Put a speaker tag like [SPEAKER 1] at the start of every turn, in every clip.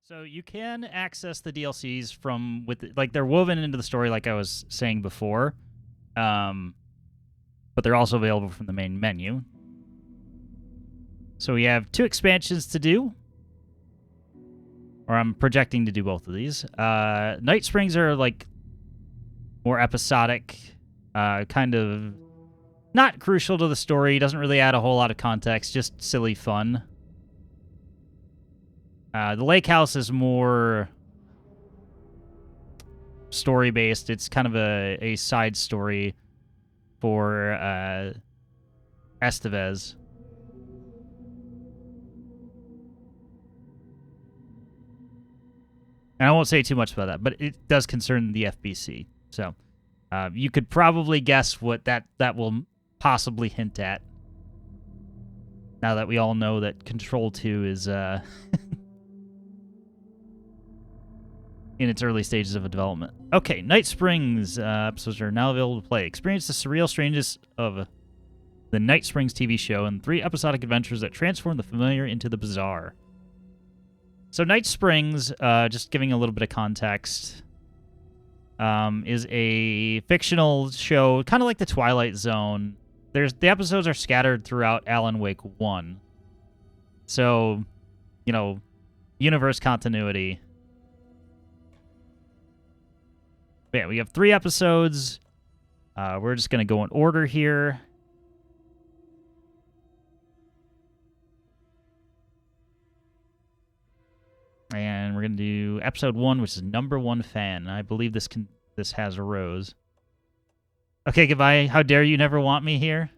[SPEAKER 1] So you can access the DLCs from like they're woven into the story, like I was saying before, but they're also available from the main menu. So we have 2 expansions to do, or I'm projecting to do both of these. Night Springs are like more episodic, kind of not crucial to the story. Doesn't really add a whole lot of context, just silly fun. The Lake House is more story-based. It's kind of a side story for Estevez. And I won't say too much about that, but it does concern the FBC. So you could probably guess what that will possibly hint at. Now that we all know that Control 2 is in its early stages of development. Okay, Night Springs episodes are now available to play. Experience the surreal strangeness of the Night Springs TV show and 3 episodic adventures that transform the familiar into the bizarre. So Night Springs, just giving a little bit of context, is a fictional show, kind of like the Twilight Zone. The episodes are scattered throughout Alan Wake 1. So, universe continuity. But yeah, we have 3 episodes. We're just going to go in order here. And we're going to do episode 1, which is number 1 fan. I believe this has a rose. Okay, goodbye. How dare you never want me here?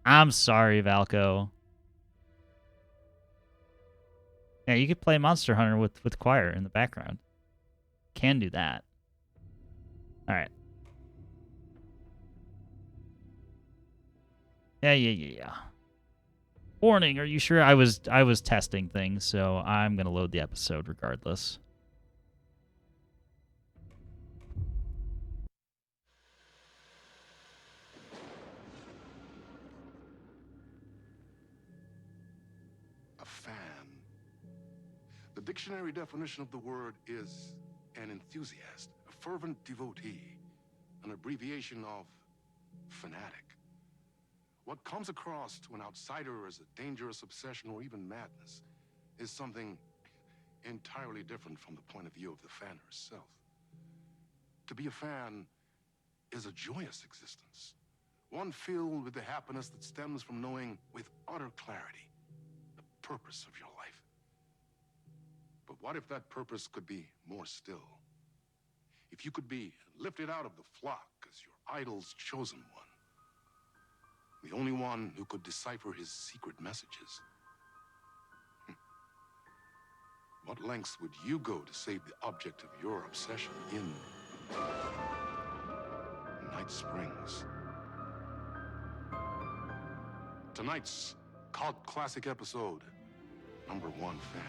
[SPEAKER 1] I'm sorry, Valco. Yeah, you could play Monster Hunter with choir in the background. Can do that. All right. Yeah. Warning, are you sure? I was testing things, so I'm going to load the episode regardless.
[SPEAKER 2] A fan. The dictionary definition of the word is an enthusiast, a fervent devotee, an abbreviation of fanatic. What comes across to an outsider as a dangerous obsession or even madness is something entirely different from the point of view of the fan herself. To be a fan is a joyous existence, one filled with the happiness that stems from knowing with utter clarity the purpose of your life. But what if that purpose could be more still? If you could be lifted out of the flock as your idol's chosen one, the only one who could decipher his secret messages. What lengths would you go to save the object of your obsession in Night Springs? Tonight's cult classic episode, number 1 fan.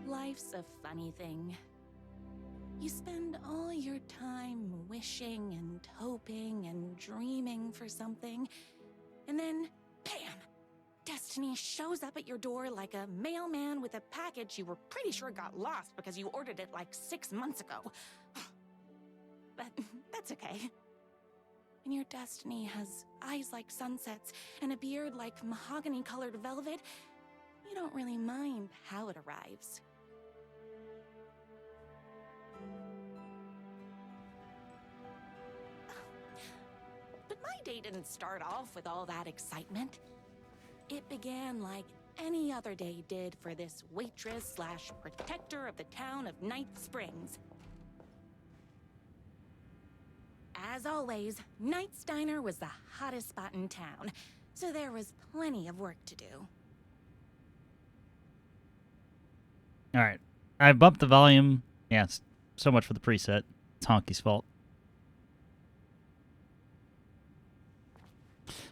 [SPEAKER 3] Life's a funny thing. You spend all your time wishing and hoping and dreaming for something, and then, bam! Destiny shows up at your door like a mailman with a package you were pretty sure got lost because you ordered it like 6 months ago. But that's okay. And your destiny has eyes like sunsets and a beard like mahogany-colored velvet. You don't really mind how it arrives. But my day didn't start off with all that excitement. It began like any other day did for this waitress / protector of the town of Night Springs. As always, Knight's Diner was the hottest spot in town, so there was plenty of work to do.
[SPEAKER 1] All right. I bumped the volume. Yeah, So much for the preset. It's Honky's fault.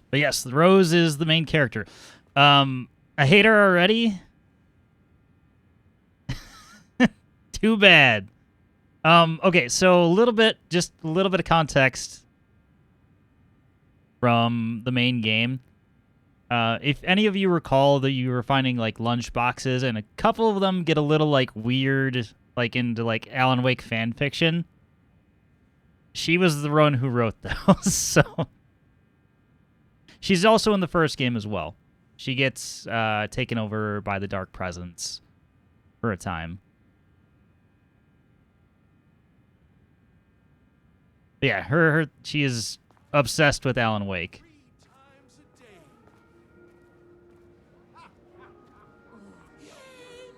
[SPEAKER 1] But yes, Rose is the main character. I hate her already. Too bad. Okay, so just a little bit of context from the main game. If any of you recall that you were finding like lunch boxes, and a couple of them get a little like weird, like into like Alan Wake fan fiction. She was the one who wrote those, so she's also in the first game as well. She gets taken over by the Dark Presence for a time. But yeah, she is obsessed with Alan Wake.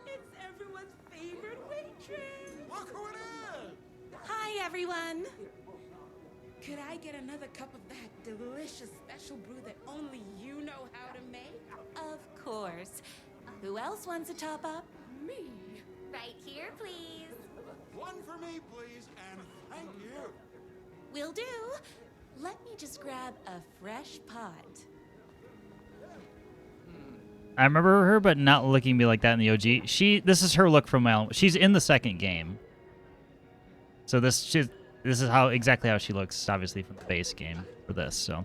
[SPEAKER 3] It's everyone's favorite waitress.
[SPEAKER 4] Look who it is!
[SPEAKER 3] Hi, everyone.
[SPEAKER 5] Could I get another cup of that delicious special brew that only you know how to make?
[SPEAKER 3] Of course. Who else wants a top up?
[SPEAKER 5] Me.
[SPEAKER 3] Right here, please.
[SPEAKER 4] One for me, please, and thank you.
[SPEAKER 3] Will do. Let me just grab a fresh pot.
[SPEAKER 1] I remember her, but not looking at me like that in the OG. This is her look from Alan. She's in the second game. So this is exactly how she looks, obviously from the base game for this. So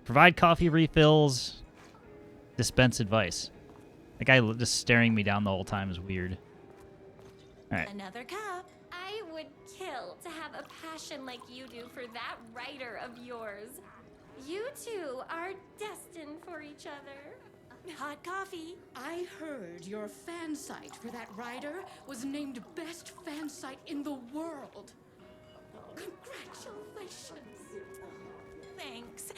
[SPEAKER 1] provide coffee refills, dispense advice. That guy just staring me down the whole time is weird. All right.
[SPEAKER 3] Another cup.
[SPEAKER 6] I would kill to have a passion like you do for that writer of yours. You two are destined for each other.
[SPEAKER 3] Hot coffee.
[SPEAKER 5] I heard your fan site for that writer was named best fan site in the world. Congratulations.
[SPEAKER 3] Thanks.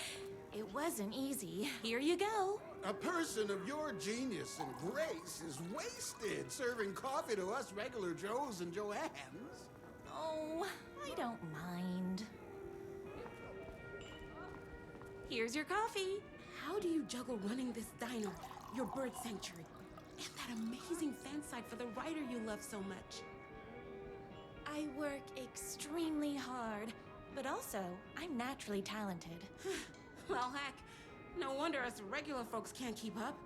[SPEAKER 3] It wasn't easy. Here you go.
[SPEAKER 4] A person of your genius and grace is wasted serving coffee to us regular Joes and Joannes.
[SPEAKER 3] Oh, I don't mind. Here's your coffee.
[SPEAKER 5] How do you juggle running this diner, your bird sanctuary, and that amazing fan site for the writer you love so much?
[SPEAKER 3] I work extremely hard, but also I'm naturally talented.
[SPEAKER 5] Well, heck, no wonder us regular folks can't keep up.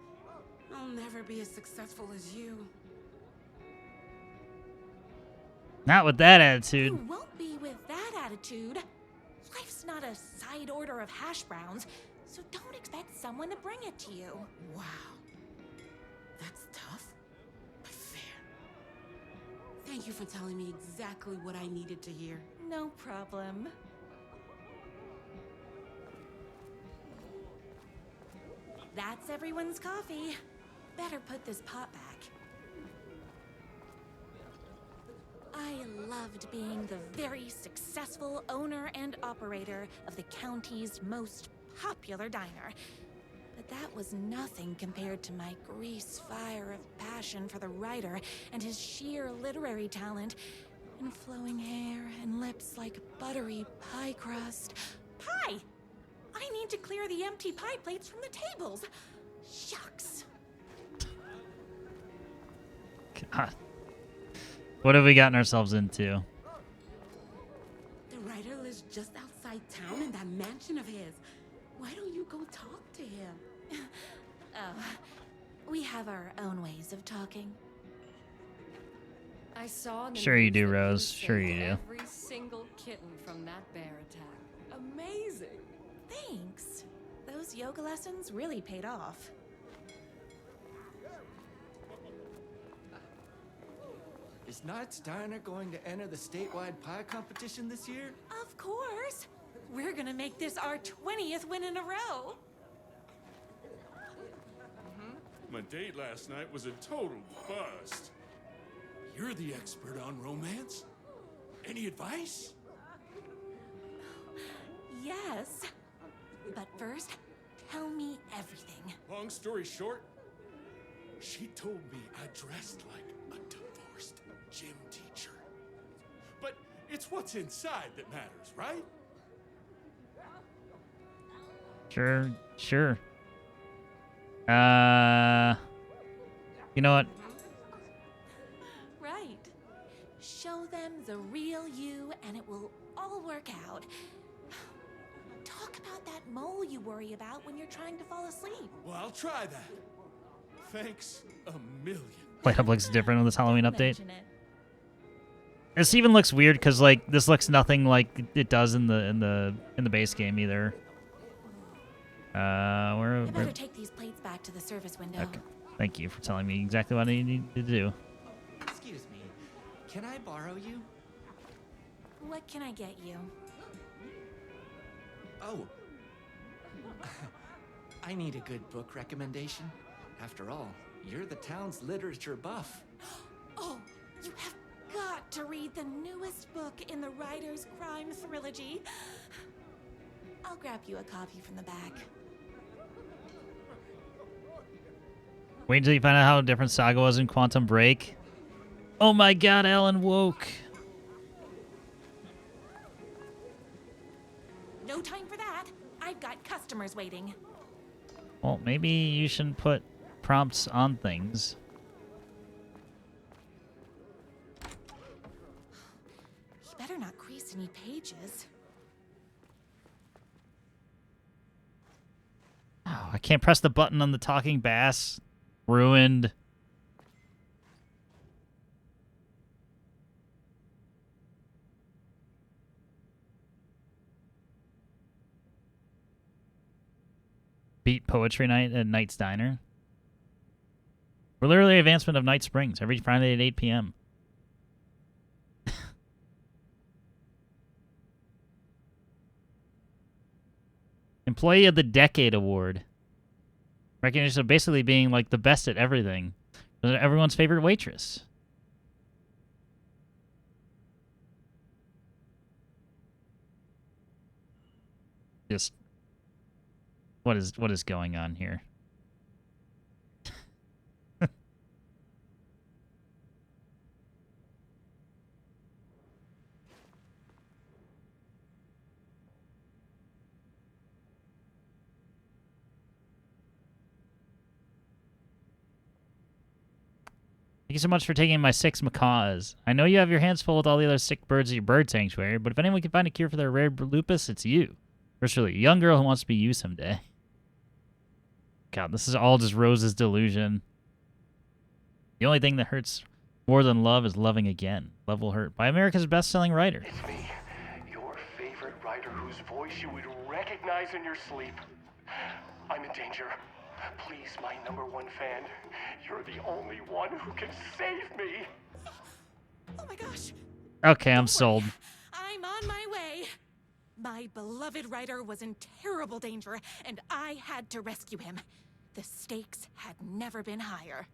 [SPEAKER 5] I'll never be as successful as you.
[SPEAKER 1] Not with that
[SPEAKER 3] You
[SPEAKER 1] attitude.
[SPEAKER 3] won't be with that attitude. Life's not a side order of hash browns, so don't expect someone to bring it to you.
[SPEAKER 5] Wow. That's tough, but fair. Thank you for telling me exactly what I needed to hear.
[SPEAKER 3] No problem. That's everyone's coffee. Better put this pot back. I loved being the very successful owner and operator of the county's most popular diner. But that was nothing compared to my grease fire of passion for the writer and his sheer literary talent, and flowing hair and lips like buttery pie crust. Pie! I need to clear the empty pie plates from the tables. Shucks.
[SPEAKER 1] God. What have we gotten ourselves into?
[SPEAKER 5] The writer lives just outside town in that mansion of his. Why don't you go talk to him?
[SPEAKER 3] Oh, we have our own ways of talking.
[SPEAKER 7] I saw in the
[SPEAKER 1] Sure you
[SPEAKER 7] news
[SPEAKER 1] do,
[SPEAKER 7] that
[SPEAKER 1] Rose.
[SPEAKER 7] saved
[SPEAKER 1] Sure you do.
[SPEAKER 7] Every single kitten from that bear attack. Amazing.
[SPEAKER 3] Thanks. Those yoga lessons really paid off.
[SPEAKER 8] Is Knight's Diner going to enter the statewide pie competition this year?
[SPEAKER 3] Of course. We're gonna make this our 20th win in a row.
[SPEAKER 9] My date last night was a total bust. You're the expert on romance. Any advice?
[SPEAKER 3] Yes. But first, tell me everything.
[SPEAKER 9] Long story short, she told me I dressed like a divorced gym teacher. But it's what's inside that matters, right?
[SPEAKER 1] Sure. You know what?
[SPEAKER 3] Right. Show show them the real you, and it will all work out. Talk about that mole you worry about when you're trying to fall asleep.
[SPEAKER 9] Well, I'll try that. Thanks a million.
[SPEAKER 1] Light up looks different on this Halloween update.
[SPEAKER 3] Mention it.
[SPEAKER 1] This even looks weird because like this looks nothing like it does in the base game either.
[SPEAKER 3] I better take these plates back to the service window.
[SPEAKER 1] Okay. Thank you for telling me exactly what I need to do.
[SPEAKER 8] Excuse me. Can I borrow you?
[SPEAKER 3] What can I get you?
[SPEAKER 8] Oh. I need a good book recommendation. After all, you're the town's literature buff.
[SPEAKER 3] Oh, you have got to read the newest book in the Writer's Crime Trilogy. I'll grab you a copy from the back.
[SPEAKER 1] Wait until you find out how different Saga was in Quantum Break. Oh my god, Alan woke.
[SPEAKER 3] No time for that. I've got customers waiting.
[SPEAKER 1] Well, maybe you shouldn't put prompts on things.
[SPEAKER 3] You better not crease any pages.
[SPEAKER 1] Oh, I can't press the button on the talking bass. Ruined. Beat Poetry Night at Knight's Diner. We're literally advancement of Night Springs every Friday at 8 p.m. Employee of the Decade Award. Recognition of basically being like the best at everything. Everyone's favorite waitress. Just what is going on here? Thank you so much for taking my 6 macaws. I know you have your hands full with all the other sick birds at your bird sanctuary, but if anyone can find a cure for their rare lupus, it's you. Virtually, a young girl who wants to be you someday. God, this is all just Rose's delusion. The only thing that hurts more than love is loving again. Love will hurt. By America's best-selling writer.
[SPEAKER 10] It's me, your favorite writer whose voice you would recognize in your sleep. I'm in danger. Please, my #1 fan, you're the only one who can save me.
[SPEAKER 3] Oh my gosh.
[SPEAKER 1] Okay, I'm sold.
[SPEAKER 3] I'm on my way. My beloved writer was in terrible danger, and I had to rescue him. The stakes had never been higher.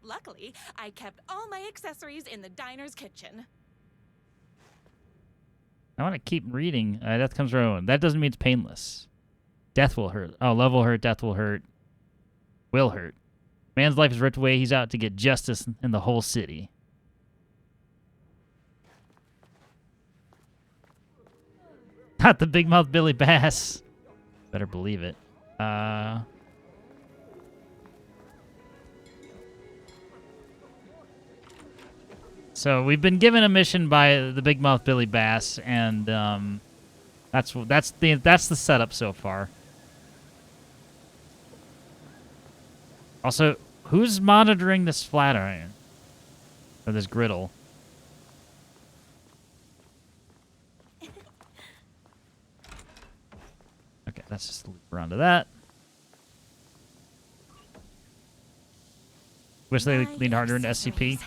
[SPEAKER 3] Luckily, I kept all my accessories in the diner's kitchen.
[SPEAKER 1] I want to keep reading. Death comes around. That doesn't mean it's painless. Death will hurt. Oh, love will hurt. Death will hurt. Will hurt. Man's life is ripped away. He's out to get justice in the whole city. Not the big mouth Billy Bass. Better believe it. So we've been given a mission by the big mouth Billy Bass, and that's the setup so far. Also, who's monitoring this Flatiron? Or this griddle? Okay, let's just loop around to that. Wish they leaned harder into SCP.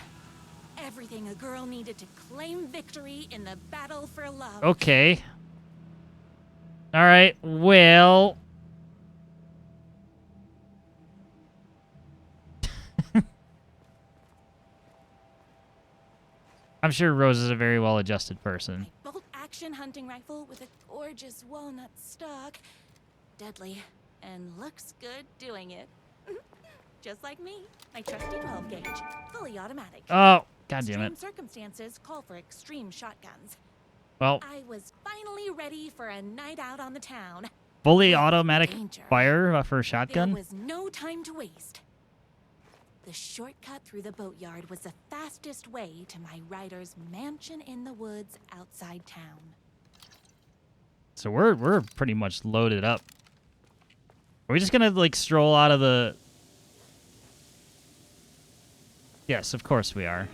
[SPEAKER 3] Everything a girl needed to claim victory in the battle for love.
[SPEAKER 1] Okay. Alright, well... I'm sure Rose is a very well-adjusted person.
[SPEAKER 3] A bolt-action hunting rifle with a gorgeous walnut stock. Deadly. And looks good doing it. Just like me. My trusty 12-gauge. Fully automatic.
[SPEAKER 1] Oh, god damn it.
[SPEAKER 3] Extreme circumstances call for extreme shotguns.
[SPEAKER 1] Well,
[SPEAKER 3] I was finally ready for a night out on the town.
[SPEAKER 1] fully automatic
[SPEAKER 3] Danger.
[SPEAKER 1] fire for a shotgun?
[SPEAKER 3] There was no time to waste. The shortcut through the boatyard was the fastest way to my writer's mansion in the woods outside town.
[SPEAKER 1] So we're pretty much loaded up. Are we just gonna like stroll out of the? Yes, of course we are.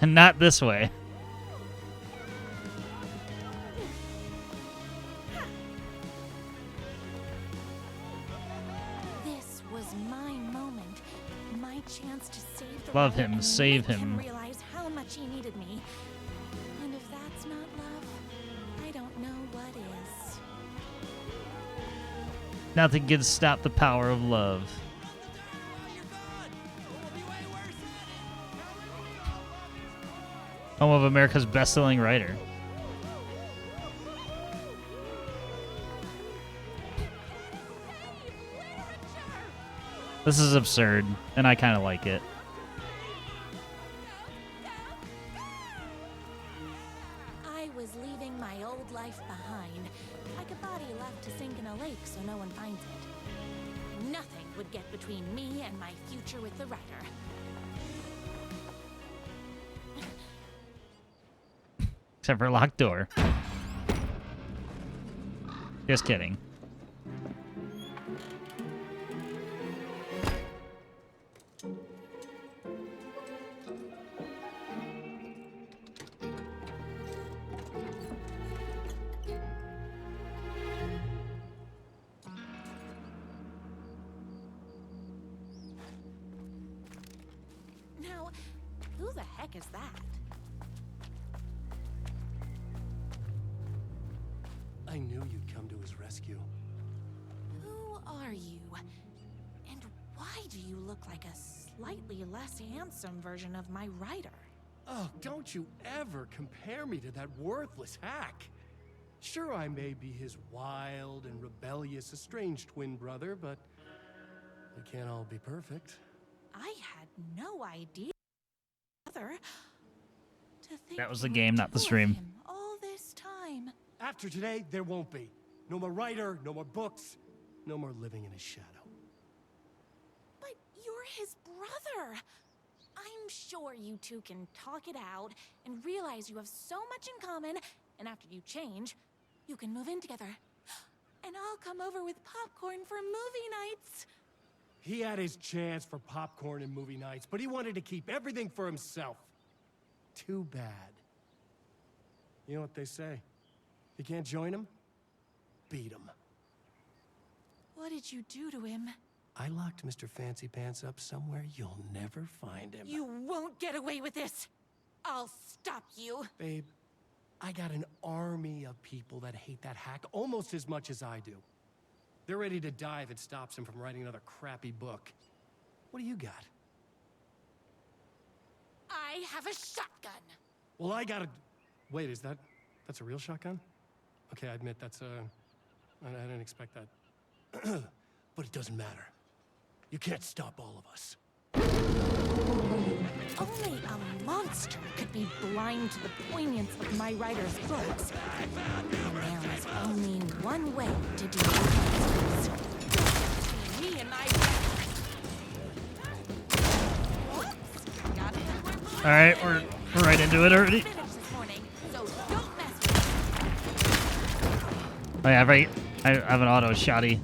[SPEAKER 1] Not this way.
[SPEAKER 3] This was my moment, my chance to save the
[SPEAKER 1] Love
[SPEAKER 3] writer
[SPEAKER 1] him,
[SPEAKER 3] and
[SPEAKER 1] save
[SPEAKER 3] make
[SPEAKER 1] him.
[SPEAKER 3] realize how much he needed me. And if that's not love, I don't know what is.
[SPEAKER 1] Nothing can stop the power of love. Home of America's best-selling writer. This is absurd, and I kind of like it.
[SPEAKER 3] I was leaving my old life behind, like a body left to sink in a lake so no one finds it. Nothing would get between me and my future with the writer.
[SPEAKER 1] Except for a locked door. Just kidding.
[SPEAKER 3] Now, who the heck is that?
[SPEAKER 9] I knew you'd come to his rescue.
[SPEAKER 3] Who are you? And why do you look like a slightly less handsome version of my writer?
[SPEAKER 9] Oh, don't you ever compare me to that worthless hack. Sure, I may be his wild and rebellious estranged twin brother, but we can't all be perfect.
[SPEAKER 3] I had no idea.
[SPEAKER 1] That was the game, not the stream.
[SPEAKER 3] All this time.
[SPEAKER 9] After today, there won't be. No more writer, no more books, no more living in his shadow.
[SPEAKER 3] But you're his brother. I'm sure you two can talk it out and realize you have so much in common, and after you change, you can move in together. And I'll come over with popcorn for movie nights.
[SPEAKER 9] He had his chance for popcorn and movie nights, but he wanted to keep everything for himself. Too bad. You know what they say? You can't join him? Beat him.
[SPEAKER 3] What did you do to him?
[SPEAKER 9] I locked Mr. Fancy Pants up somewhere you'll never find him.
[SPEAKER 3] You won't get away with this. I'll stop you.
[SPEAKER 9] Babe, I got an army of people that hate that hack almost as much as I do. They're ready to die if it stops him from writing another crappy book. What do you got?
[SPEAKER 3] I have a shotgun.
[SPEAKER 9] Well, I got a... Wait, that's a real shotgun? Okay, I admit that's I didn't expect that. But it doesn't matter. You can't stop all of us.
[SPEAKER 3] Only a monster could be blind to the poignance of my writer's books. And there is only one way to do it. Me and my...
[SPEAKER 1] All right, we're right into it already. Oh yeah, right. I have an auto shotty.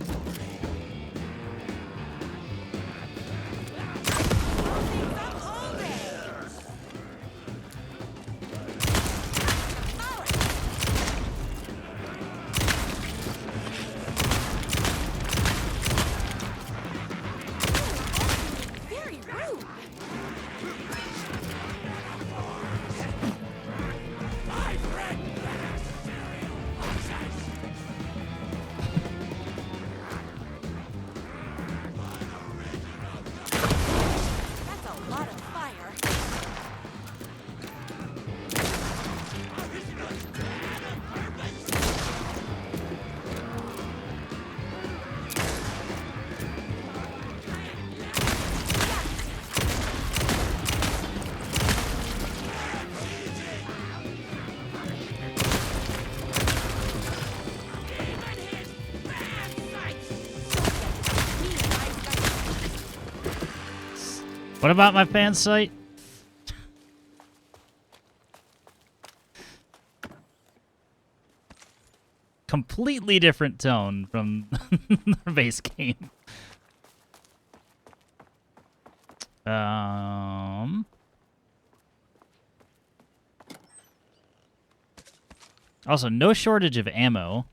[SPEAKER 1] What about my fan site? Completely different tone from the base game. Also, no shortage of ammo.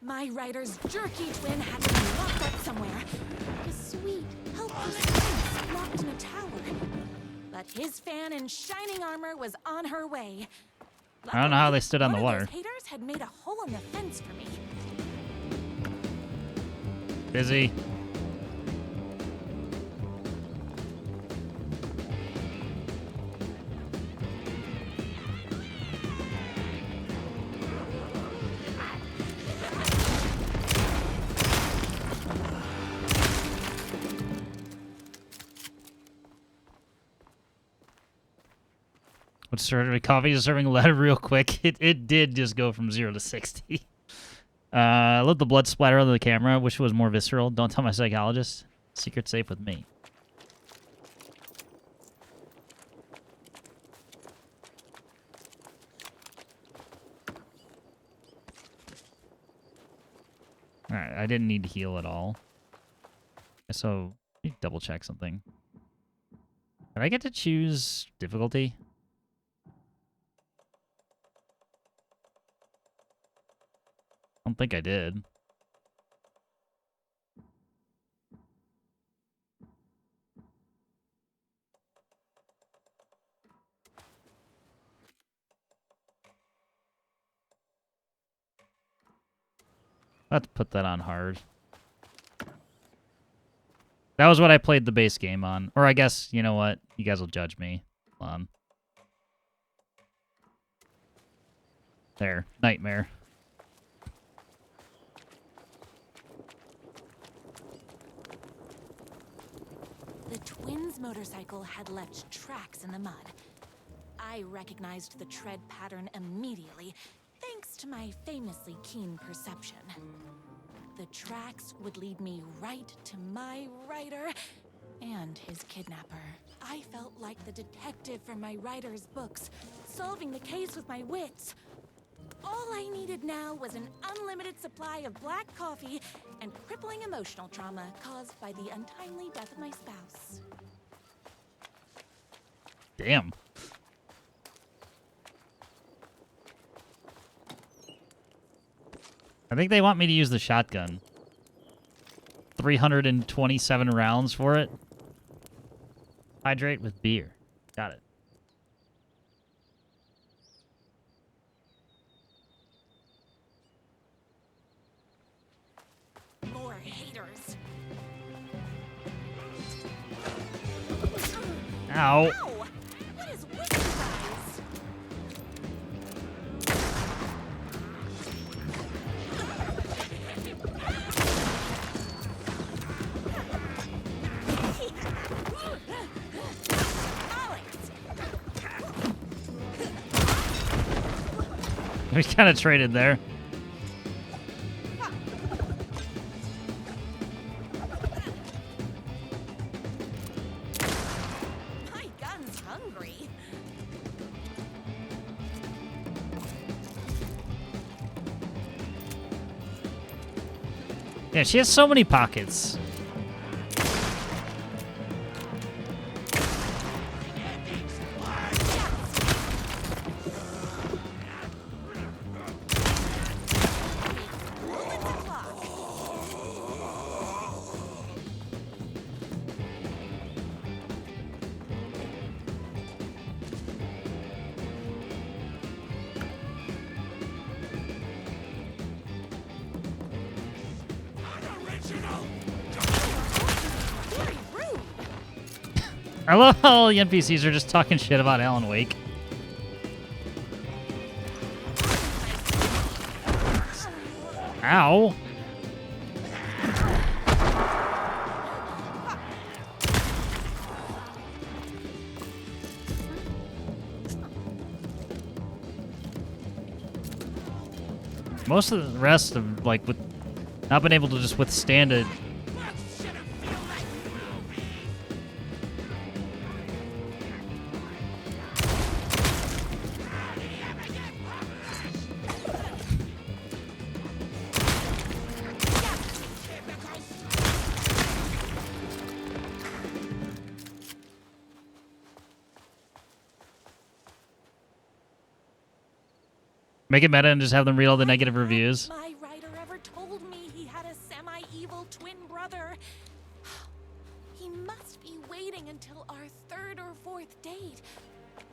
[SPEAKER 3] My rider's jerky twin had to be locked up somewhere. A sweet, helpless prince locked in a tower. But his fan in shining armor was on her way.
[SPEAKER 1] I don't know how they stood on the
[SPEAKER 3] One of
[SPEAKER 1] water.
[SPEAKER 3] those haters had made a hole in the fence for me.
[SPEAKER 1] Busy. What's serving coffee is serving lead real quick. It did just go from 0 to 60. Let the blood splatter onto the camera. Wish it was more visceral. Don't tell my psychologist. Secret safe with me. Alright, I didn't need to heal at all. So, let me double check something. Did I get to choose difficulty? I don't think I did. I'll have to put that on hard. That was what I played the base game on. Or I guess, you know what? You guys will judge me. Hold on. There. Nightmare.
[SPEAKER 3] The twins' motorcycle had left tracks in the mud. I recognized the tread pattern immediately, thanks to my famously keen perception. The tracks would lead me right to my rider and his kidnapper. I felt like the detective from my writer's books, solving the case with my wits. All I needed now was an unlimited supply of black coffee and crippling emotional trauma caused by the untimely death of my spouse.
[SPEAKER 1] Damn. I think they want me to use the shotgun. 327 rounds for it. Hydrate with beer. Got it.
[SPEAKER 3] More haters.
[SPEAKER 1] Ow.
[SPEAKER 3] Ow! What is with you guys?
[SPEAKER 1] We kind of traded there.
[SPEAKER 3] My gun's hungry.
[SPEAKER 1] Yeah, she has so many pockets.
[SPEAKER 3] Very rude.
[SPEAKER 1] I love how all the NPCs are just talking shit about Alan Wake. Ow. Most of the rest of, like, with not been able to just withstand it Make it meta and just have them read all the negative reviews.
[SPEAKER 3] My writer ever told me he had a semi-evil twin brother. He must be waiting until our 3rd or 4th date,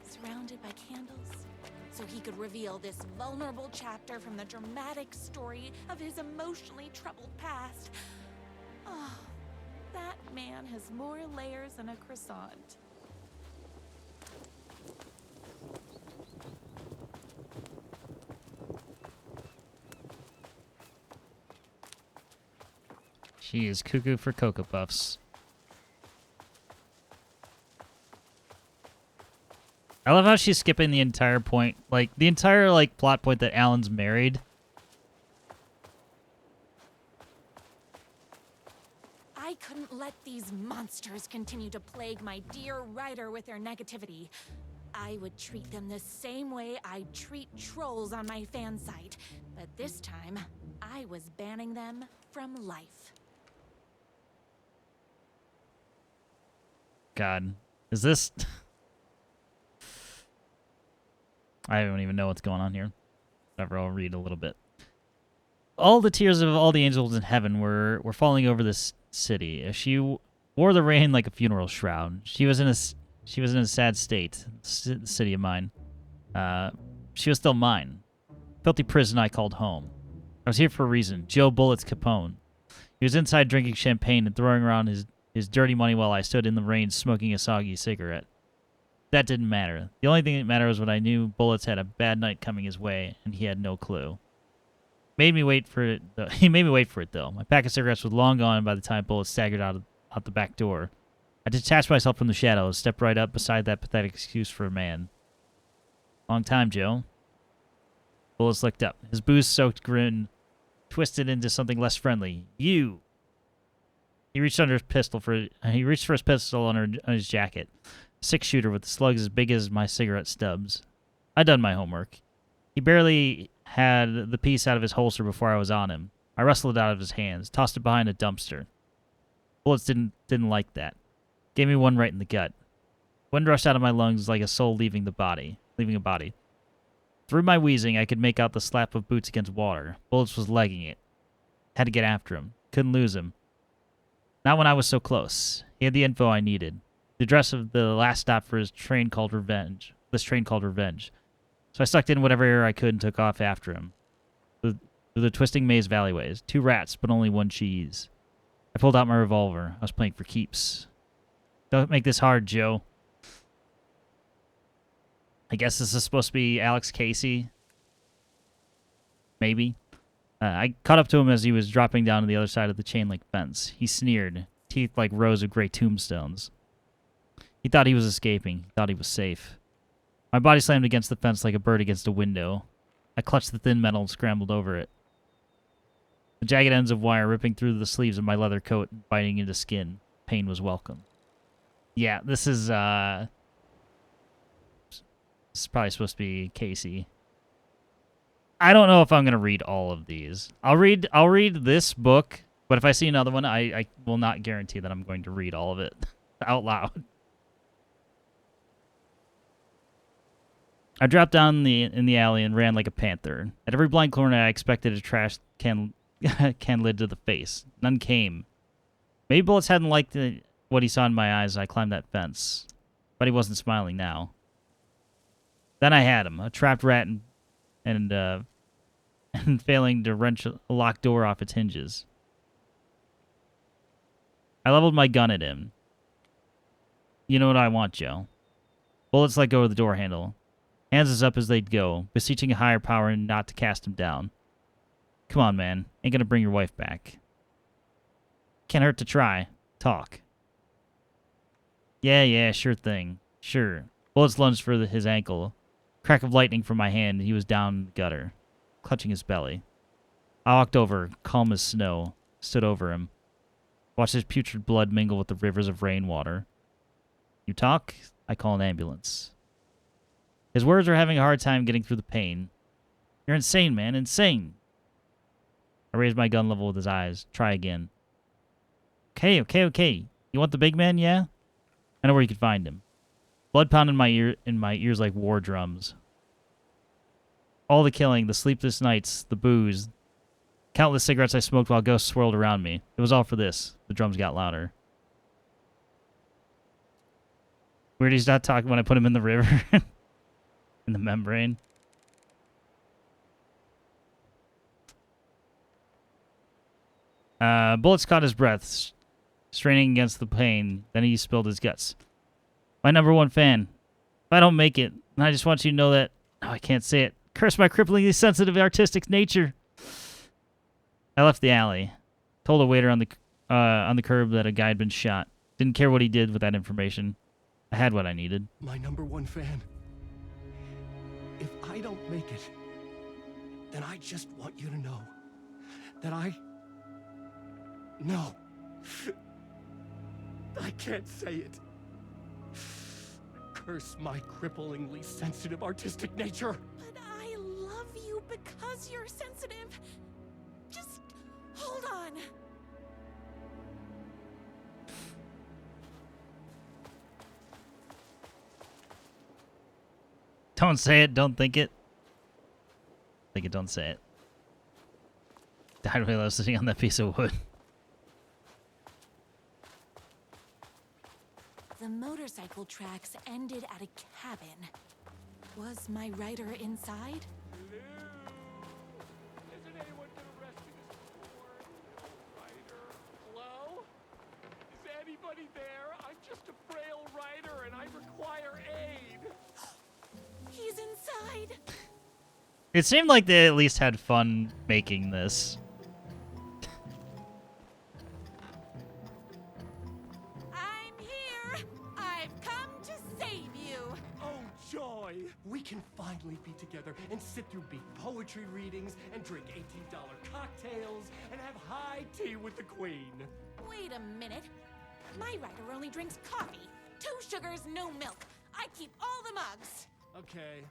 [SPEAKER 3] surrounded by candles, so he could reveal this vulnerable chapter from the dramatic story of his emotionally troubled past. Oh, that man has more layers than a croissant.
[SPEAKER 1] She is cuckoo for Cocoa Puffs. I love how she's skipping the entire point, like the entire plot point that Alan's married.
[SPEAKER 3] I couldn't let these monsters continue to plague my dear writer with their negativity. I would treat them the same way I treat trolls on my fan site, but this time I was banning them from life.
[SPEAKER 1] God, is this... I don't even know what's going on here. Whatever, I'll read a little bit. All the tears of all the angels in heaven were falling over this city. She wore the rain like a funeral shroud. She was in a sad state. The city of mine. She was still mine. Filthy prison I called home. I was here for a reason. Joe Bullets Capone. He was inside drinking champagne and throwing around his dirty money while I stood in the rain smoking a soggy cigarette. That didn't matter. The only thing that mattered was when I knew Bullets had a bad night coming his way, and he had no clue. He made me wait for it, though. My pack of cigarettes was long gone by the time Bullets staggered out the back door. I detached myself from the shadows, stepped right up beside that pathetic excuse for a man. Long time, Joe. Bullets looked up. His booze-soaked grin twisted into something less friendly. You! He reached for his pistol under his jacket. 6-shooter with slugs as big as my cigarette stubs. I'd done my homework. He barely had the piece out of his holster before I was on him. I wrestled it out of his hands, tossed it behind a dumpster. Bullets didn't like that. Gave me one right in the gut. Wind rushed out of my lungs like a soul leaving a body. Through my wheezing, I could make out the slap of boots against water. Bullets was legging it. Had to get after him. Couldn't lose him. Not when I was so close. He had the info I needed. The address of the last stop for his train called Revenge. So I sucked in whatever air I could and took off after him. Through the twisting maze alleyways. 2 rats, but only 1 cheese. I pulled out my revolver. I was playing for keeps. Don't make this hard, Joe. I guess this is supposed to be Alex Casey. Maybe. I caught up to him as he was dropping down to the other side of the chain-link fence. He sneered, teeth like rows of gray tombstones. He thought he was escaping. He thought he was safe. My body slammed against the fence like a bird against a window. I clutched the thin metal and scrambled over it. The jagged ends of wire ripping through the sleeves of my leather coat and biting into skin. Pain was welcome. Yeah, this is probably supposed to be Casey. I don't know if I'm going to read all of these. I'll read this book, but if I see another one, I will not guarantee that I'm going to read all of it out loud. I dropped down in the alley and ran like a panther. At every blind corner, I expected a trash can lid to the face. None came. Maybe Bullets hadn't liked what he saw in my eyes as I climbed that fence, but he wasn't smiling now. Then I had him, a trapped rat, and failing to wrench a locked door off its hinges. I leveled my gun at him. You know what I want, Joe. Bullets let go of the door handle. Hands as up as they'd go, beseeching a higher power not to cast him down. Come on, man. Ain't gonna bring your wife back. Can't hurt to try. Talk. Yeah, sure thing. Sure. Bullets lunged for his ankle. Crack of lightning from my hand, and he was down in the gutter, clutching his belly. I walked over, calm as snow, stood over him. Watched his putrid blood mingle with the rivers of rainwater. You talk, I call an ambulance. His words were having a hard time getting through the pain. You're insane, man, insane. I raised my gun level with his eyes. Try again. Okay. You want the big man, yeah? I know where you can find him. Blood pounded in my ears like war drums. All the killing, the sleepless nights, the booze, countless cigarettes I smoked while ghosts swirled around me. It was all for this. The drums got louder. Weird he's not talking when I put him in the river. In the membrane. Bullets caught his breath, straining against the pain. Then he spilled his guts. My #1 fan. If I don't make it, I just want you to know that... Oh, I can't say it. Curse my cripplingly sensitive artistic nature. I left the alley. Told a waiter on the curb that a guy had been shot. Didn't care what he did with that information. I had what I needed.
[SPEAKER 9] My #1 fan. If I don't make it, then I just want you to know that No. I can't say it. Curse my cripplingly sensitive artistic nature.
[SPEAKER 3] But I love you because you're sensitive. Just hold on.
[SPEAKER 1] Don't say it, don't think it. Think it, don't say it. Died while I was sitting on that piece of wood.
[SPEAKER 3] The motorcycle tracks ended at a cabin. Was my rider inside?
[SPEAKER 10] Isn't anyone been arrested before? Ryder? Hello? Is anybody there? I'm just a frail rider and I require aid.
[SPEAKER 3] He's inside.
[SPEAKER 1] It seemed like they at least had fun making this.
[SPEAKER 3] I'm here. I've come to save you.
[SPEAKER 9] Oh, joy! We can finally be together and sit through big poetry readings and drink $18 cocktails and have high tea with the Queen.
[SPEAKER 3] Wait a minute. My rider only drinks coffee. 2 sugars, no milk. I keep all the mugs.
[SPEAKER 9] Okay,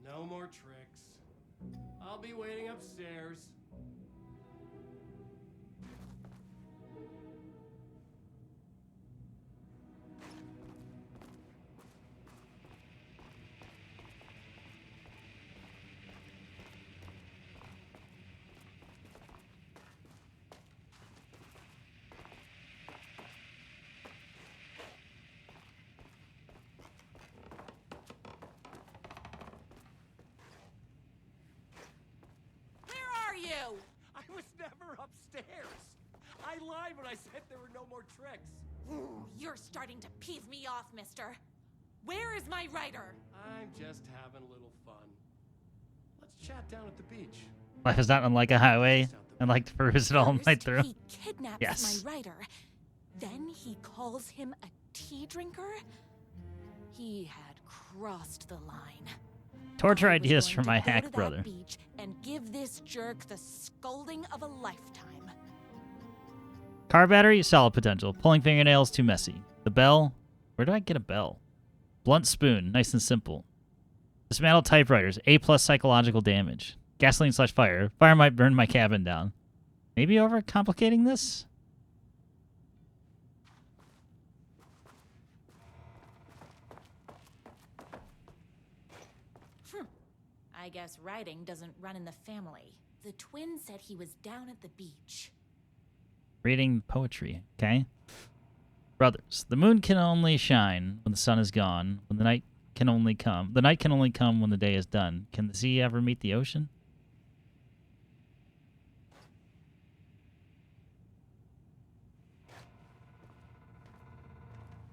[SPEAKER 9] no more tricks. I'll be waiting upstairs.
[SPEAKER 3] You?
[SPEAKER 9] I was never upstairs. I lied when I said there were no more tricks.
[SPEAKER 3] Ooh, you're starting to piss me off, mister. Where is my rider?
[SPEAKER 9] I'm just having a little fun. Let's chat down at the beach.
[SPEAKER 1] Life is not unlike a highway. I like to peruse it all night through.
[SPEAKER 3] He kidnaps
[SPEAKER 1] Yes.
[SPEAKER 3] my rider. Then he calls him a tea drinker? He had crossed the line.
[SPEAKER 1] Torture
[SPEAKER 3] I was
[SPEAKER 1] ideas
[SPEAKER 3] going
[SPEAKER 1] for
[SPEAKER 3] to
[SPEAKER 1] my
[SPEAKER 3] go
[SPEAKER 1] hack
[SPEAKER 3] to that
[SPEAKER 1] brother.
[SPEAKER 3] beach and give this jerk the scolding of a lifetime.
[SPEAKER 1] Car battery, solid potential. Pulling fingernails, too messy. The bell, where do I get a bell? Blunt spoon, nice and simple. Dismantle typewriters, A+ psychological damage. Gasoline/fire. Fire might burn my cabin down. Maybe overcomplicating this?
[SPEAKER 3] I guess writing doesn't run in the family. The twin said he was down at the beach.
[SPEAKER 1] Reading poetry, okay? Brothers, the moon can only shine when the sun is gone, when the night can only come. The night can only come when the day is done. Can the sea ever meet the ocean?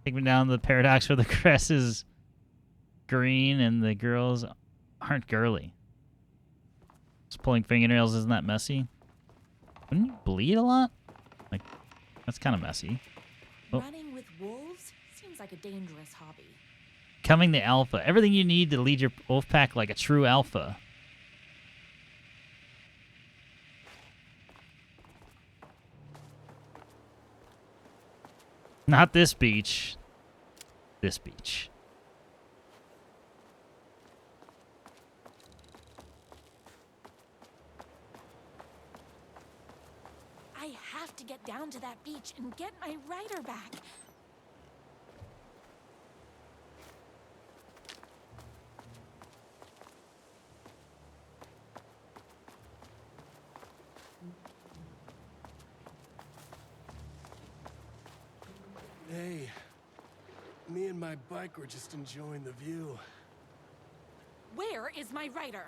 [SPEAKER 1] Take me down to the paradox where the grass is green and the girls aren't girly. Just pulling fingernails, isn't that messy? Wouldn't you bleed a lot? Like, that's kind of messy. Oh.
[SPEAKER 3] Running with wolves seems like a dangerous hobby.
[SPEAKER 1] Becoming the alpha. Everything you need to lead your wolf pack like a true alpha. Not this beach. This beach.
[SPEAKER 3] I have to get down to that beach and get my rider back.
[SPEAKER 9] Hey, me and my bike were just enjoying the view.
[SPEAKER 3] Where is my writer?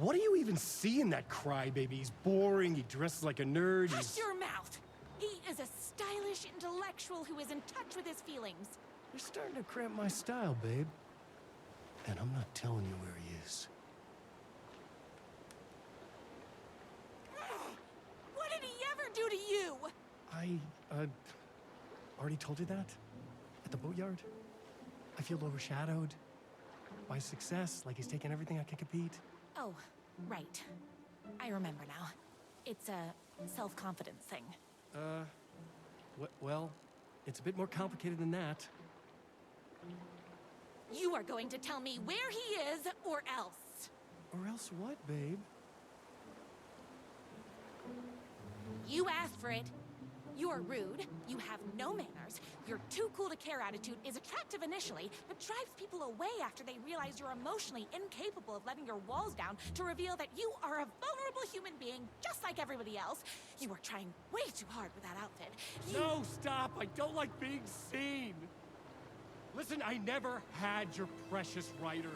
[SPEAKER 9] What do you even see in that crybaby? He's boring, he dresses like a nerd,
[SPEAKER 3] Hush your mouth! He is a stylish intellectual who is in touch with his feelings.
[SPEAKER 9] You're starting to cramp my style, babe. And I'm not telling you where he is.
[SPEAKER 3] What did he ever do to you?
[SPEAKER 9] I, already told you that? At the boatyard? I feel overshadowed by success, like he's taking everything I can compete.
[SPEAKER 3] Oh, right. I remember now. It's a self-confidence thing.
[SPEAKER 9] Well, it's a bit more complicated than that.
[SPEAKER 3] You are going to tell me where he is, or else.
[SPEAKER 9] Or else what, babe?
[SPEAKER 3] You asked for it. You're rude, you have no manners, your too cool to care attitude is attractive initially, but drives people away after they realize you're emotionally incapable of letting your walls down to reveal that you are a vulnerable human being just like everybody else. You are trying way too hard with that outfit.
[SPEAKER 9] No, stop! I don't like being seen! Listen, I never had your precious writer.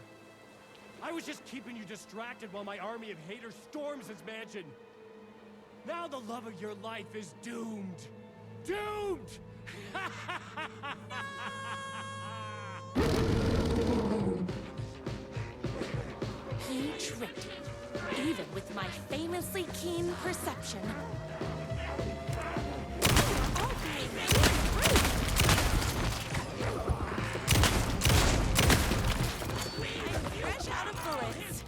[SPEAKER 9] I was just keeping you distracted while my army of haters storms his mansion. Now the love of your life is doomed. Doomed!
[SPEAKER 3] He tricked me, even with my famously keen perception. I'm fresh out of bullets.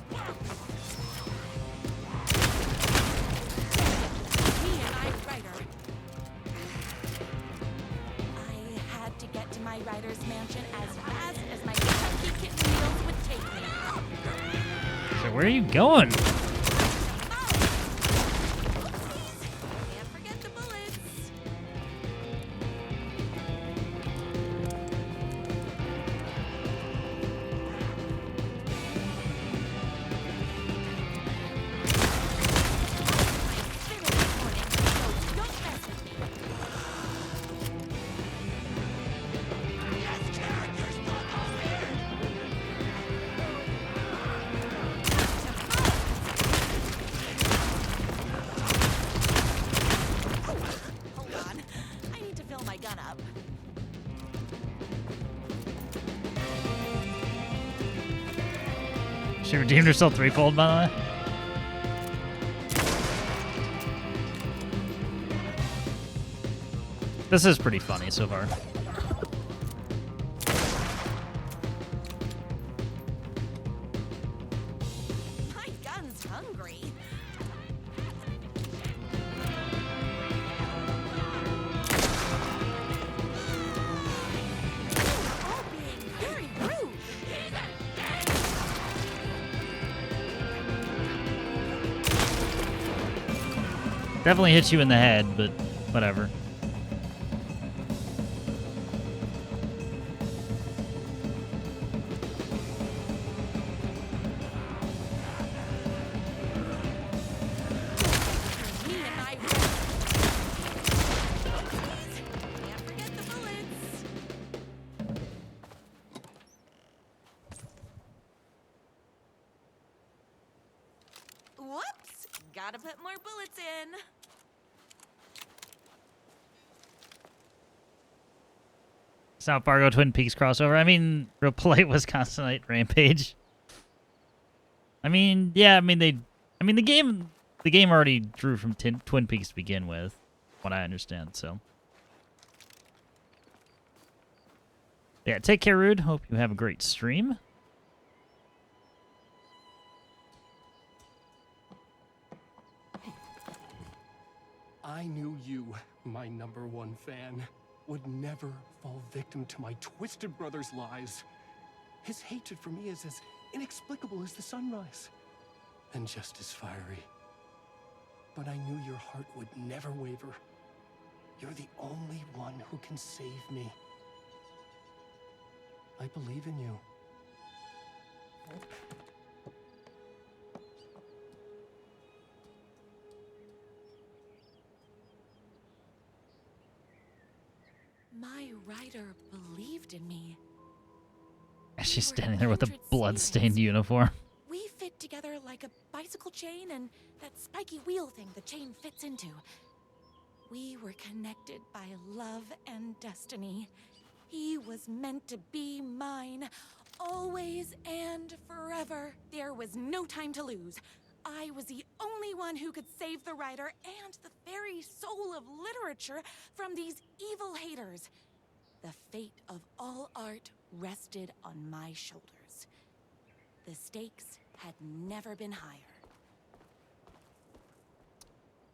[SPEAKER 3] My writer's mansion as fast as my chunky kitten wheels would take me.
[SPEAKER 1] So where are you going?
[SPEAKER 3] Can't forget the bullets. Don't mess with me.
[SPEAKER 1] She redeemed herself threefold, by the way. This is pretty funny so far.
[SPEAKER 3] My gun's hungry. All being very rude.
[SPEAKER 1] Definitely hits you in the head, but whatever.
[SPEAKER 3] Whoops! Gotta put more bullets in.
[SPEAKER 1] South Fargo Twin Peaks crossover. I mean, real polite Wisconsinite Rampage. I mean, yeah. The game already drew from Twin Peaks to begin with, what I understand. So, yeah. Take care, Rude. Hope you have a great stream.
[SPEAKER 9] I knew you, my #1 fan, would never fall victim to my twisted brother's lies. His hatred for me is as inexplicable as the sunrise, and just as fiery. But I knew your heart would never waver. You're the only one who can save me. I believe in you.
[SPEAKER 3] My rider believed in me.
[SPEAKER 1] She's standing there with a blood-stained uniform.
[SPEAKER 3] We fit together like a bicycle chain and that spiky wheel thing the chain fits into. We were connected by love and destiny. He was meant to be mine, always and forever. There was no time to lose. I was the only one who could save the writer and the very soul of literature from these evil haters. The fate of all art rested on my shoulders. The stakes had never been higher.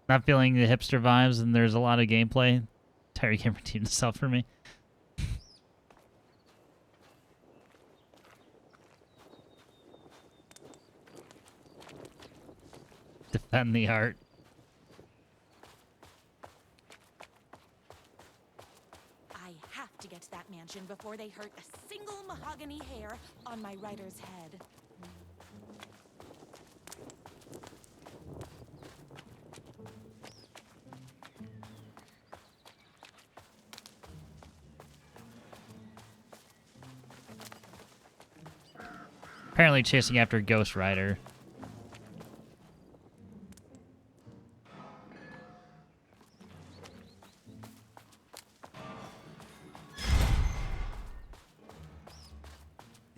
[SPEAKER 1] Not feeling the hipster vibes, and there's a lot of gameplay. Entire game routine to sell for me. Defend the art.
[SPEAKER 3] I have to get to that mansion before they hurt a single mahogany hair on my writer's head.
[SPEAKER 1] Apparently chasing after Ghost Rider.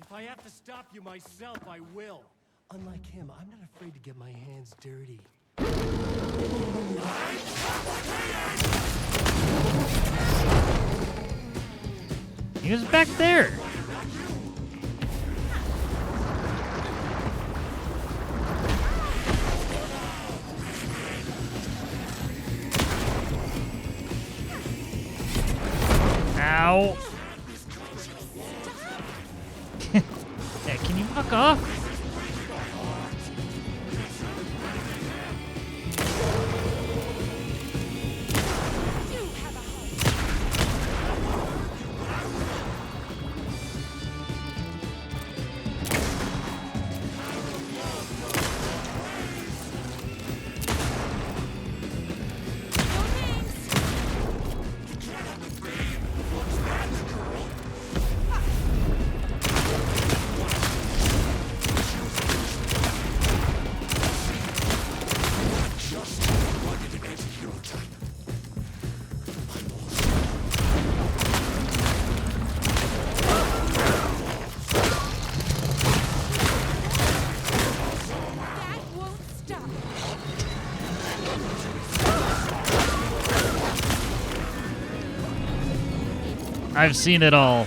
[SPEAKER 9] If I have to stop you myself, I will. Unlike him, I'm not afraid to get my hands dirty.
[SPEAKER 1] He was back there. Ow. Hey, can you fuck off? I've seen it all.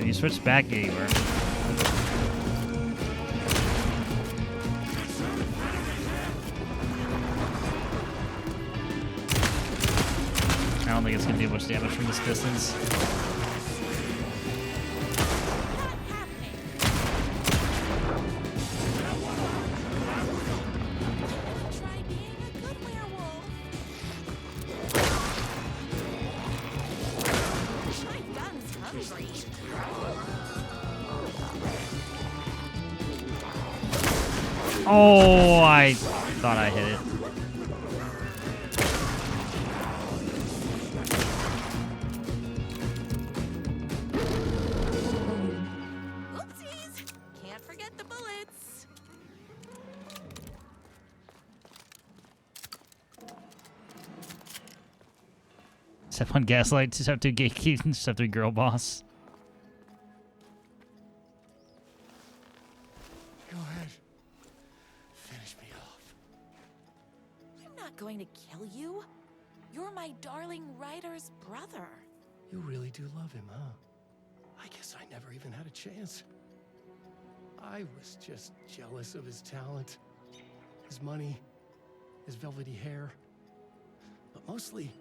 [SPEAKER 1] You switch back, yeah, you were. I don't think it's gonna do much damage from this distance. Oh, I thought I hit it.
[SPEAKER 3] Oopsies! Can't forget the bullets.
[SPEAKER 1] Step 1 Gaslight, step 2 Gatekeep, step 3 Girl Boss.
[SPEAKER 9] Go ahead. Finish me off.
[SPEAKER 3] I'm not going to kill you. You're my darling writer's brother.
[SPEAKER 9] You really do love him, huh? I guess I never even had a chance. I was just jealous of his talent, his money, his velvety hair. But mostly,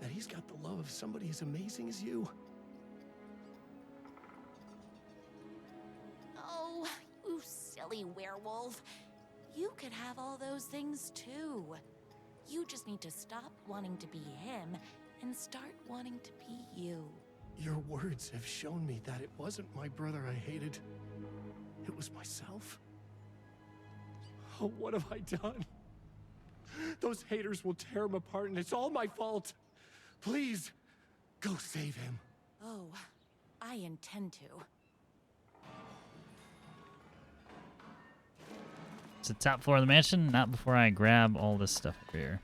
[SPEAKER 9] that he's got the love of somebody as amazing as you.
[SPEAKER 3] Oh, you silly werewolf. You could have all those things too. You just need to stop wanting to be him and start wanting to be you.
[SPEAKER 9] Your words have shown me that it wasn't my brother I hated. It was myself. Oh, what have I done? Those haters will tear him apart, and it's all my fault. Please, go save him.
[SPEAKER 3] Oh, I intend to.
[SPEAKER 1] It's the top floor of the mansion. Not before I grab all this stuff over here.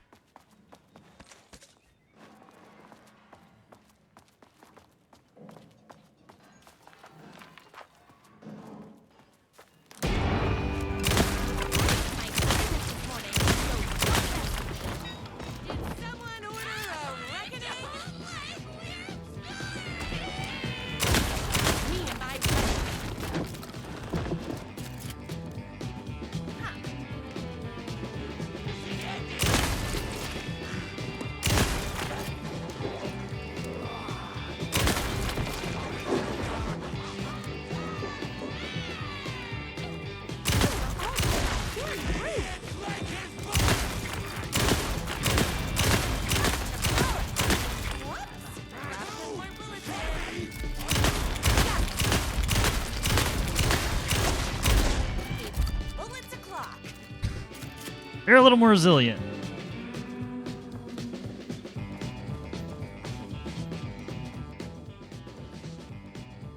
[SPEAKER 1] You're a little more resilient.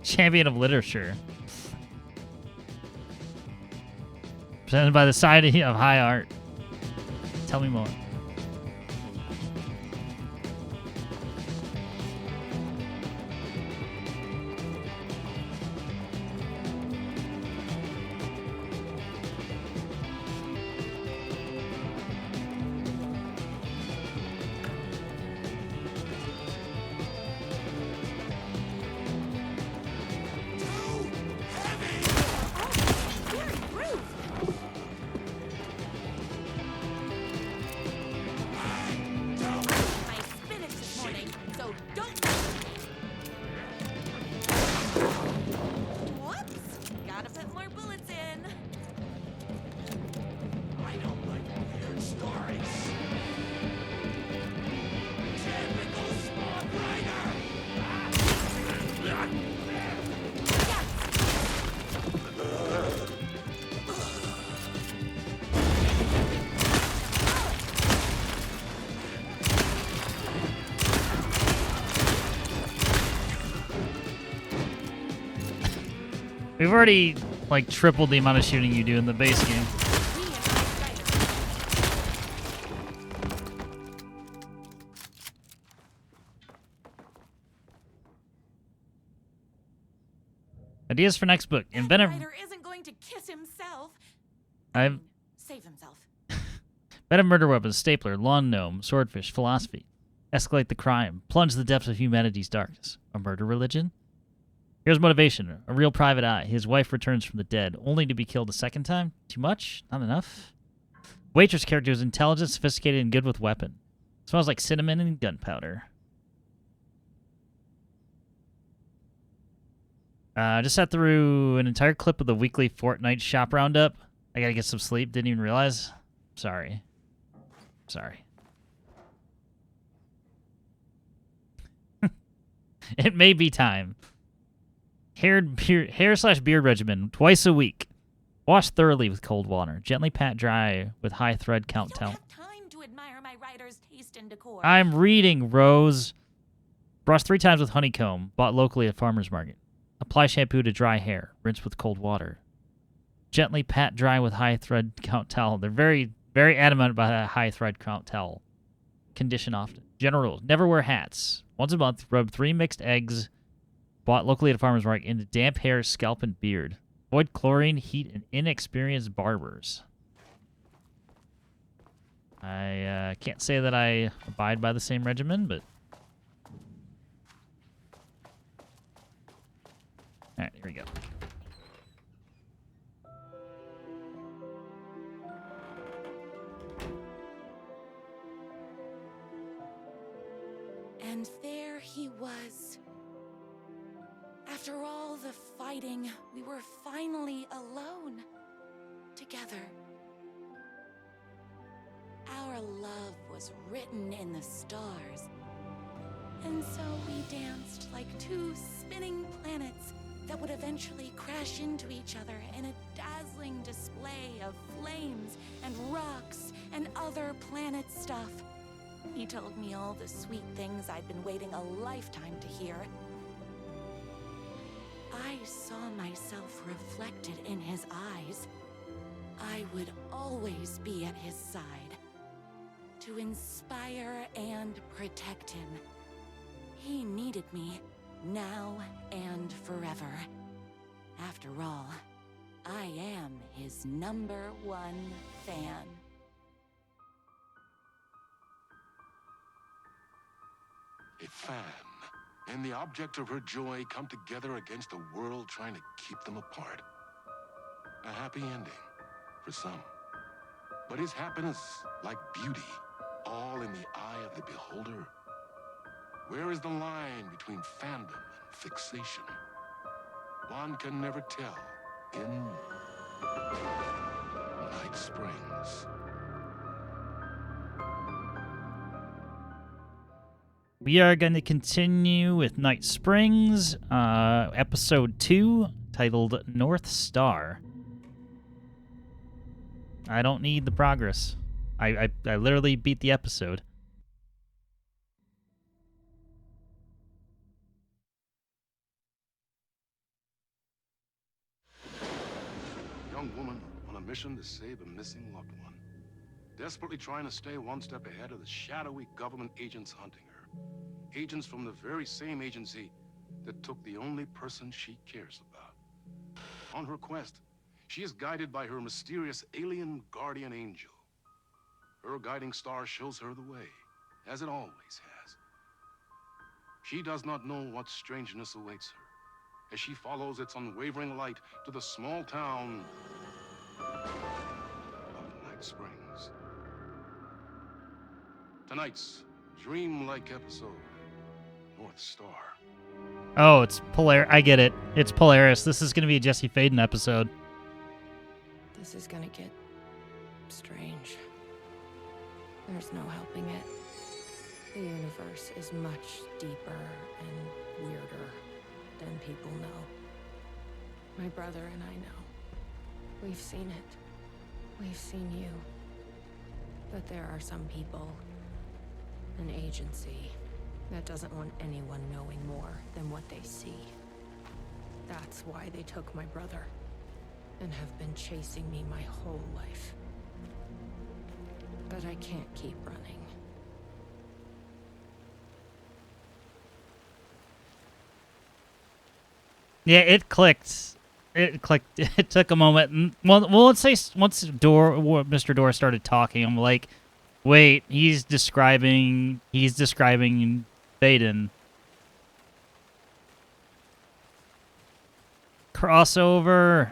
[SPEAKER 1] Champion of Literature. Presented by the Society of High Art. Tell me more. We've already, like, tripled the amount of shooting you do in the base game. Ideas for next book. Invent a...
[SPEAKER 3] Ryder isn't going to kiss himself. Save himself.
[SPEAKER 1] Invent a murder weapon, stapler, lawn gnome, swordfish, philosophy. Escalate the crime. Plunge the depths of humanity's darkness. A murder religion? Here's motivation. A real private eye. His wife returns from the dead, only to be killed a second time. Too much? Not enough? Waitress character is intelligent, sophisticated, and good with weapon. Smells like cinnamon and gunpowder. Just sat through an entire clip of the weekly Fortnite shop roundup. I gotta get some sleep. Didn't even realize. Sorry. It may be time. Hair/beard regimen twice a week. Wash thoroughly with cold water. Gently pat dry with high thread count towel.
[SPEAKER 3] I don't have time to admire my writer's taste and decor.
[SPEAKER 1] I'm reading, Rose. Brush 3 times with honeycomb. Bought locally at farmer's market. Apply shampoo to dry hair. Rinse with cold water. Gently pat dry with high thread count towel. They're very, very adamant about a high thread count towel. Condition often. General rules. Never wear hats. Once a month, rub 3 mixed eggs bought locally at a farmer's market into damp hair, scalp, and beard. Avoid chlorine, heat, and inexperienced barbers. I can't say that I abide by the same regimen, but Alright, here we go.
[SPEAKER 3] And there he was. After all the fighting, we were finally alone. Together. Our love was written in the stars. And so we danced like two spinning planets that would eventually crash into each other in a dazzling display of flames and rocks and other planet stuff. He told me all the sweet things I'd been waiting a lifetime to hear. I saw myself reflected in his eyes. I would always be at his side, to inspire and protect him. He needed me, now and forever. After all, I am his #1 fan.
[SPEAKER 2] A fan and the object of her joy come together against a world trying to keep them apart. A happy ending for some. But is happiness, like beauty, all in the eye of the beholder? Where is the line between fandom and fixation? One can never tell in Night Springs.
[SPEAKER 1] We are going to continue with Night Springs, episode 2, titled North Star. I don't need the progress. I literally beat the episode.
[SPEAKER 2] Young woman on a mission to save a missing loved one. Desperately trying to stay one step ahead of the shadowy government agents hunting her. Agents from the very same agency that took the only person she cares about. On her quest, she is guided by her mysterious alien guardian angel. Her guiding star shows her the way, as it always has. She does not know what strangeness awaits her as she follows its unwavering light to the small town of Night Springs. Tonight's dreamlike episode, North Star.
[SPEAKER 1] Oh, it's I get it. It's Polaris. This is going to be a Jesse Faden episode.
[SPEAKER 11] This is gonna get strange. There's no helping it. The universe is much deeper and weirder than people know. My brother and I know. We've seen it. We've seen you. But there are some people, an agency, that doesn't want anyone knowing more than what they see. That's why they took my brother, and have been chasing me my whole life. But I can't keep running.
[SPEAKER 1] Yeah, it clicked. It clicked. It took a moment. Well, let's say once Mr. Door started talking, I'm like, wait, he's describing Faden. Crossover.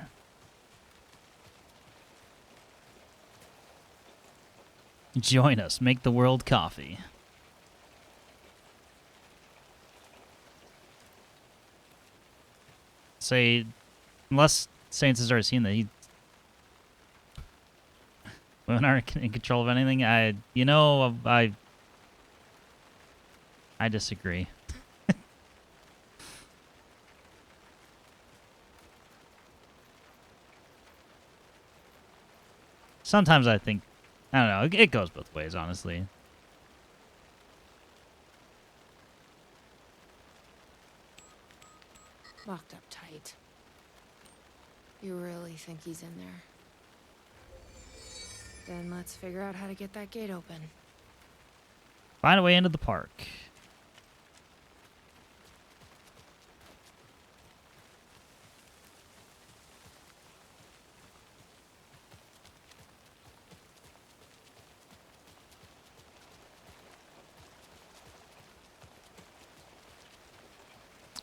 [SPEAKER 1] Join us. Make the world coffee. Say, unless Saints has already seen that women aren't in control of anything. I disagree. Sometimes I think, I don't know, it goes both ways, honestly.
[SPEAKER 11] Locked up tight. You really think he's in there? Then let's figure out how to get that gate open.
[SPEAKER 1] Find a way into the park.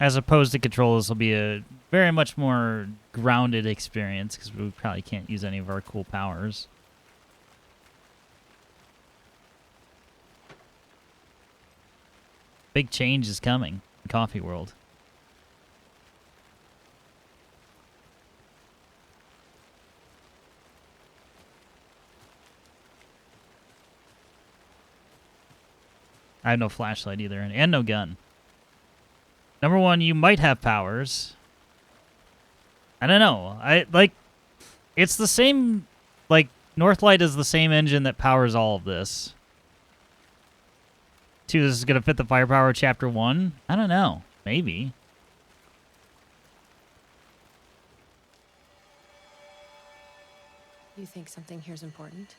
[SPEAKER 1] As opposed to Control, this will be a very much more grounded experience because we probably can't use any of our cool powers. Big change is coming in Coffee World. I have no flashlight either, and no gun. Number one, you might have powers. I don't know. It's the same, like, Northlight is the same engine that powers all of this. 2, this is going to fit the firepower of Chapter 1? I don't know. Maybe.
[SPEAKER 11] You think something here's important?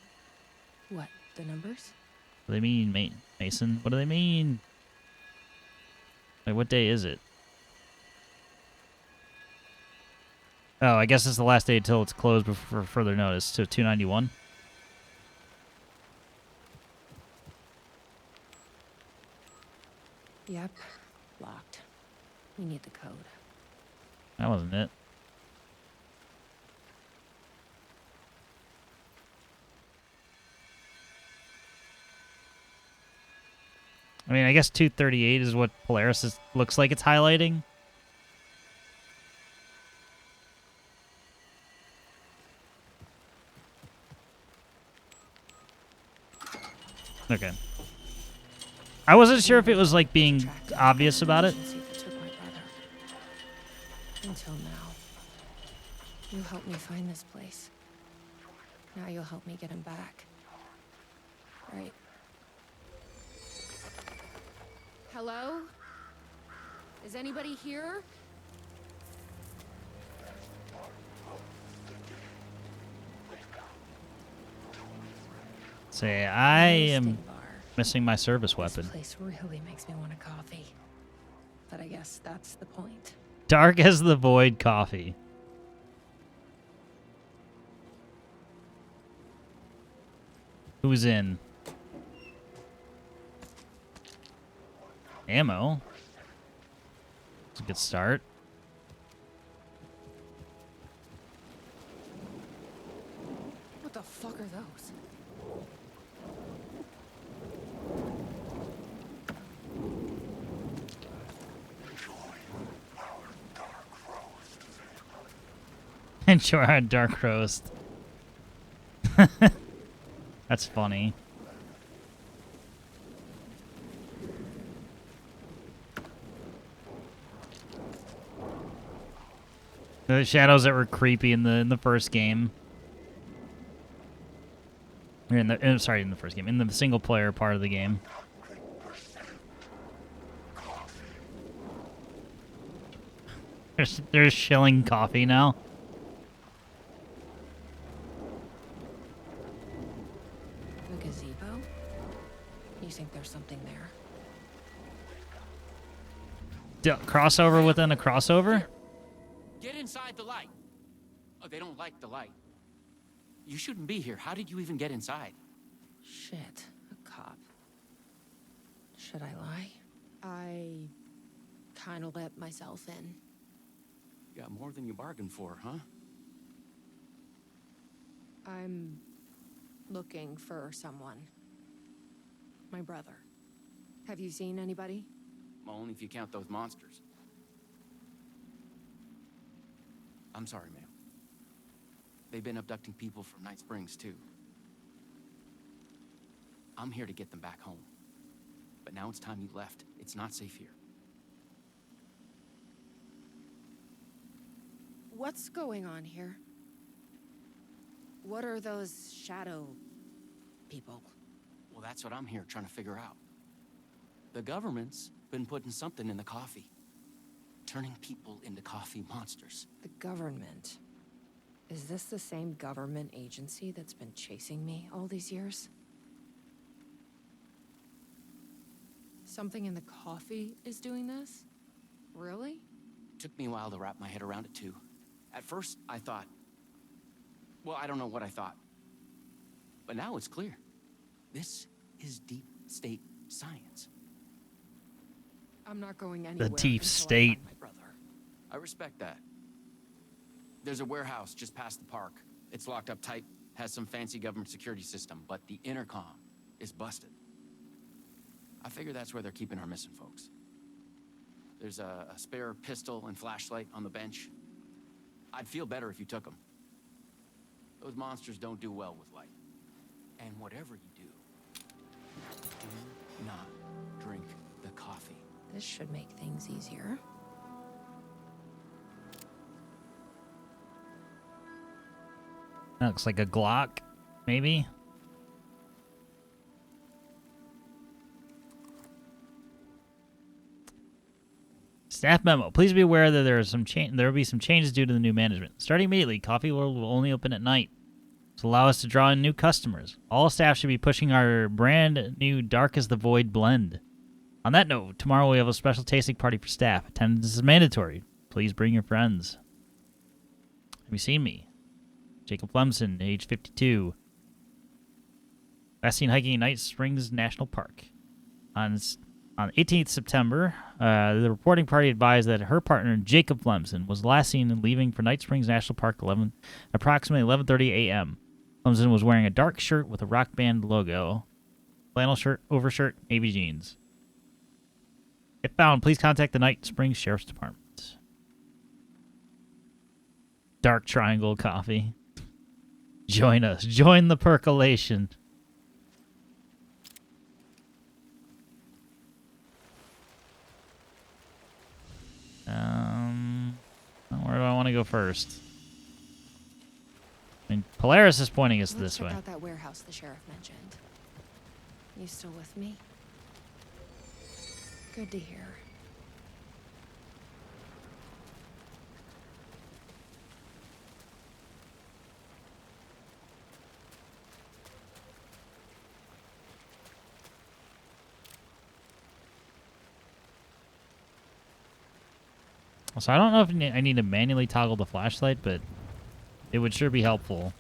[SPEAKER 11] What, the numbers?
[SPEAKER 1] What do they mean, Mason? What do they mean? Like, what day is it? Oh, I guess it's the last day until it's closed before further notice. So 291.
[SPEAKER 11] Yep, locked. We need the code.
[SPEAKER 1] That wasn't it. I mean, I guess 238 is what Polaris looks like it's highlighting. Okay. I wasn't sure if it was like being obvious about it.
[SPEAKER 11] Until now. You helped me find this place. Now you'll help me get him back. Right.
[SPEAKER 7] Hello? Is anybody here?
[SPEAKER 1] Say, I am missing my service weapon.
[SPEAKER 11] This place really makes me want a coffee. But I guess that's the point.
[SPEAKER 1] Dark as the void coffee. Who's in? Ammo. It's a good start.
[SPEAKER 11] What the fuck are those?
[SPEAKER 1] Enjoy our dark roast. That's funny. The shadows that were creepy in the first game. Or in the sorry, in the first game, in the single player part of the game. There's shilling coffee now.
[SPEAKER 11] The gazebo? You think there's something there?
[SPEAKER 1] Crossover within a crossover?
[SPEAKER 8] Get inside the light. Oh, they don't like the light. You shouldn't be here. How did you even get inside?
[SPEAKER 11] Shit, a cop. Should I lie? I kind of let myself in.
[SPEAKER 8] You got more than you bargained for, huh?
[SPEAKER 11] I'm looking for someone. My brother. Have you seen anybody?
[SPEAKER 8] Well, only if you count those monsters. I'm sorry, ma'am. They've been abducting people from Night Springs, too. I'm here to get them back home. But now it's time you left. It's not safe here.
[SPEAKER 11] What's going on here? What are those shadow people?
[SPEAKER 8] Well, that's what I'm here trying to figure out. The government's been putting something in the coffee. Turning people into coffee monsters.
[SPEAKER 11] The government? Is this the same government agency that's been chasing me all these years? Something in the coffee is doing this? Really?
[SPEAKER 8] Took me a while to wrap my head around it, too. At first, I thought... Well, I don't know what I thought. But now it's clear. This is deep state science.
[SPEAKER 11] I'm not going anywhere.
[SPEAKER 1] The deep
[SPEAKER 11] until I
[SPEAKER 1] state.
[SPEAKER 11] find my
[SPEAKER 8] I respect that. There's a warehouse just past the park. It's locked up tight, has some fancy government security system, but the intercom is busted. I figure that's where they're keeping our missing folks. There's a spare pistol and flashlight on the bench. I'd feel better if you took them. Those monsters don't do well with light. And whatever you do not drink the coffee.
[SPEAKER 11] This should make things easier.
[SPEAKER 1] That looks like a Glock, maybe. Staff memo. Please be aware that there will be some changes due to the new management. Starting immediately, Coffee World will only open at night to allow us to draw in new customers. All staff should be pushing our brand new Dark as the Void blend. On that note, tomorrow we have a special tasting party for staff. Attendance is mandatory. Please bring your friends. Have you seen me? Jacob Flemson, age 52. Last seen hiking in Night Springs National Park. On 18th September, the reporting party advised that her partner, Jacob Flemson, was last seen leaving for Night Springs National Park approximately 11:30 a.m. Flemson was wearing a dark shirt with a rock band logo, flannel shirt, overshirt, navy jeans. If found, please contact the Night Springs Sheriff's Department. Dark Triangle Coffee. Join us. Join the percolation. Where do I want to go first? I mean, Polaris is pointing us this way.
[SPEAKER 11] Check out that warehouse the sheriff mentioned. You still with me? Good to hear.
[SPEAKER 1] So I don't know if I need to manually toggle the flashlight, but it would sure be helpful.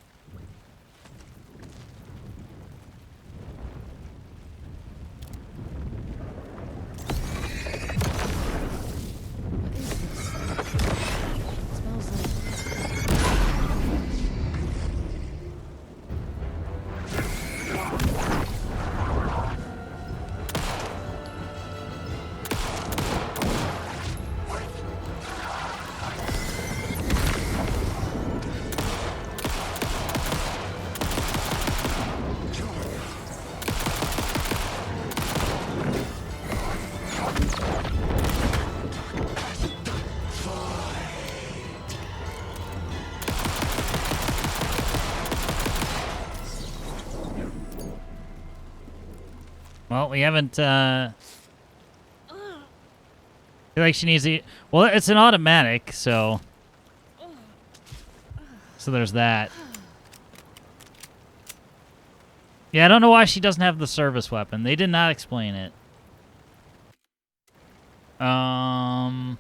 [SPEAKER 1] Well, we haven't, I feel like she needs to... Well, it's an automatic, so... So there's that. Yeah, I don't know why she doesn't have the service weapon. They did not explain it. Also,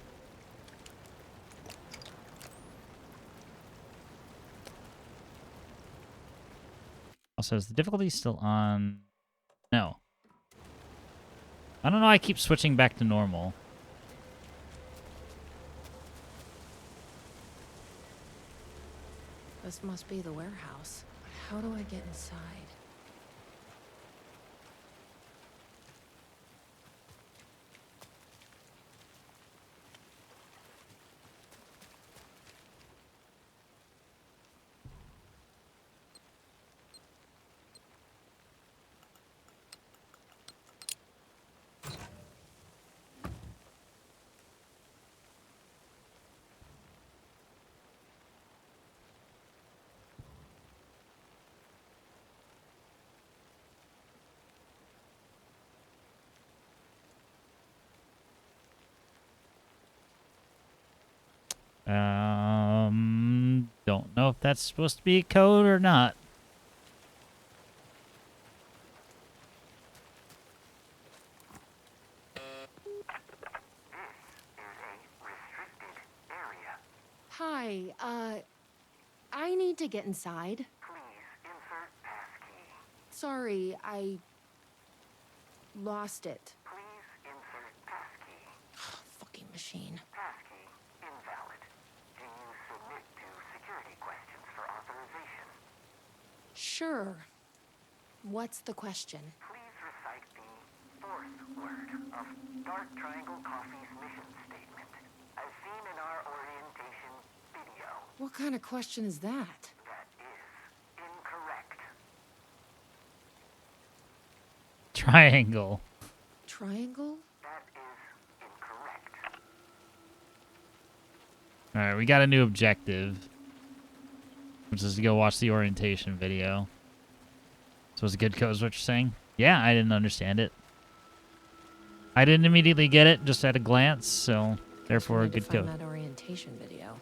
[SPEAKER 1] is the difficulty still on? No. I don't know, I keep switching back to normal.
[SPEAKER 11] This must be the warehouse. How do I get inside?
[SPEAKER 1] Don't know if that's supposed to be a code or not.
[SPEAKER 11] Hi, I need to get inside.
[SPEAKER 10] Please insert passkey.
[SPEAKER 11] Sorry, I lost it.
[SPEAKER 10] Please insert passkey.
[SPEAKER 11] Fucking machine.
[SPEAKER 10] Passkey invalid.
[SPEAKER 11] Sure. What's the question?
[SPEAKER 12] Please recite the fourth word of Dark Triangle Coffee's mission statement, as seen in our orientation video.
[SPEAKER 11] What kind of question is that?
[SPEAKER 12] That is incorrect.
[SPEAKER 1] Triangle.
[SPEAKER 11] Triangle?
[SPEAKER 12] That is incorrect.
[SPEAKER 1] Alright, we got a new objective. Which is to go watch the orientation video. So it's a good code is what you're saying? Yeah, I didn't understand it. I didn't immediately get it, just at a glance, so therefore a good code.
[SPEAKER 11] That orientation video.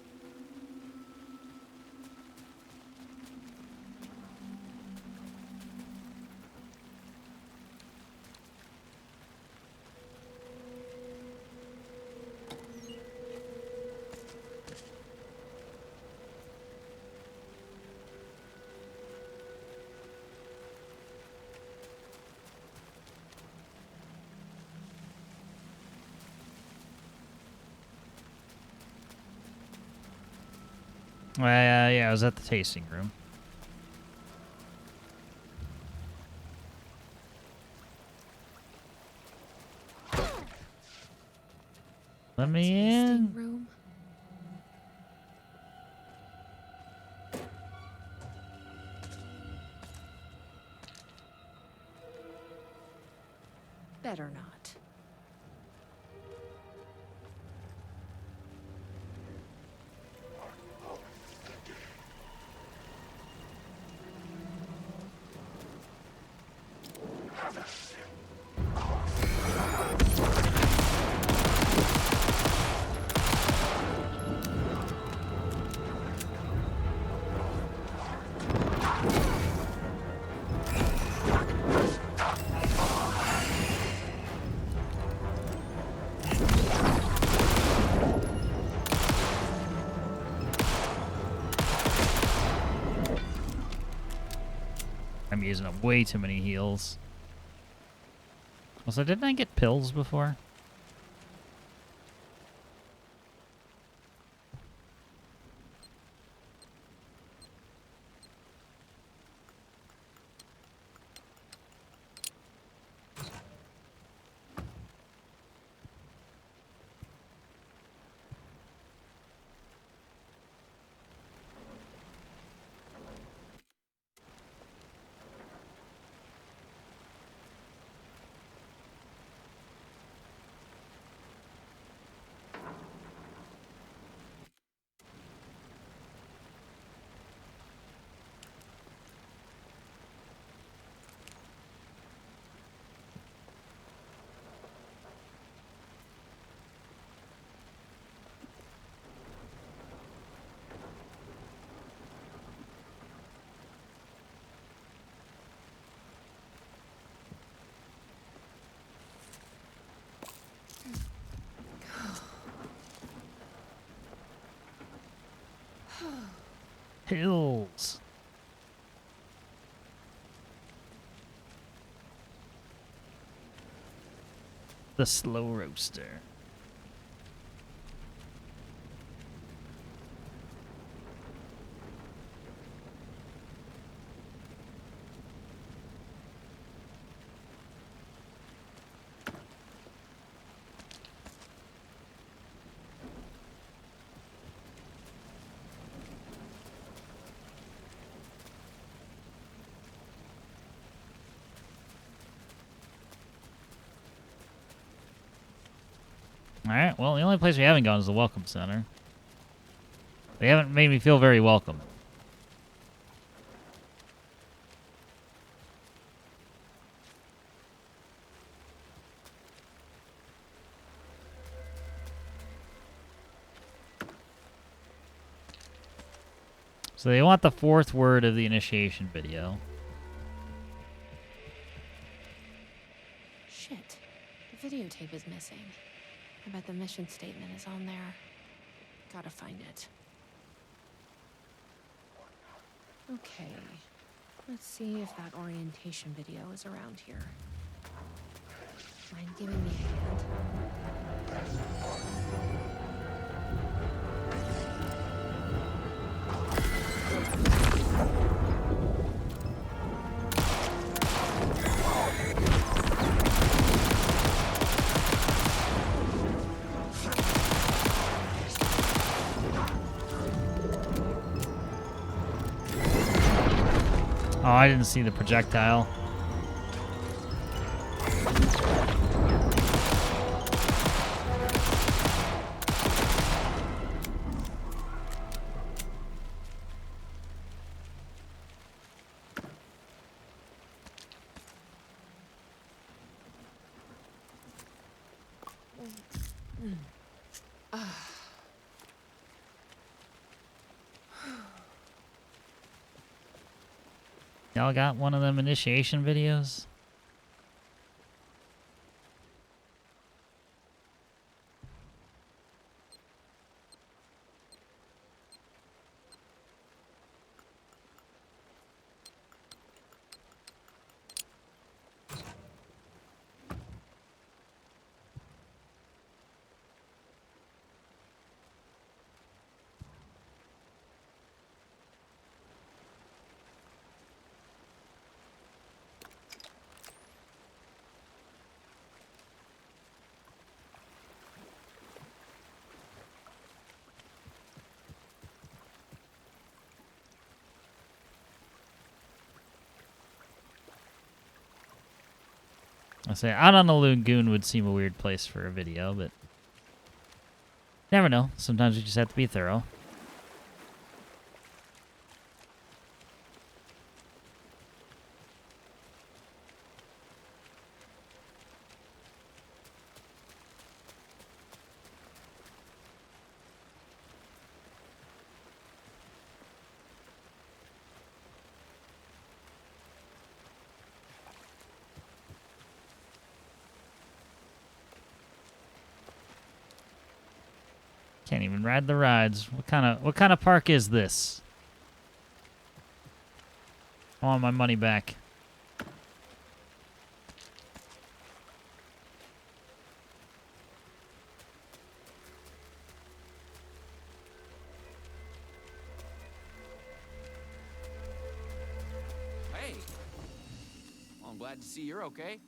[SPEAKER 1] Yeah, I was at the tasting room. Let me in.
[SPEAKER 11] Room? Better not.
[SPEAKER 1] I'm using up way too many heals. Also, didn't I get pills before? Pills. The slow roaster. Alright, well, the only place we haven't gone is the Welcome Center. They haven't made me feel very welcome. So they want the fourth word of the initiation video.
[SPEAKER 11] Shit. The videotape is missing. I bet the mission statement is on there. Gotta find it. Okay. Let's see if that orientation video is around here. Mind giving me a hand?
[SPEAKER 1] Oh, I didn't see the projectile. Y'all got one of them initiation videos? I say out on the lagoon would seem a weird place for a video, but never know. Sometimes you just have to be thorough. Can't even ride the rides. What kind of park is this? I want my money back.
[SPEAKER 8] Hey. Well, I'm glad to see you're okay.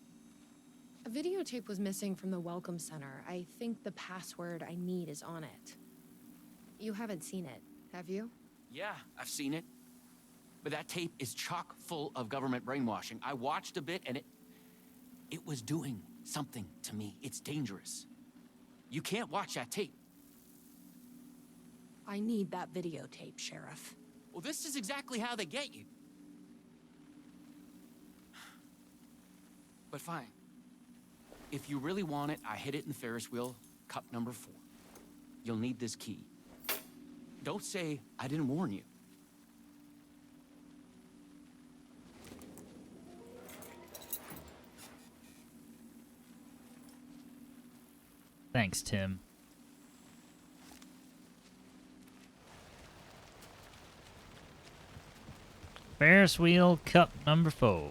[SPEAKER 11] A videotape was missing from the Welcome Center. I think the password I need is on it. You haven't seen it, have you?
[SPEAKER 8] Yeah, I've seen it. But that tape is chock full of government brainwashing. I watched a bit and it was doing something to me. It's dangerous. You can't watch that tape.
[SPEAKER 3] I need that videotape, Sheriff.
[SPEAKER 8] Well, this is exactly how they get you. But fine. If you really want it, I hid it in the Ferris wheel, cup number 4. You'll need this key. Don't say I didn't warn you.
[SPEAKER 1] Thanks, Tim. Ferris wheel cup number 4.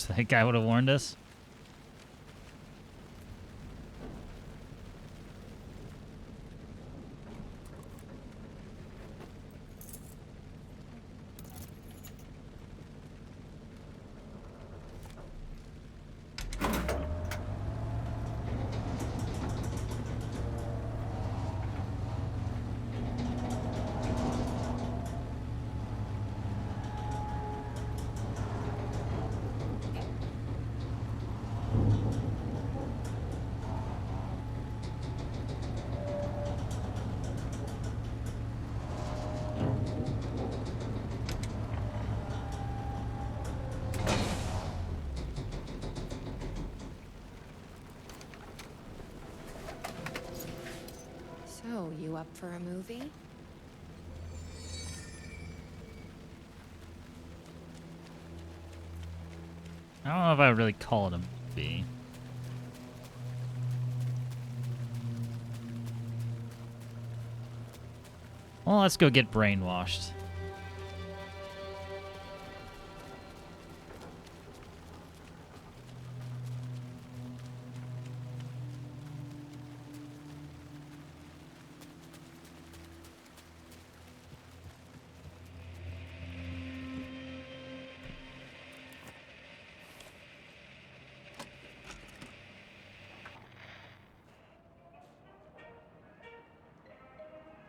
[SPEAKER 1] That guy would have warned us.
[SPEAKER 11] So, you up for a movie?
[SPEAKER 1] I don't know if I would really call it a movie. Well, let's go get brainwashed.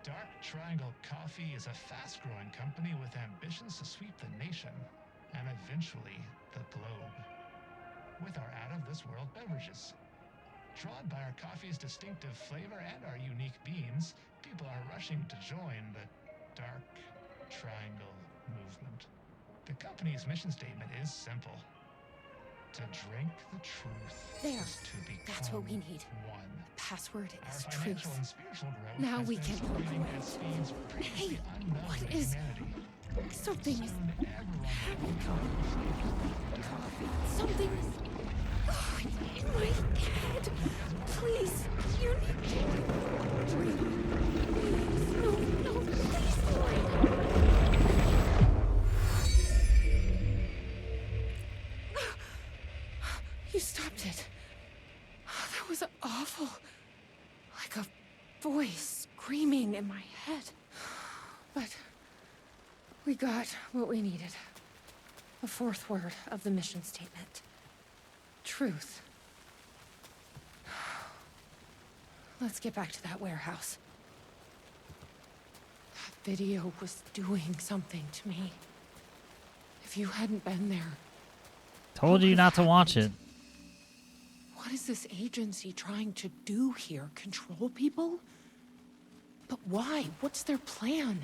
[SPEAKER 13] Dark Triangle Coffee is a fast-growing company with ambitions to sweep the nation and eventually the globe with our out-of-this-world beverages. Drawn by our coffee's distinctive flavor and our unique beans, people are rushing to join the Dark Triangle movement. The company's mission statement is simple. To drink the truth
[SPEAKER 11] There.
[SPEAKER 13] is to become
[SPEAKER 11] That's what we need.
[SPEAKER 13] one.
[SPEAKER 11] Password is
[SPEAKER 13] Our financial
[SPEAKER 11] truth.
[SPEAKER 13] and spiritual growth
[SPEAKER 11] Now
[SPEAKER 13] has
[SPEAKER 11] we
[SPEAKER 13] been
[SPEAKER 11] can
[SPEAKER 13] accelerating
[SPEAKER 11] operate.
[SPEAKER 13] at speeds previously
[SPEAKER 11] Hey,
[SPEAKER 13] unknown
[SPEAKER 11] what
[SPEAKER 13] to
[SPEAKER 11] is-
[SPEAKER 13] humanity.
[SPEAKER 11] Something is...
[SPEAKER 13] Soon everyone will become
[SPEAKER 11] Coffee. Something is... Oh, it's in my head. Please, you need to... Drink. Please, no, please, You stopped it. Oh, that was awful. Like a voice screaming in my head. But we got what we needed. The fourth word of the mission statement. Truth. Let's get back to that warehouse. That video was doing something to me. If you hadn't been there...
[SPEAKER 1] Told you not to watch it.
[SPEAKER 11] What is this agency trying to do here? Control people? But why? What's their plan?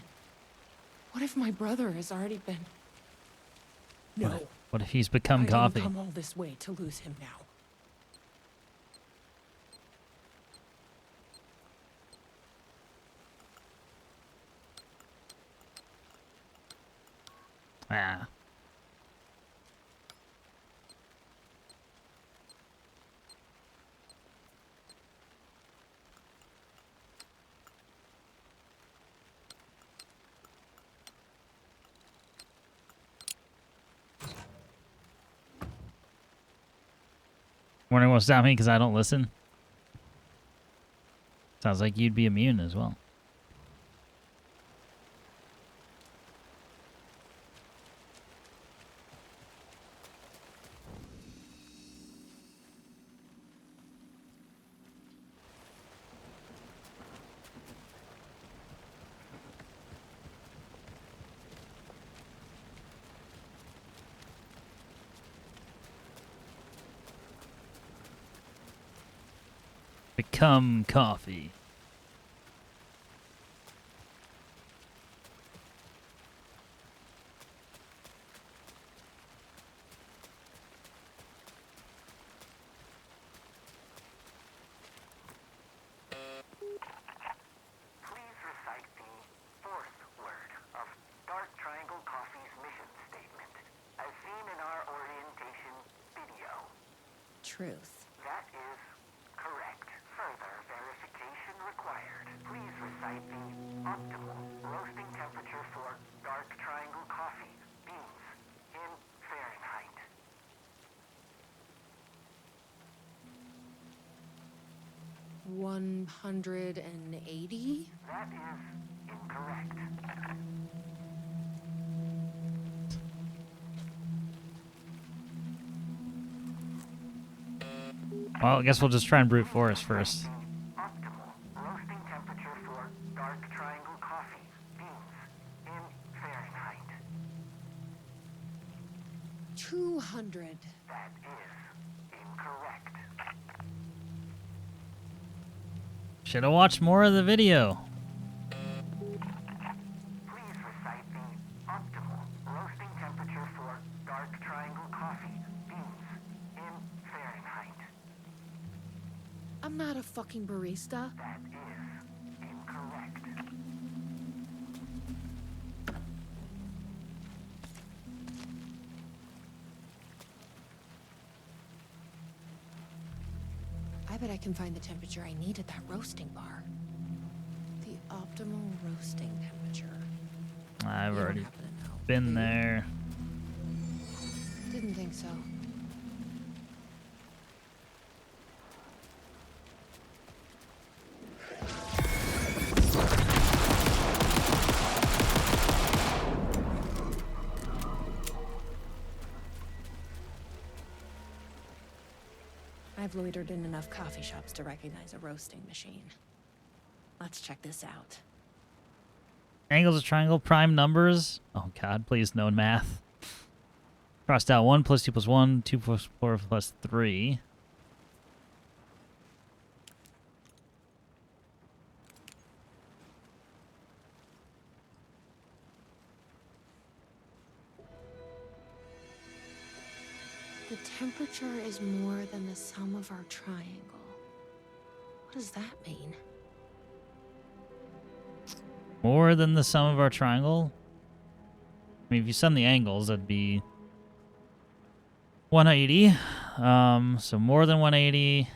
[SPEAKER 11] What if my brother has already been... No.
[SPEAKER 1] What if he's become
[SPEAKER 11] I
[SPEAKER 1] coffee?
[SPEAKER 11] didn't come all this way to lose him now.
[SPEAKER 1] Ah. Wondering what's that mean because I don't listen? Sounds like you'd be immune as well. Become coffee.
[SPEAKER 12] Please recite the fourth word of Dark Triangle Coffee's mission statement, as seen in our orientation video.
[SPEAKER 11] Truth.
[SPEAKER 12] That is correct. Further verification required. Please recite the optimal roasting temperature for Dark Triangle Coffee beans in Fahrenheit.
[SPEAKER 11] $180?
[SPEAKER 12] That is incorrect.
[SPEAKER 1] Well, I guess we'll just try and brute force first.
[SPEAKER 12] Optimal roasting temperature for Dark Triangle Coffee beans in Fahrenheit.
[SPEAKER 11] 200.
[SPEAKER 12] That is incorrect.
[SPEAKER 1] Should have watched more of the video.
[SPEAKER 12] Please recite the optimal roasting temperature for Dark Triangle Coffee beans in Fahrenheit.
[SPEAKER 11] I'm not a fucking barista.
[SPEAKER 12] That is incorrect.
[SPEAKER 11] I bet I can find the temperature I need at that roasting bar. The optimal roasting temperature.
[SPEAKER 1] I've
[SPEAKER 11] You don't
[SPEAKER 1] already
[SPEAKER 11] happen to know,
[SPEAKER 1] been
[SPEAKER 11] do you?
[SPEAKER 1] there.
[SPEAKER 11] Didn't think so. I've loitered in enough coffee shops to recognize a roasting machine. Let's check this out.
[SPEAKER 1] Angles of triangle, prime numbers. Oh god, please no math. Crossed out 1 plus 2 plus 1, 2 plus 4 plus 3.
[SPEAKER 11] The temperature is more than the sum of our triangle. What does that mean?
[SPEAKER 1] More than the sum of our triangle? I mean, if you sum the angles, that'd be 180. So more than 180.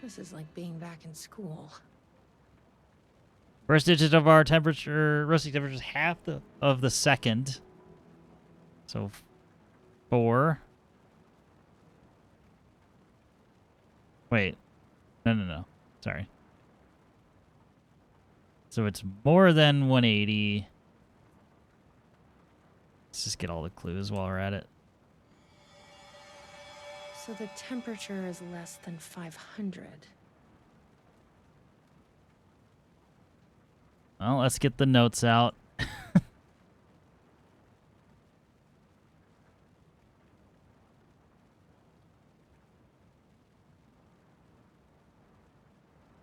[SPEAKER 11] This is like being back in school.
[SPEAKER 1] First digit of our temperature, roasting temperature is half of the second. So 4. Wait. No. Sorry. So it's more than 180. Let's just get all the clues while we're at it.
[SPEAKER 11] So the temperature is less than 500.
[SPEAKER 1] Well, let's get the notes out.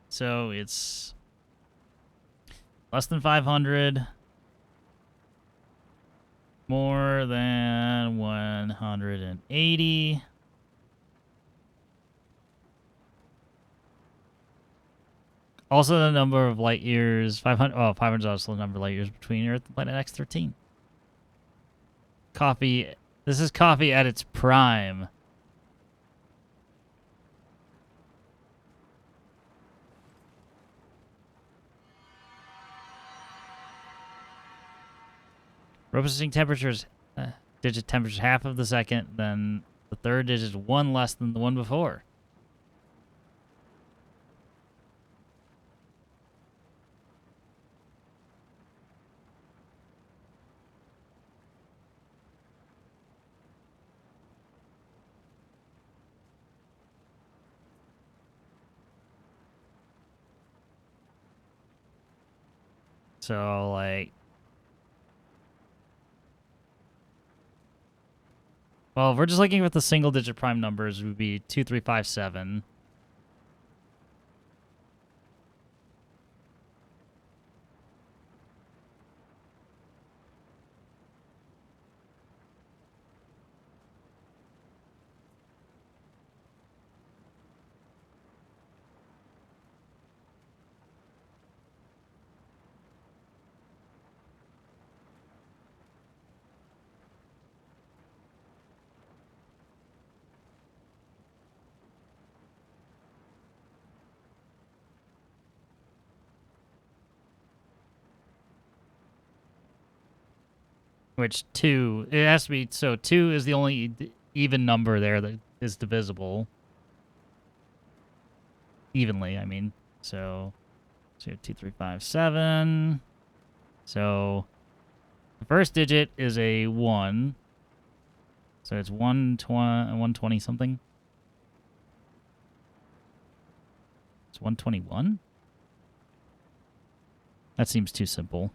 [SPEAKER 1] So it's less than 500, more than 180. Also the number of light years, 500. Oh, 500 is also the number of light years between Earth and planet X13. Coffee. This is coffee at its prime. Roasting temperatures, digit temperature half of the second, then the third digit is 1 less than the one before. So, like... Well, if we're just looking at the single-digit prime numbers, it would be 2, 3, 5, 7. Which 2, it has to be, so 2 is the only even number there that is divisible. Evenly, I mean. So 2, 3, 5, 7. So the first digit is a 1. So it's 120 something. It's 121? That seems too simple.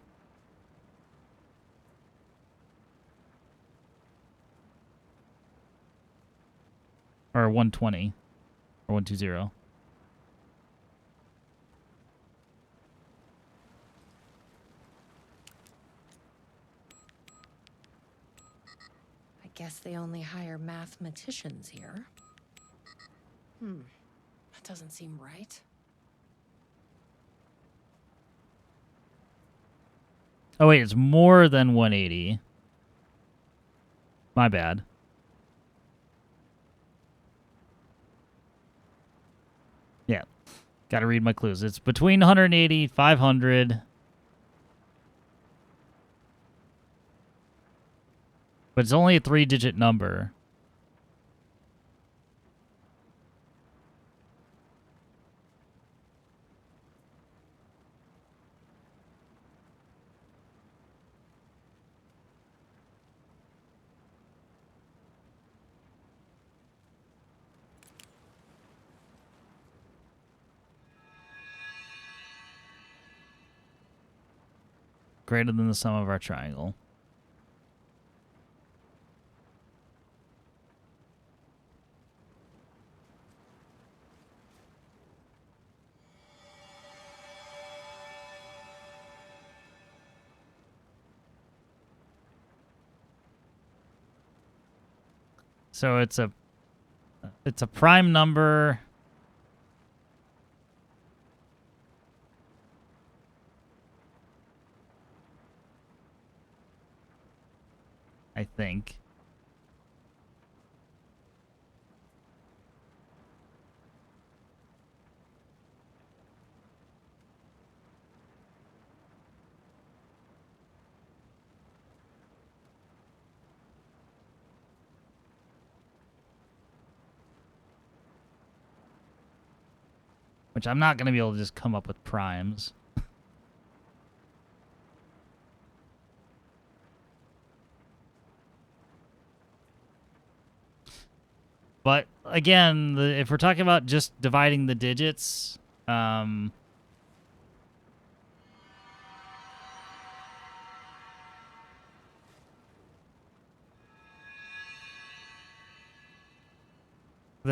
[SPEAKER 1] Or 120. Or 120.
[SPEAKER 11] I guess they only hire mathematicians here. That doesn't seem right.
[SPEAKER 1] Oh, wait, it's more than 180. My bad. Yeah. Gotta read my clues. It's between 180, 500. But it's only a 3-digit number. Greater than the sum of our triangle. So it's a prime number. I think. Which I'm not going to be able to just come up with primes. But again, if we're talking about just dividing the digits, the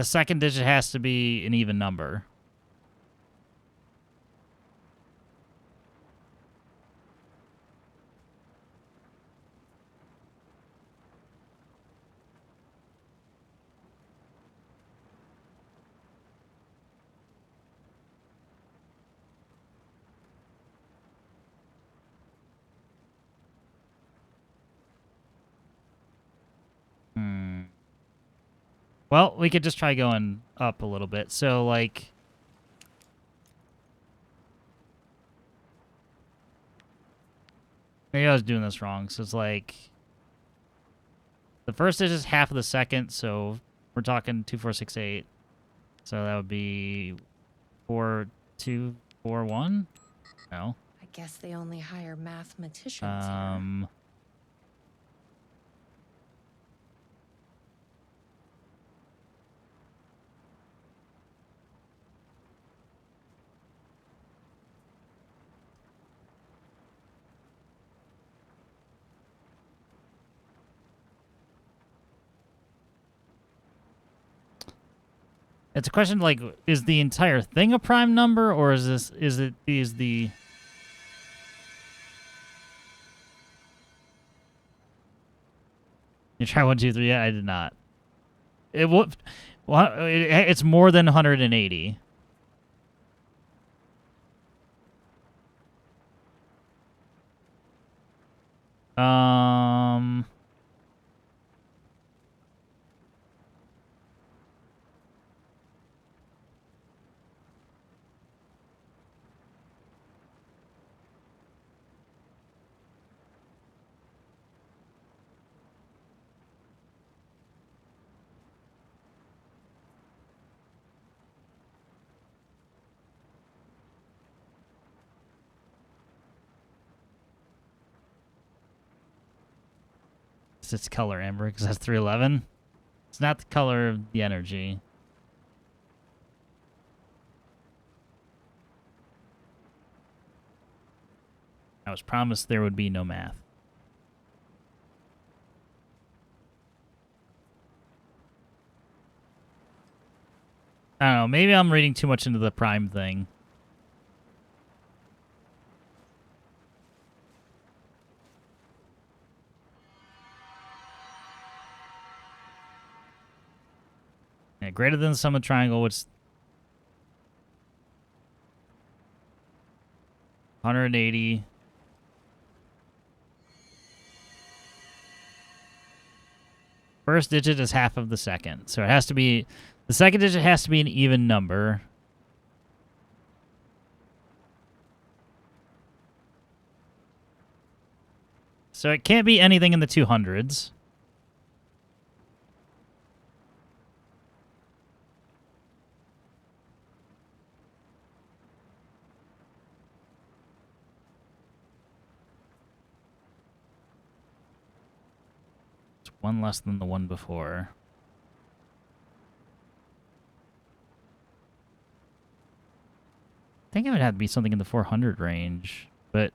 [SPEAKER 1] second digit has to be an even number. Well, we could just try going up a little bit. So, like... Maybe I was doing this wrong. So it's like... The first digit is half of the second, so we're talking 2, 4, 6, 8. So that would be 4, 2, 4, 1? No.
[SPEAKER 11] I guess they only hire mathematicians here.
[SPEAKER 1] It's a question like, is the entire thing a prime number, or is the... You try 1, 2, 3? Yeah, I did not. It's more than 180. It's its color, Amber, because that's 311. It's not the color of the energy. I was promised there would be no math. I don't know. Maybe I'm reading too much into the prime thing. Yeah, greater than the sum of triangle, which 180. First digit is half of the second. So it has to be... The second digit has to be an even number. So it can't be anything in the 200s. It's one less than the one before. I think it would have to be something in the 400 range, but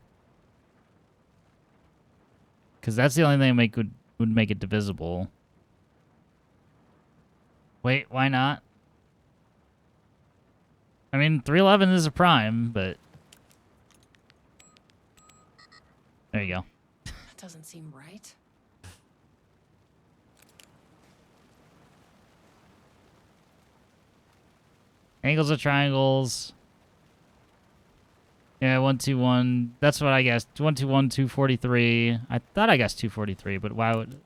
[SPEAKER 1] Because that's the only thing that would make it divisible. Wait, why not? I mean, 311 is a prime, but... There you go.
[SPEAKER 11] That doesn't seem right.
[SPEAKER 1] Angles of triangles. Yeah, 121. That's what I guessed. 121, 243. I thought I guessed 243, but why would...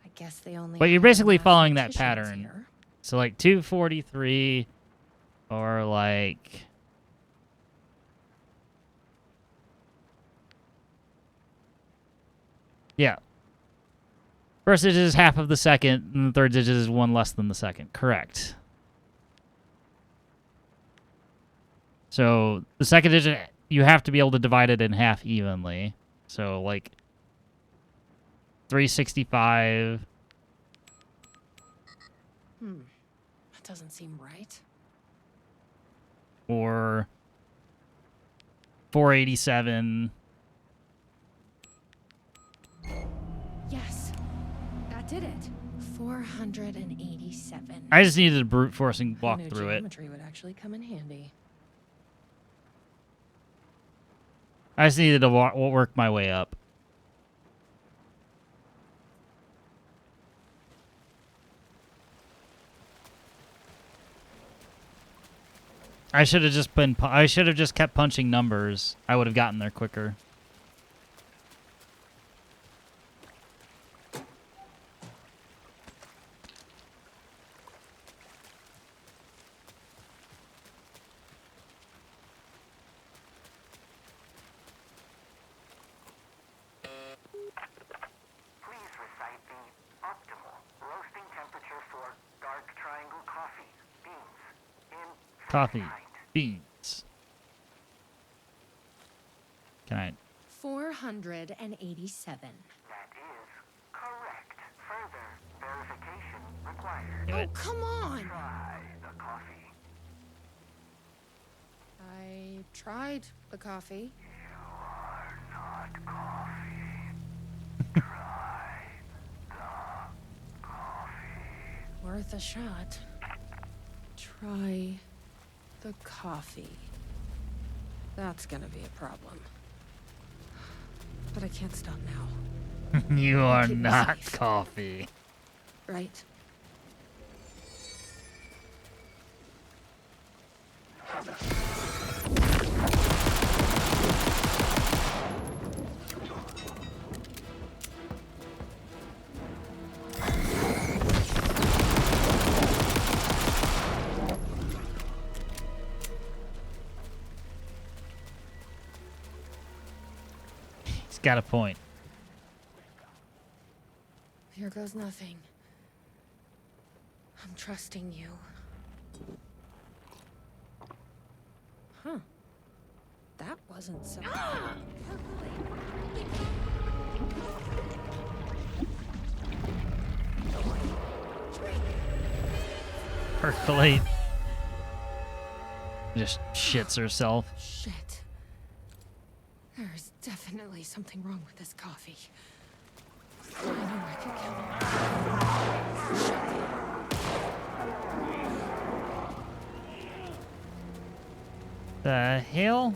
[SPEAKER 11] I guess they only.
[SPEAKER 1] But you're
[SPEAKER 11] hire
[SPEAKER 1] basically following that
[SPEAKER 11] mathematicians
[SPEAKER 1] pattern.
[SPEAKER 11] here.
[SPEAKER 1] So like 243 or like... Yeah. First digit is half of the second, and the third digit is one less than the second. Correct. So the second digit, you have to be able to divide it in half evenly. So like 365.
[SPEAKER 11] That doesn't seem right.
[SPEAKER 1] Or 487.
[SPEAKER 11] Yes, that did it. 487.
[SPEAKER 1] I just needed a brute forcing
[SPEAKER 11] I
[SPEAKER 1] walk
[SPEAKER 11] knew
[SPEAKER 1] through it.
[SPEAKER 11] geometry would actually come in handy.
[SPEAKER 1] I just needed to work my way up. I should have just been. I should have just kept punching numbers. I would have gotten there quicker.
[SPEAKER 12] Please recite the optimal roasting temperature for dark triangle coffee beans in
[SPEAKER 1] Coffee,
[SPEAKER 12] Fahrenheit.
[SPEAKER 1] beans. Can I?
[SPEAKER 11] 487.
[SPEAKER 12] That is correct. Further verification required.
[SPEAKER 1] Do
[SPEAKER 11] Oh,
[SPEAKER 1] it.
[SPEAKER 11] come on!
[SPEAKER 12] Try the coffee.
[SPEAKER 11] I tried the coffee.
[SPEAKER 12] You are not coffee. Try the coffee.
[SPEAKER 11] Worth a shot. Try the coffee. That's gonna be a problem. But I can't stop now,
[SPEAKER 1] You are
[SPEAKER 11] Keep me
[SPEAKER 1] not
[SPEAKER 11] safe.
[SPEAKER 1] coffee.
[SPEAKER 11] right?
[SPEAKER 1] He's got a point.
[SPEAKER 11] Here goes nothing. I'm trusting you. Huh. That wasn't so...
[SPEAKER 1] Percolate. Just shits herself.
[SPEAKER 11] Shit. There's definitely something wrong with this coffee. I knew I could kill him. Shit.
[SPEAKER 1] The hell?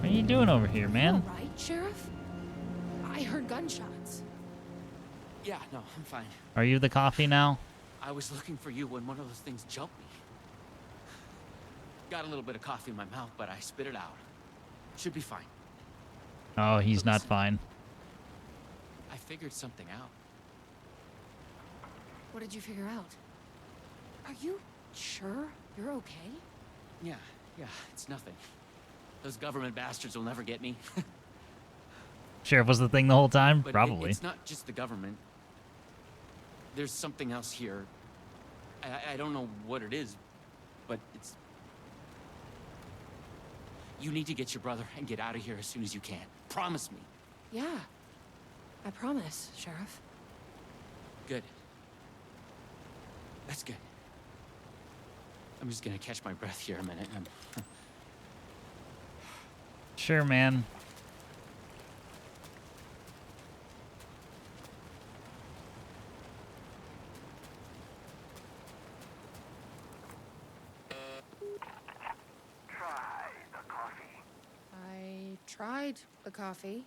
[SPEAKER 1] What are you doing over here, man?
[SPEAKER 11] All right, Sheriff? I heard gunshots.
[SPEAKER 8] Yeah, no, I'm fine.
[SPEAKER 1] Are you the coffee now?
[SPEAKER 8] I was looking for you when one of those things jumped me. Got a little bit of coffee in my mouth, but I spit it out. Should be fine.
[SPEAKER 1] Oh, he's
[SPEAKER 8] But
[SPEAKER 1] not
[SPEAKER 8] listen,
[SPEAKER 1] fine.
[SPEAKER 8] I figured something out.
[SPEAKER 11] What did you figure out? Are you sure you're okay?
[SPEAKER 8] Yeah, it's nothing. Those government bastards will never get me.
[SPEAKER 1] Sheriff was the thing the whole time?
[SPEAKER 8] But
[SPEAKER 1] Probably.
[SPEAKER 8] it's not just the government. There's something else here. I don't know what it is, but it's... You need to get your brother and get out of here as soon as you can. Promise me.
[SPEAKER 11] Yeah. I promise, Sheriff.
[SPEAKER 8] Good. That's good. I'm just gonna catch my breath here a minute.
[SPEAKER 1] Sure, man.
[SPEAKER 12] Try the coffee.
[SPEAKER 11] I tried the coffee.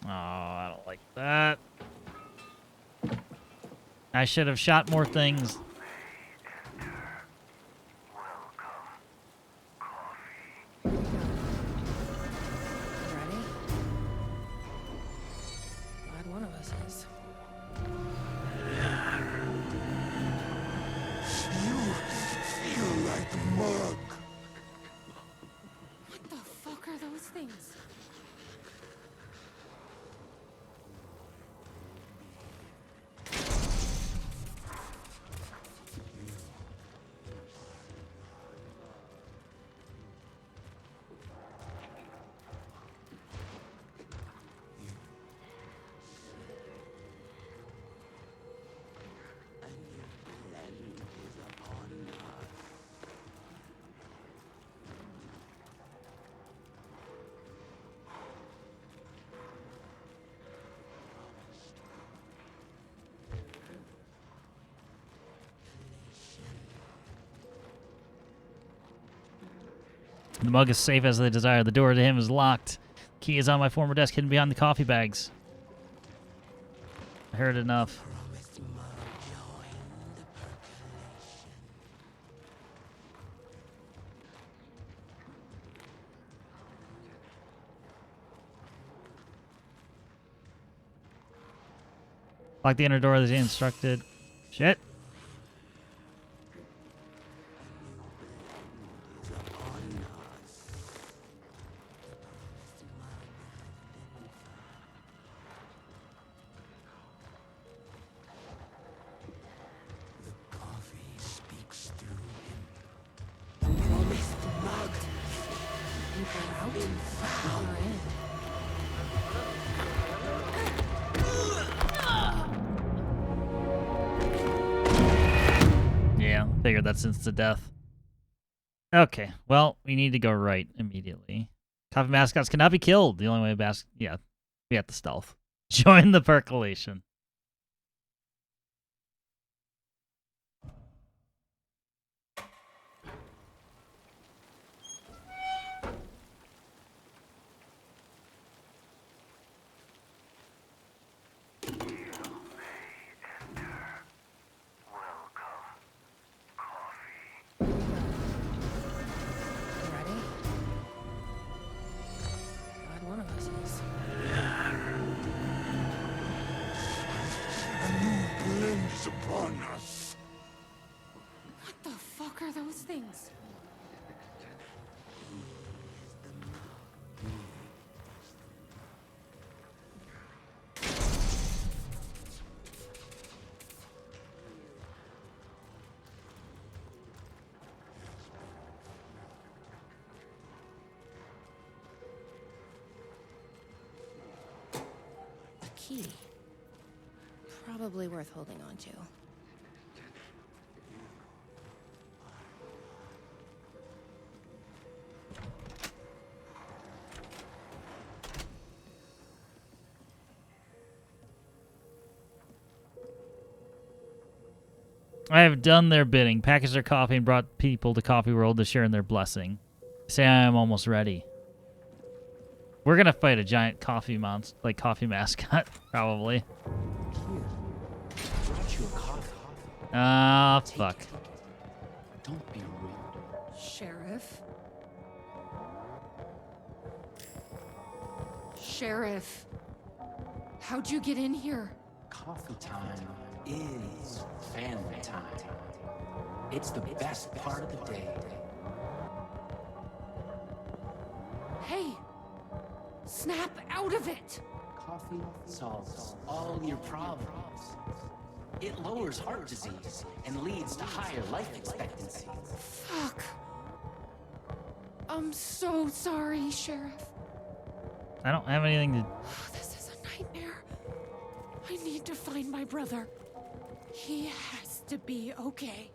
[SPEAKER 1] Oh, I don't like that. I should have shot more things.
[SPEAKER 11] Ready? Glad one of us is.
[SPEAKER 4] You feel like mug.
[SPEAKER 5] What the fuck are those things?
[SPEAKER 1] The mug is safe as they desire. The door to him is locked. Key is on my former desk, hidden behind the coffee bags. I heard enough. Lock the inner door as he instructed. Shit. Yeah, figured that's instant death. Okay, well, we need to go right immediately. Coffee mascots cannot be killed. The only way yeah, we have to stealth. Join the percolation.
[SPEAKER 11] Ready? Glad one of us is.
[SPEAKER 4] A new blend is upon us.
[SPEAKER 5] What the fuck are those things?
[SPEAKER 11] A key. Probably worth holding on to.
[SPEAKER 1] I have done their bidding, packaged their coffee, and brought people to Coffee World to share in their blessing. Say I am almost ready. We're gonna fight a giant coffee monster, like coffee mascot, probably.
[SPEAKER 8] Brought you a coffee.
[SPEAKER 1] Ah, fuck.
[SPEAKER 8] Don't be rude.
[SPEAKER 5] Sheriff? Sheriff! How'd you get in here?
[SPEAKER 8] Coffee time is family time. It's the best part of the day.
[SPEAKER 5] Hey! Snap out of it!
[SPEAKER 8] Coffee solves all your problems. It lowers heart disease and leads to higher life expectancy.
[SPEAKER 5] Fuck. I'm so sorry, Sheriff.
[SPEAKER 1] I don't have anything to...
[SPEAKER 5] This is a nightmare. I need to find my brother. He has to be okay.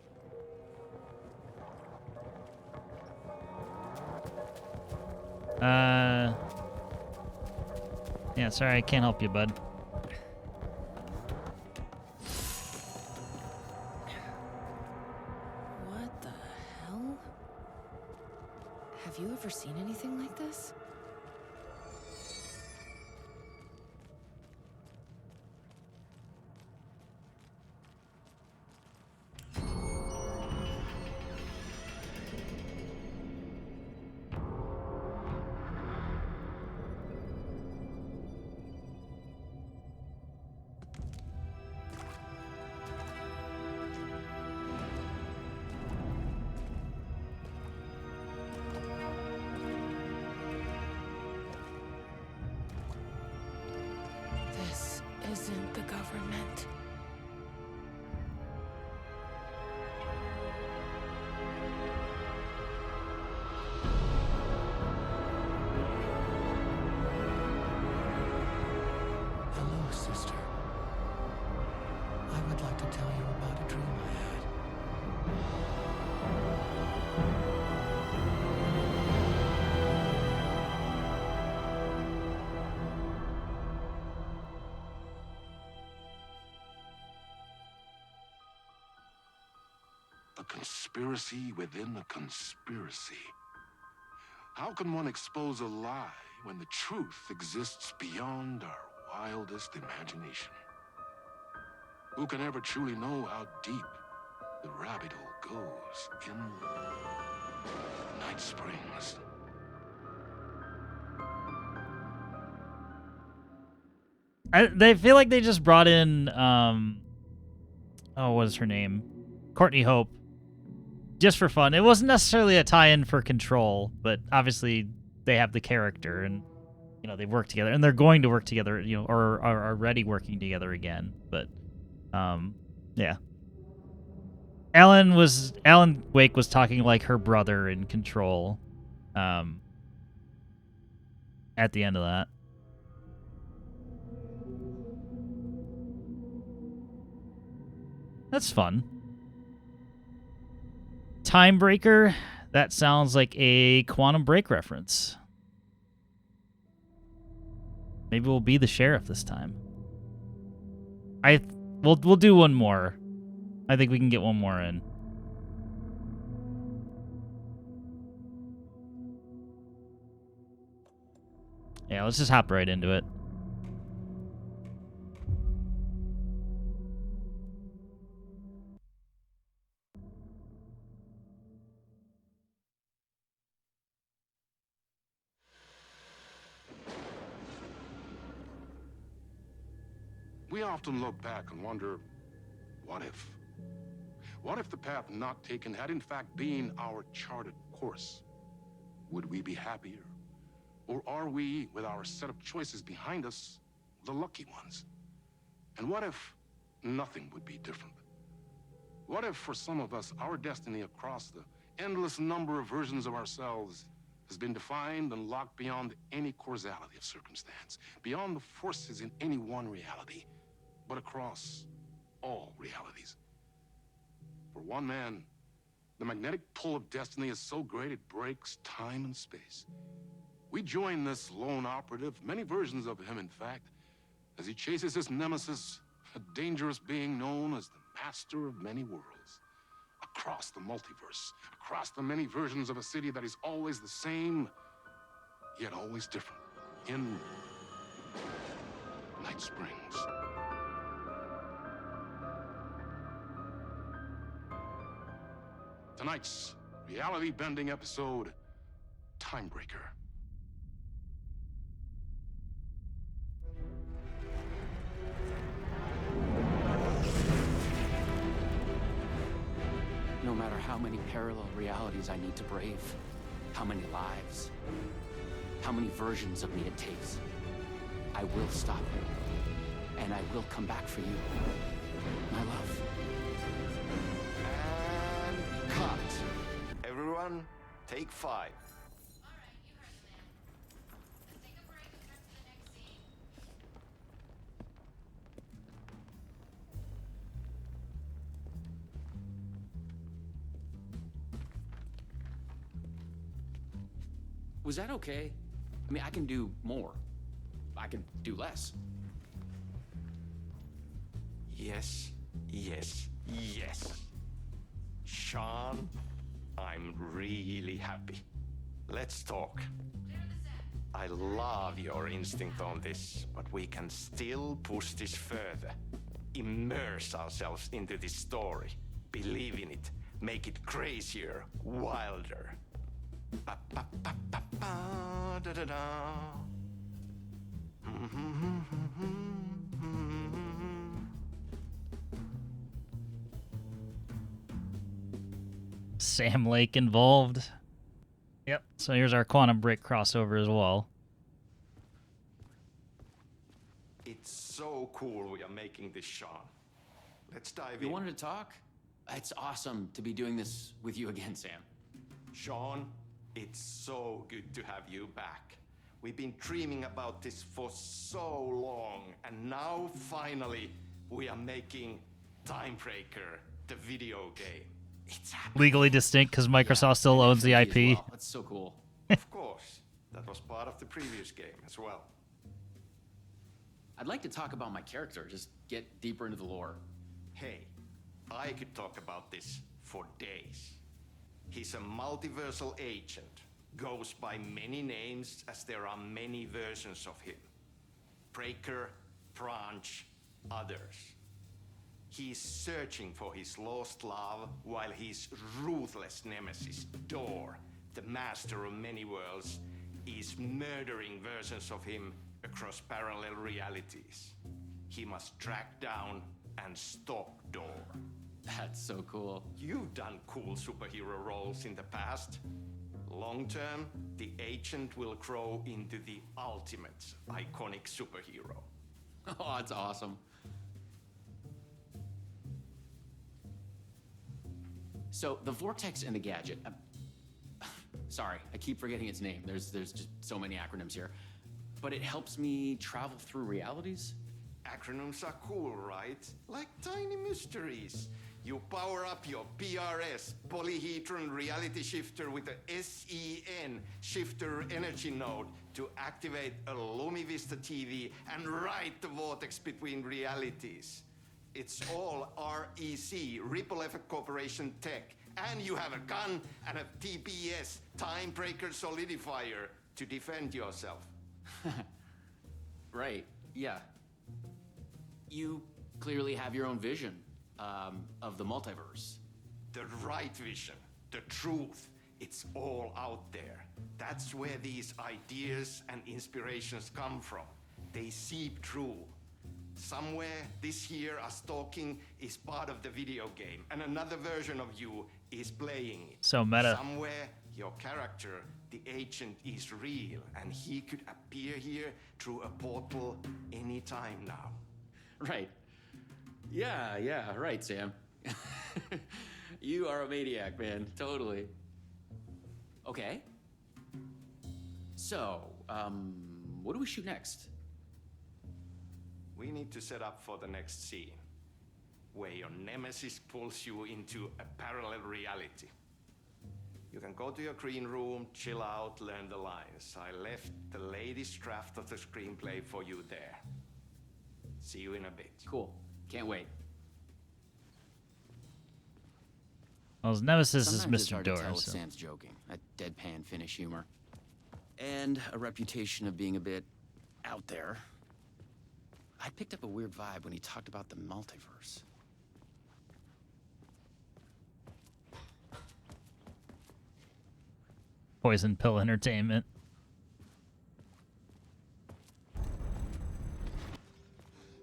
[SPEAKER 1] Yeah, sorry, I can't help you, bud.
[SPEAKER 11] What the hell? Have you ever seen anything like this? This isn't the government.
[SPEAKER 9] Hello, sister. I would like to tell you about a dream I had.
[SPEAKER 2] A conspiracy within a conspiracy. How can one expose a lie when the truth exists beyond our wildest imagination? Who can ever truly know how deep the rabbit hole goes in Night Springs?
[SPEAKER 1] They feel like they just brought in, what is her name? Courtney Hope. Just for fun. It wasn't necessarily a tie-in for Control, but obviously they have the character and, they work together. And they're going to work together, or are already working together again. But, yeah. Alan Wake was talking like her brother in Control, at the end of that. That's fun. Timebreaker? That sounds like a Quantum Break reference. Maybe we'll be the sheriff this time. We'll do one more. I think we can get one more in. Yeah, let's just hop right into it.
[SPEAKER 2] We often look back and wonder, what if? What if the path not taken had in fact been our charted course? Would we be happier? Or are we, with our set of choices behind us, the lucky ones? And what if nothing would be different? What if, for some of us, our destiny across the endless number of versions of ourselves has been defined and locked beyond any causality of circumstance, beyond the forces in any one reality, but across all realities? For one man, the magnetic pull of destiny is so great it breaks time and space. We join this lone operative, many versions of him in fact, as he chases his nemesis, a dangerous being known as the master of many worlds. Across the multiverse, across the many versions of a city that is always the same, yet always different. In Night Springs. Tonight's reality-bending episode, Timebreaker.
[SPEAKER 8] No matter how many parallel realities I need to brave, how many lives, how many versions of me it takes, I will stop you, and I will come back for you, my love.
[SPEAKER 14] And cut. Everyone, take 5.
[SPEAKER 8] Was that okay? I mean, I can do more. I can do less.
[SPEAKER 14] Yes, yes, yes. Sean, I'm really happy. Let's talk. I love your instinct on this, but we can still push this further. Immerse ourselves into this story. Believe in it. Make it crazier, wilder. Ba, ba, ba, ba, ba, da, da, da.
[SPEAKER 1] Sam Lake involved. Yep. So here's our Quantum Break crossover as well.
[SPEAKER 14] It's so cool we are making this, Sean. Let's dive in.
[SPEAKER 8] You wanted to talk? It's awesome to be doing this with you again, Sam.
[SPEAKER 14] Sean, it's so good to have you back. We've been dreaming about this for so long, and now finally we are making Timebreaker, the video game. It's happening.
[SPEAKER 1] Legally distinct because Microsoft still owns the IP.
[SPEAKER 8] Well. That's so cool.
[SPEAKER 14] Of course, that was part of the previous game as well.
[SPEAKER 8] I'd like to talk about my character, just get deeper into the lore.
[SPEAKER 14] Hey, I could talk about this for days. He's a multiversal agent, goes by many names as there are many versions of him. Breaker, Branch, others. He's searching for his lost love while his ruthless nemesis, Door, the master of many worlds, is murdering versions of him across parallel realities. He must track down and stop Door.
[SPEAKER 8] That's so cool.
[SPEAKER 14] You've done cool superhero roles in the past. Long term, the agent will grow into the ultimate iconic superhero.
[SPEAKER 8] Oh, that's awesome. So, the Vortex and the Gadget. Sorry, I keep forgetting its name. There's just so many acronyms here. But it helps me travel through realities?
[SPEAKER 14] Acronyms are cool, right? Like tiny mysteries. You power up your PRS, polyhedron reality shifter, with a SEN shifter energy node to activate a LumiVista TV and ride the vortex between realities. It's all REC, Ripple Effect Corporation tech. And you have a gun and a TPS, Timebreaker Solidifier, to defend yourself.
[SPEAKER 8] Right, yeah. You clearly have your own vision of the multiverse.
[SPEAKER 14] The right vision, the truth, it's all out there. That's where these ideas and inspirations come from. They seep through. Somewhere this here, us talking, is part of the video game, and another version of you is playing it.
[SPEAKER 1] So meta.
[SPEAKER 14] Somewhere your character, the agent, is real, and he could appear here through a portal anytime now.
[SPEAKER 8] Right. Yeah, right, Sam. You are a maniac, man. Totally. Okay. So, what do we shoot next?
[SPEAKER 14] We need to set up for the next scene, where your nemesis pulls you into a parallel reality. You can go to your green room, chill out, learn the lines. I left the latest draft of the screenplay for you there. See you in a bit.
[SPEAKER 8] Cool. Can't wait.
[SPEAKER 1] Well, his nemesis
[SPEAKER 8] Sometimes
[SPEAKER 1] is
[SPEAKER 8] it's
[SPEAKER 1] Mr.
[SPEAKER 8] hard to
[SPEAKER 1] Door.
[SPEAKER 8] tell if
[SPEAKER 1] So.
[SPEAKER 8] Sam's joking. That deadpan Finnish humor. And a reputation of being a bit out there. I picked up a weird vibe when he talked about the multiverse.
[SPEAKER 1] Poison Pill Entertainment.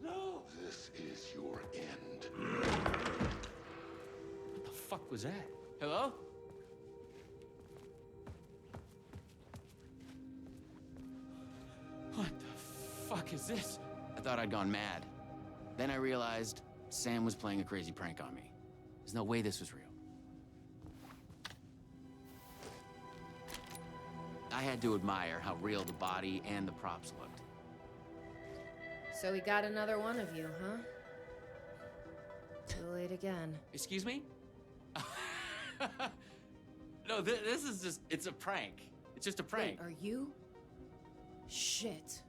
[SPEAKER 2] No, this is your end.
[SPEAKER 8] What the fuck was that? Hello? What the fuck is this? I thought I'd gone mad. Then I realized Sam was playing a crazy prank on me. There's no way this was real. I had to admire how real the body and the props looked.
[SPEAKER 11] So we got another one of you, huh? Too late again.
[SPEAKER 8] Excuse me? No, this is just, it's a prank. It's just a prank.
[SPEAKER 11] Wait, are you? Shit.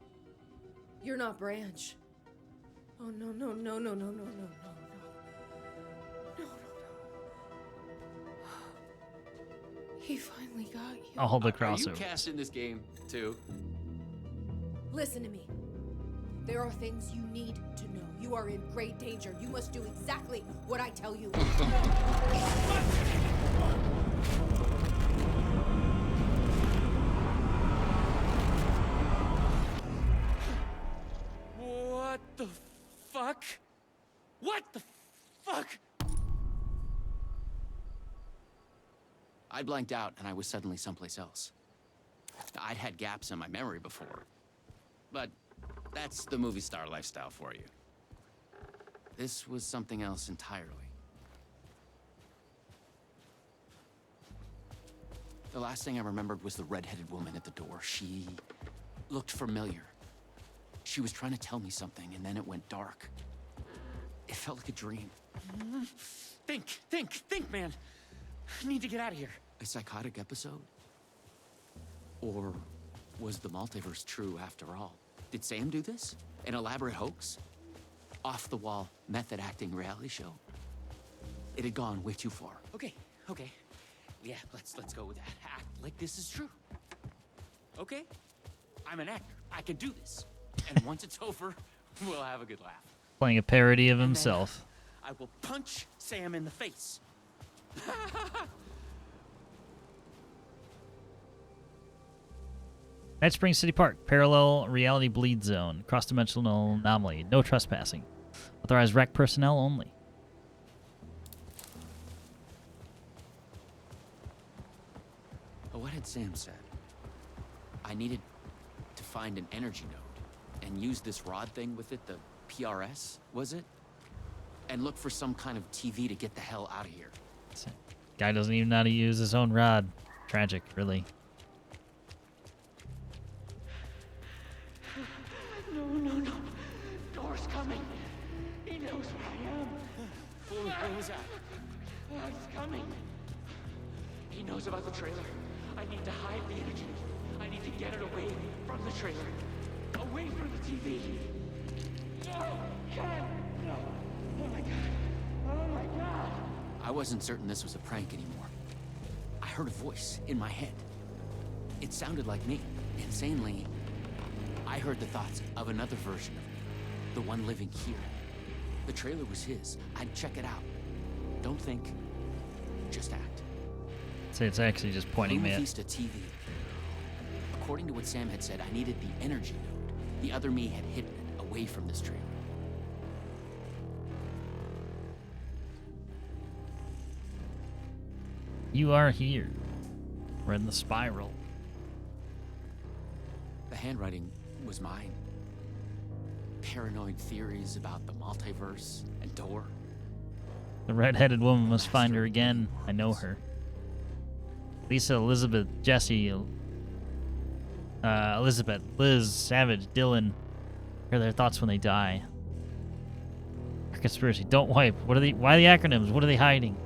[SPEAKER 11] You're not Branch. Oh, no, no, no, no, no, no, no, no, no. No, no, no. He finally got you.
[SPEAKER 1] I'll hold the
[SPEAKER 8] Are you
[SPEAKER 1] crossover.
[SPEAKER 8] cast in this game, too?
[SPEAKER 11] Listen to me. There are things you need to know. You are in great danger. You must do exactly what I tell you.
[SPEAKER 8] What the fuck? What the fuck? I blanked out and I was suddenly someplace else. I'd had gaps in my memory before. But that's the movie star lifestyle for you. This was something else entirely. The last thing I remembered was the red-headed woman at the door. She looked familiar. She was trying to tell me something, and then it went dark. It felt like a dream.
[SPEAKER 15] Think, man. I need to get out of here.
[SPEAKER 8] A psychotic episode? Or was the multiverse true after all? Did Sam do this? An elaborate hoax? Off-the-wall, method-acting reality show? It had gone way too far.
[SPEAKER 15] Okay. Yeah, let's go with that. Act like this is true. Okay? I'm an actor. I can do this. And once it's over, we'll have a good laugh.
[SPEAKER 1] Playing a parody of
[SPEAKER 15] And then,
[SPEAKER 1] himself.
[SPEAKER 15] I will punch Sam in the face.
[SPEAKER 1] Night Springs City Park. Parallel reality bleed zone. Cross-dimensional anomaly. No trespassing. Authorized rec personnel only.
[SPEAKER 8] What had Sam said? I needed to find an energy node and use this rod thing with it, the PRS, was it? And look for some kind of TV to get the hell out of here.
[SPEAKER 1] Guy doesn't even know how to use his own rod. Tragic, really.
[SPEAKER 15] No. Door's coming. He knows where I am.
[SPEAKER 8] What was that?
[SPEAKER 15] He's coming. He knows about the trailer. I need to hide the energy. I need to get it away from the trailer. Away from the TV. No! God! No! Oh my God! Oh my God!
[SPEAKER 8] I wasn't certain this was a prank anymore. I heard a voice in my head. It sounded like me. Insanely, I heard the thoughts of another version of me. The one living here. The trailer was his. I'd check it out. Don't think. Just act.
[SPEAKER 1] So it's actually just pointing me at...
[SPEAKER 8] Vista TV. According to what Sam had said, I needed the energy node. The other me had hidden it away from this trailer.
[SPEAKER 1] You are here. We're in the spiral.
[SPEAKER 8] The handwriting was mine. Paranoid theories about the multiverse and Door.
[SPEAKER 1] The red-headed woman must find her again. I know her. Lisa, Elizabeth, Jesse, Elizabeth, Liz, Savage, Dylan. Hear their thoughts when they die. Conspiracy. Don't wipe. What are they? Why the acronyms? What are they hiding?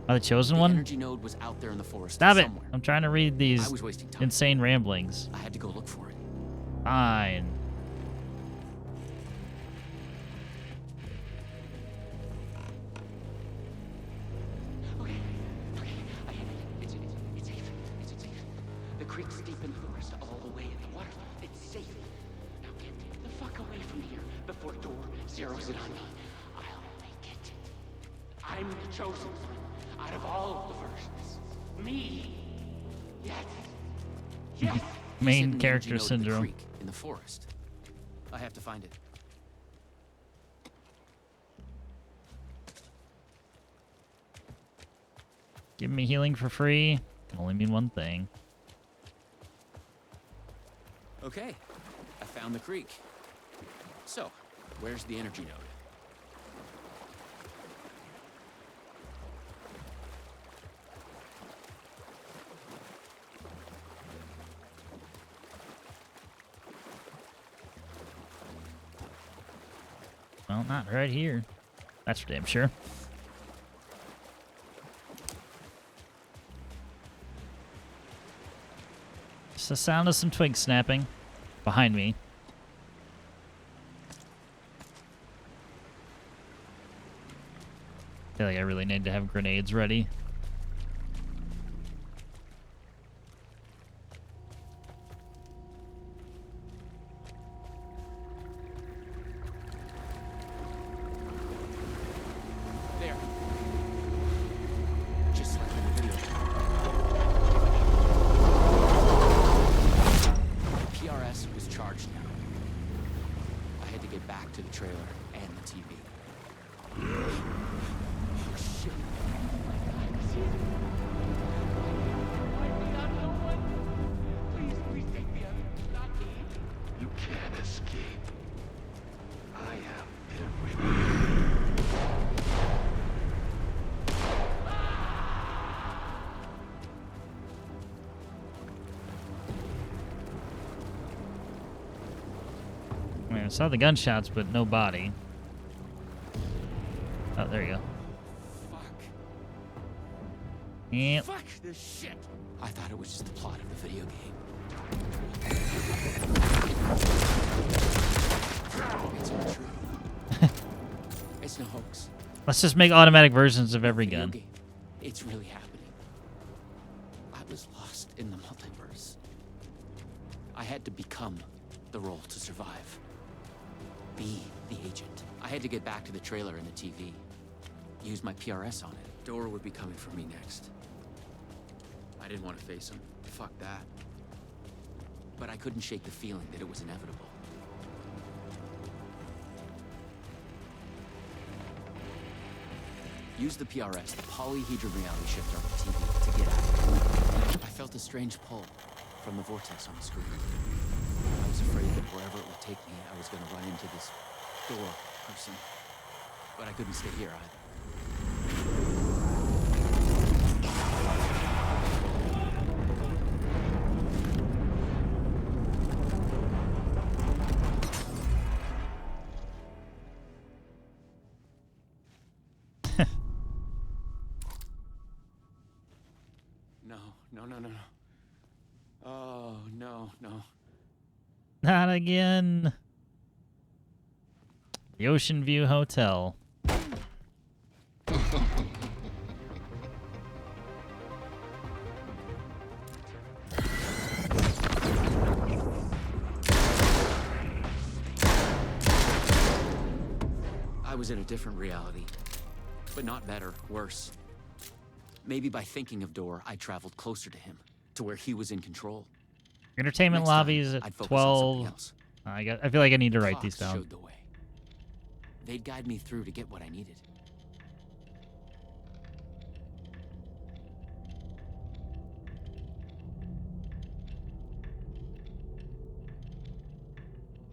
[SPEAKER 1] Are the chosen
[SPEAKER 8] The
[SPEAKER 1] one?
[SPEAKER 8] energy node was out there in the forest
[SPEAKER 1] Stop it!
[SPEAKER 8] somewhere.
[SPEAKER 1] I'm trying to read these
[SPEAKER 8] I was wasting time.
[SPEAKER 1] insane ramblings.
[SPEAKER 8] I had to go look for it.
[SPEAKER 1] Fine.
[SPEAKER 15] Okay, I have it. It's safe. It's safe. The creek's deep in the forest, all the way in the water. It's safe. Now get the fuck away from here before Door zeroes it on me. I'll make it. I'm the chosen one out of all the versions. Me. Yes.
[SPEAKER 1] Main
[SPEAKER 8] Hidden
[SPEAKER 1] character
[SPEAKER 8] energy node of the
[SPEAKER 1] syndrome.
[SPEAKER 8] creek in the forest. I have to find it.
[SPEAKER 1] Give me healing for free. Can only mean one thing.
[SPEAKER 8] Okay, I found the creek. So, where's the energy node?
[SPEAKER 1] Well, not right here. That's for damn sure. the sound of some twigs snapping behind me. I feel like I really need to have grenades ready.
[SPEAKER 8] There. Just like in the video. PRS was charged now. I had to get back to the trailer and the TV. Oh, shit. Please take me out. Not me.
[SPEAKER 2] You can't escape. I am everywhere.
[SPEAKER 1] I mean, I saw the gunshots, but no body. Oh, there you go. Yep.
[SPEAKER 8] Fuck this shit. I thought it was just the plot of the video game. It's not true. It's no hoax.
[SPEAKER 1] Let's just make automatic versions of every gun.
[SPEAKER 8] Game. It's really happening. I was lost in the multiverse. I had to become the role to survive. Be the agent. I had to get back to the trailer and the TV. Use my PRS on it. Dora would be coming for me next. I didn't want to face him. Fuck that. But I couldn't shake the feeling that it was inevitable. Use the PRS, the polyhedron reality shifter on the TV, to get out. I felt a strange pull from the vortex on the screen. I was afraid that wherever it would take me, I was going to run into this door person. But I couldn't stay here either. No. Oh, no.
[SPEAKER 1] Not again. The Ocean View Hotel.
[SPEAKER 8] I was in a different reality, but not better, worse. Maybe by thinking of Dor, I traveled closer to him, to where he was in control.
[SPEAKER 1] Entertainment
[SPEAKER 8] Next
[SPEAKER 1] lobby
[SPEAKER 8] time,
[SPEAKER 1] is at
[SPEAKER 8] I'd focus on
[SPEAKER 1] 12.
[SPEAKER 8] something else.
[SPEAKER 1] I feel like I need to write
[SPEAKER 8] Clocks
[SPEAKER 1] these down.
[SPEAKER 8] showed the way. They'd guide me through to get what I needed.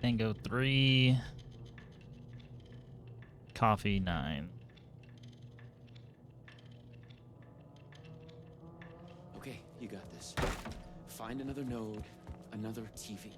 [SPEAKER 1] Tango 3. Coffee 9.
[SPEAKER 8] Okay, you got this. Find another node, another TV.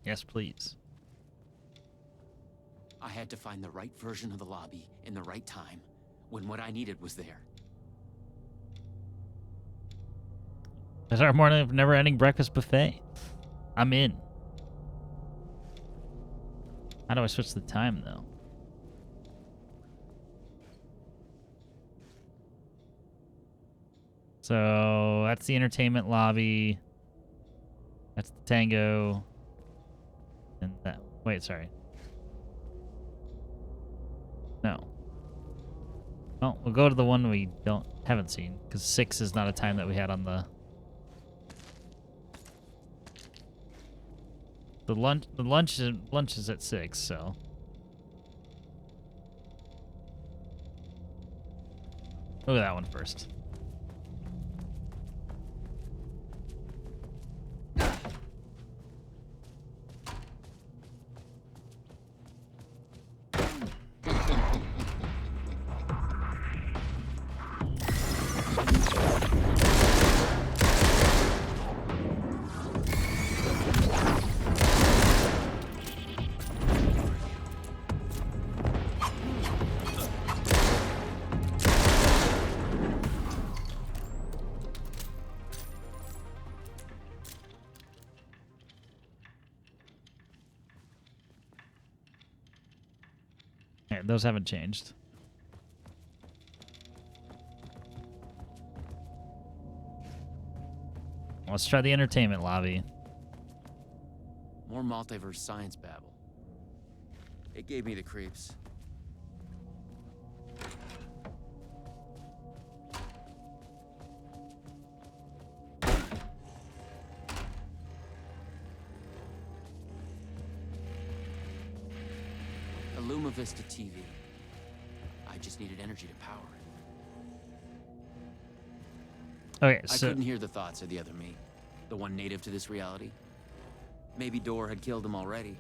[SPEAKER 1] Yes, please.
[SPEAKER 8] I had to find the right version of the lobby in the right time, when what I needed was there.
[SPEAKER 1] It's our morning of never-ending breakfast buffet. I'm in. How do I switch the time, though? So, that's the entertainment lobby. That's the Tango. And that... Wait, sorry. No. Oh, we'll go to the one we haven't seen, because 6 is not a time that we had on the... The lunch is at 6, so... Look at that one first. Okay, those haven't changed. Let's try the entertainment lobby.
[SPEAKER 8] More multiverse science babble. It gave me the creeps. Luma Vista TV. I just needed energy to power it.
[SPEAKER 1] Okay,
[SPEAKER 8] I
[SPEAKER 1] so
[SPEAKER 8] couldn't hear the thoughts of the other me, the one native to this reality. Maybe Dor had killed him already.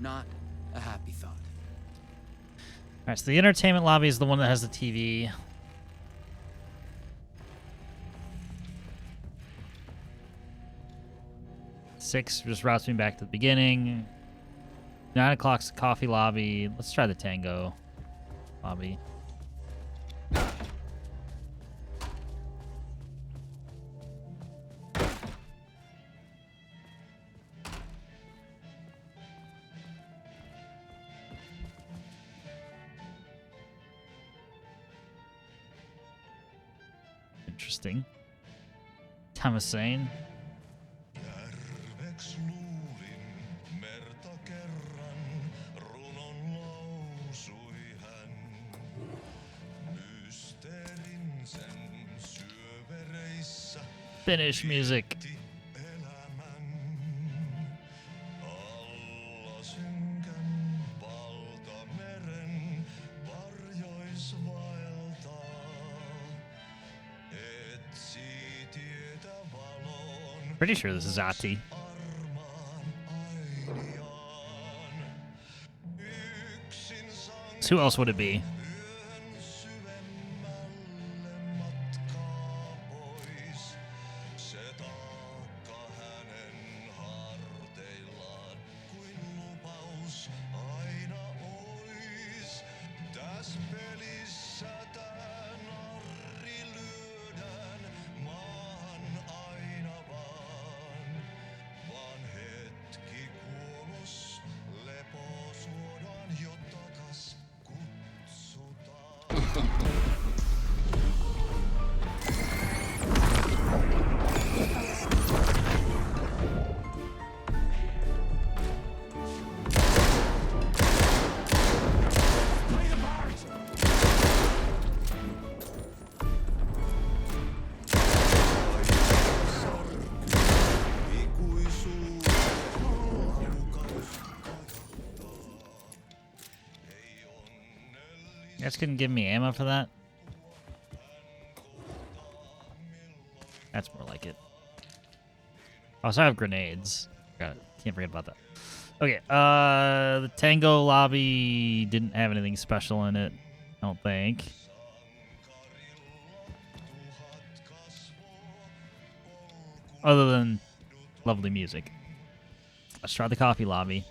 [SPEAKER 8] Not a happy thought.
[SPEAKER 1] all right, so the entertainment lobby is the one that has the TV. Six just routes me back to the beginning. 9 o'clock's the coffee lobby. Let's try the tango lobby. Interesting. Thomas Sane. Finnish music. Pretty sure this is Ati. So who else would it be? You guys couldn't give me ammo for that? That's more like it. Also, I have grenades. Can't forget about that. Okay, the Tango lobby didn't have anything special in it, I don't think. Other than lovely music. Let's try the coffee lobby.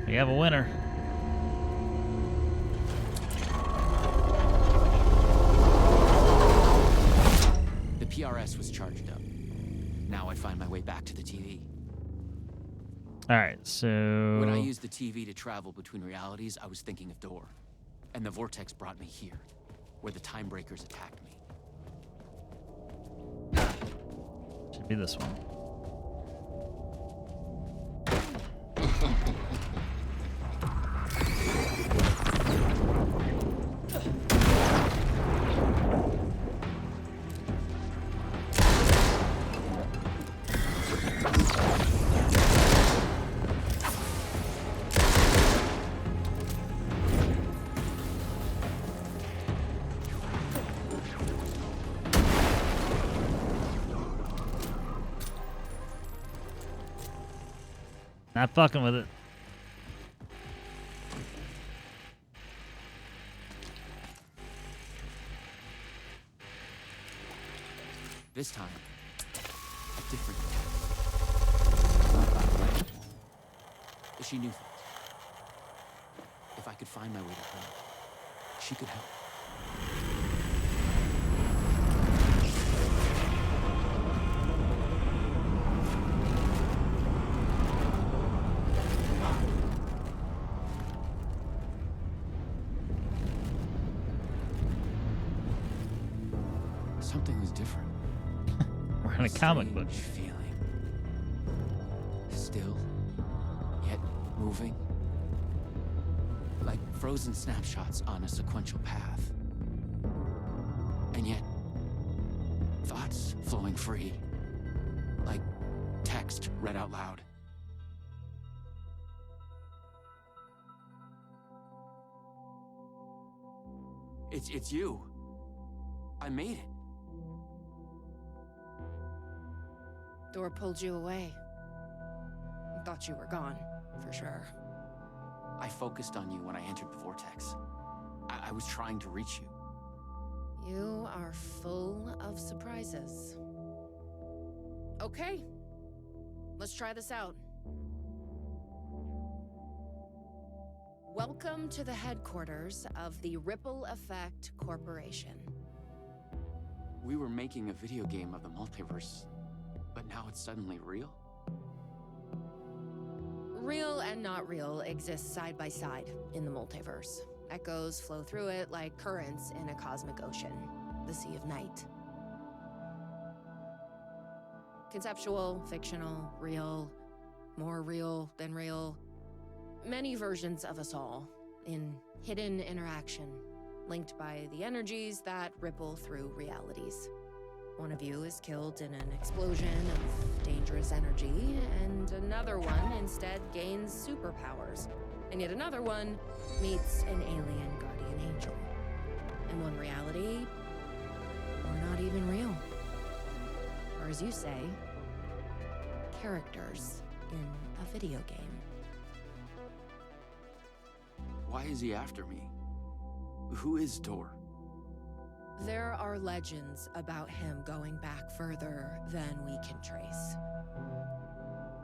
[SPEAKER 1] We have a winner.
[SPEAKER 8] The PRS was charged up. Now I find my way back to the TV.
[SPEAKER 1] All right, so
[SPEAKER 8] When I used the TV to travel between realities, I was thinking of Dor. And the vortex brought me here, where the time breakers attacked me.
[SPEAKER 1] should be this one. Not fucking with it.
[SPEAKER 8] This time, a different She knew things. If I could find my way to her, she could help. is different.
[SPEAKER 1] We're in a comic book.
[SPEAKER 8] Strange feeling. Still, yet moving. Like frozen snapshots on a sequential path. And yet, thoughts flowing free. Like text read out loud. It's you. I made it.
[SPEAKER 11] Door pulled you away. Thought you were gone, for sure.
[SPEAKER 8] I focused on you when I entered the vortex. I was trying to reach you.
[SPEAKER 11] You are full of surprises. Okay, let's try this out. Welcome to the headquarters of the Ripple Effect Corporation.
[SPEAKER 8] We were making a video game of the multiverse, but now it's suddenly real?
[SPEAKER 11] Real and not real exist side by side in the multiverse. Echoes flow through it like currents in a cosmic ocean, the Sea of Night. Conceptual, fictional, real, more real than real. Many versions of us all, in hidden interaction, linked by the energies that ripple through realities. One of you is killed in an explosion of dangerous energy, and another one instead gains superpowers. And yet another one meets an alien guardian angel. In one reality, we're not even real. Or as you say, characters in a video game.
[SPEAKER 8] Why is he after me? Who is Dor?
[SPEAKER 11] There are legends about him going back further than we can trace.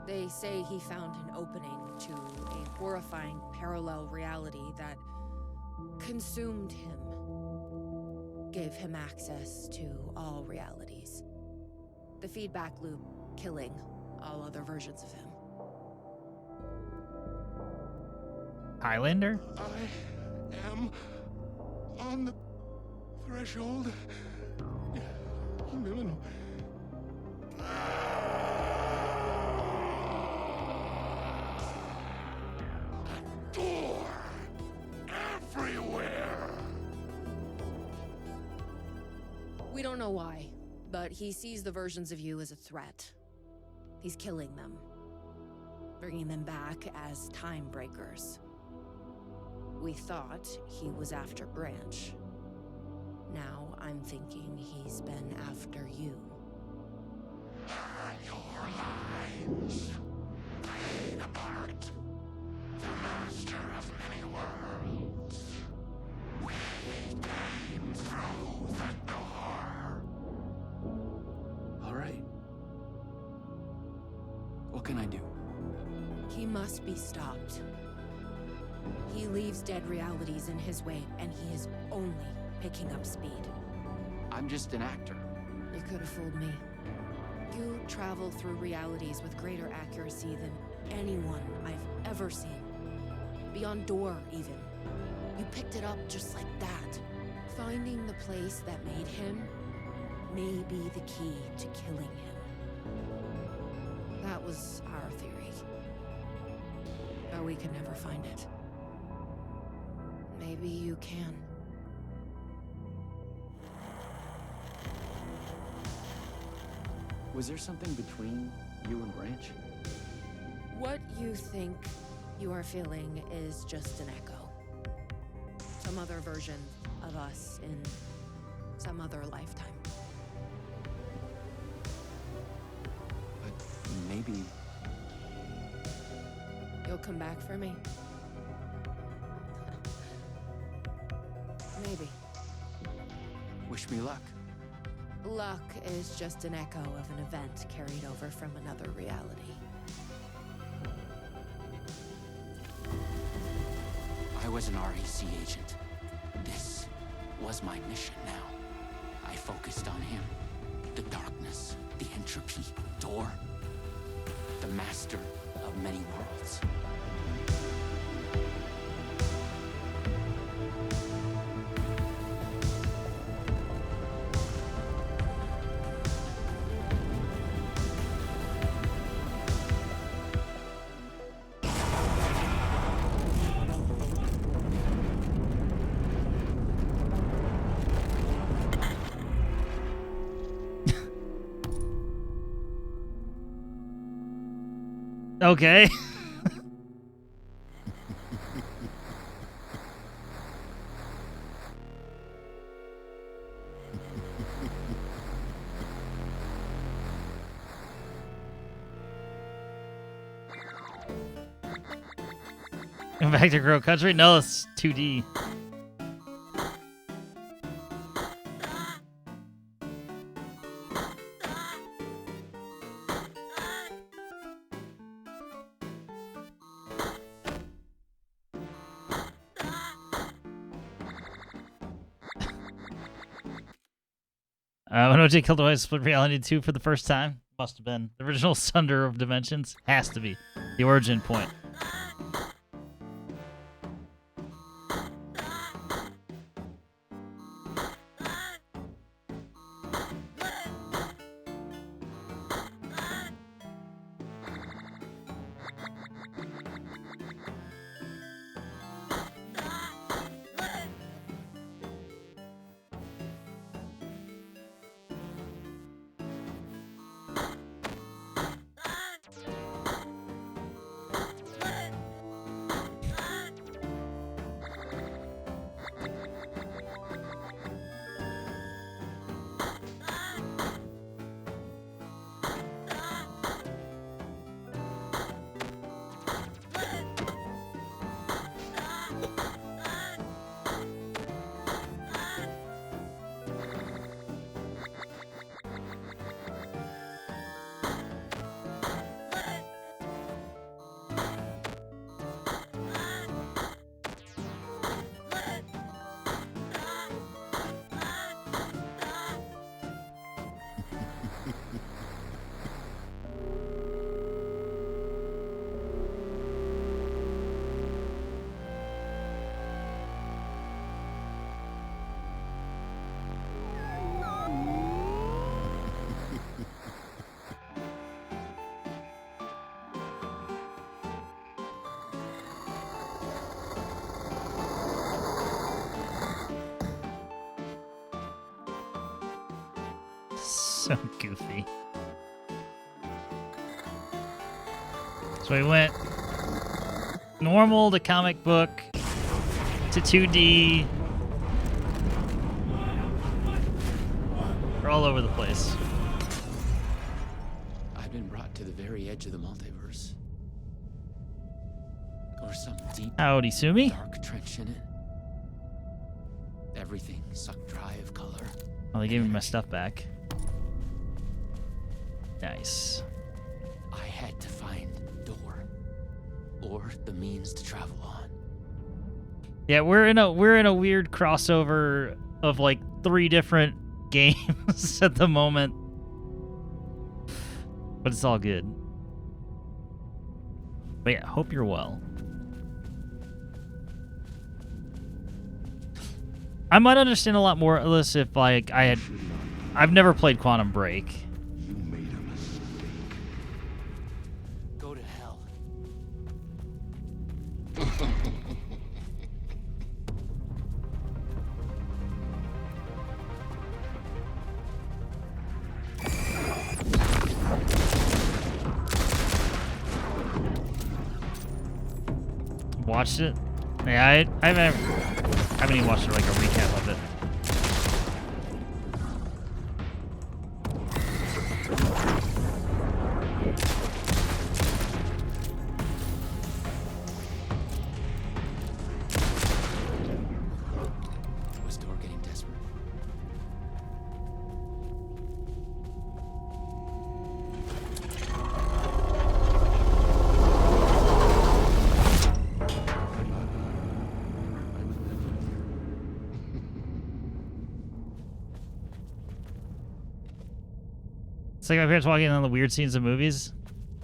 [SPEAKER 11] They say he found an opening to a horrifying parallel reality that consumed him, gave him access to all realities. The feedback loop killing all other versions of him.
[SPEAKER 1] Highlander?
[SPEAKER 2] I am on the threshold. No. A door everywhere.
[SPEAKER 11] We don't know why, but he sees the versions of you as a threat. He's killing them, bringing them back as time breakers. We thought he was after Branch. Now I'm thinking he's been after you.
[SPEAKER 2] Your lines playing apart. The master of many worlds. We came through the door.
[SPEAKER 8] All right. What can I do?
[SPEAKER 11] He must be stopped. He leaves dead realities in his way, and he is only picking up speed.
[SPEAKER 8] I'm just an actor.
[SPEAKER 11] You could have fooled me. You travel through realities with greater accuracy than anyone I've ever seen. Beyond Dor, even. You picked it up just like that. Finding the place that made him may be the key to killing him. That was our theory. But we could never find it. Maybe you can.
[SPEAKER 8] Was there something between you and Branch?
[SPEAKER 11] What you think you are feeling is just an echo. Some other version of us in some other lifetime.
[SPEAKER 8] But maybe...
[SPEAKER 11] You'll come back for me? Maybe.
[SPEAKER 8] Wish me luck.
[SPEAKER 11] Luck is just an echo of an event carried over from another reality.
[SPEAKER 8] I was an REC agent. This was my mission now. I focused on him. The darkness, the entropy, Dor. The master of many worlds.
[SPEAKER 1] Okay. Go back to Crow Country? No, it's 2D. When OJ killed away Split Reality 2 for the first time, must have been the original Sunder of Dimensions. Has to be the origin point. So goofy. So we went normal to comic book to 2D. We're all over the place.
[SPEAKER 8] I've been brought to the very edge of the multiverse. Or some deep,
[SPEAKER 1] Howdy, Sumi.
[SPEAKER 8] dark trench in it. Everything sucked dry of color.
[SPEAKER 1] Oh, they gave me my stuff back. Nice.
[SPEAKER 8] I had to find a door, or the means to travel on.
[SPEAKER 1] Yeah, we're in a weird crossover of like 3 different games at the moment. But it's all good. But yeah, hope you're well. I might understand a lot more of this if like I've never played Quantum Break.
[SPEAKER 8] Go to hell.
[SPEAKER 1] Watched it? Yeah, I haven't even watched like a recap of it.
[SPEAKER 8] Was Dor getting desperate?
[SPEAKER 1] It's like my parents walking on the weird scenes of movies.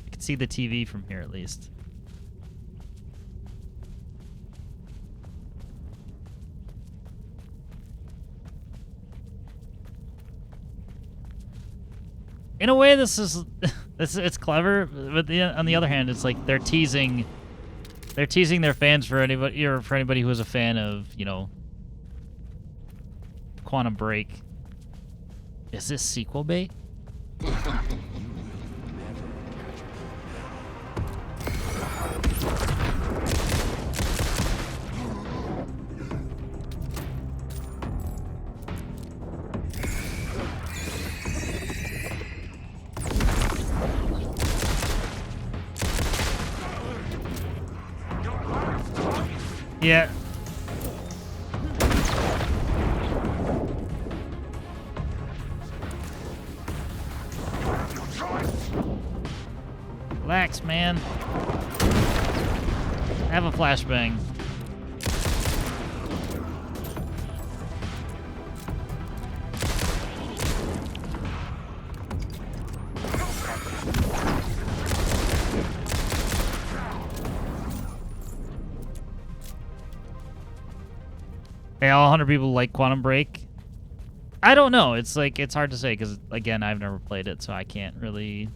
[SPEAKER 1] I can see the TV from here at least. In a way, this is it's clever, but on the other hand, it's like they're teasing their fans for anybody who is a fan of, you know, Quantum Break. Is this sequel bait? Yeah. Relax, man. Have a flashbang. Hey, all 100 people like Quantum Break? I don't know. It's like, it's hard to say because, again, I've never played it, so I can't really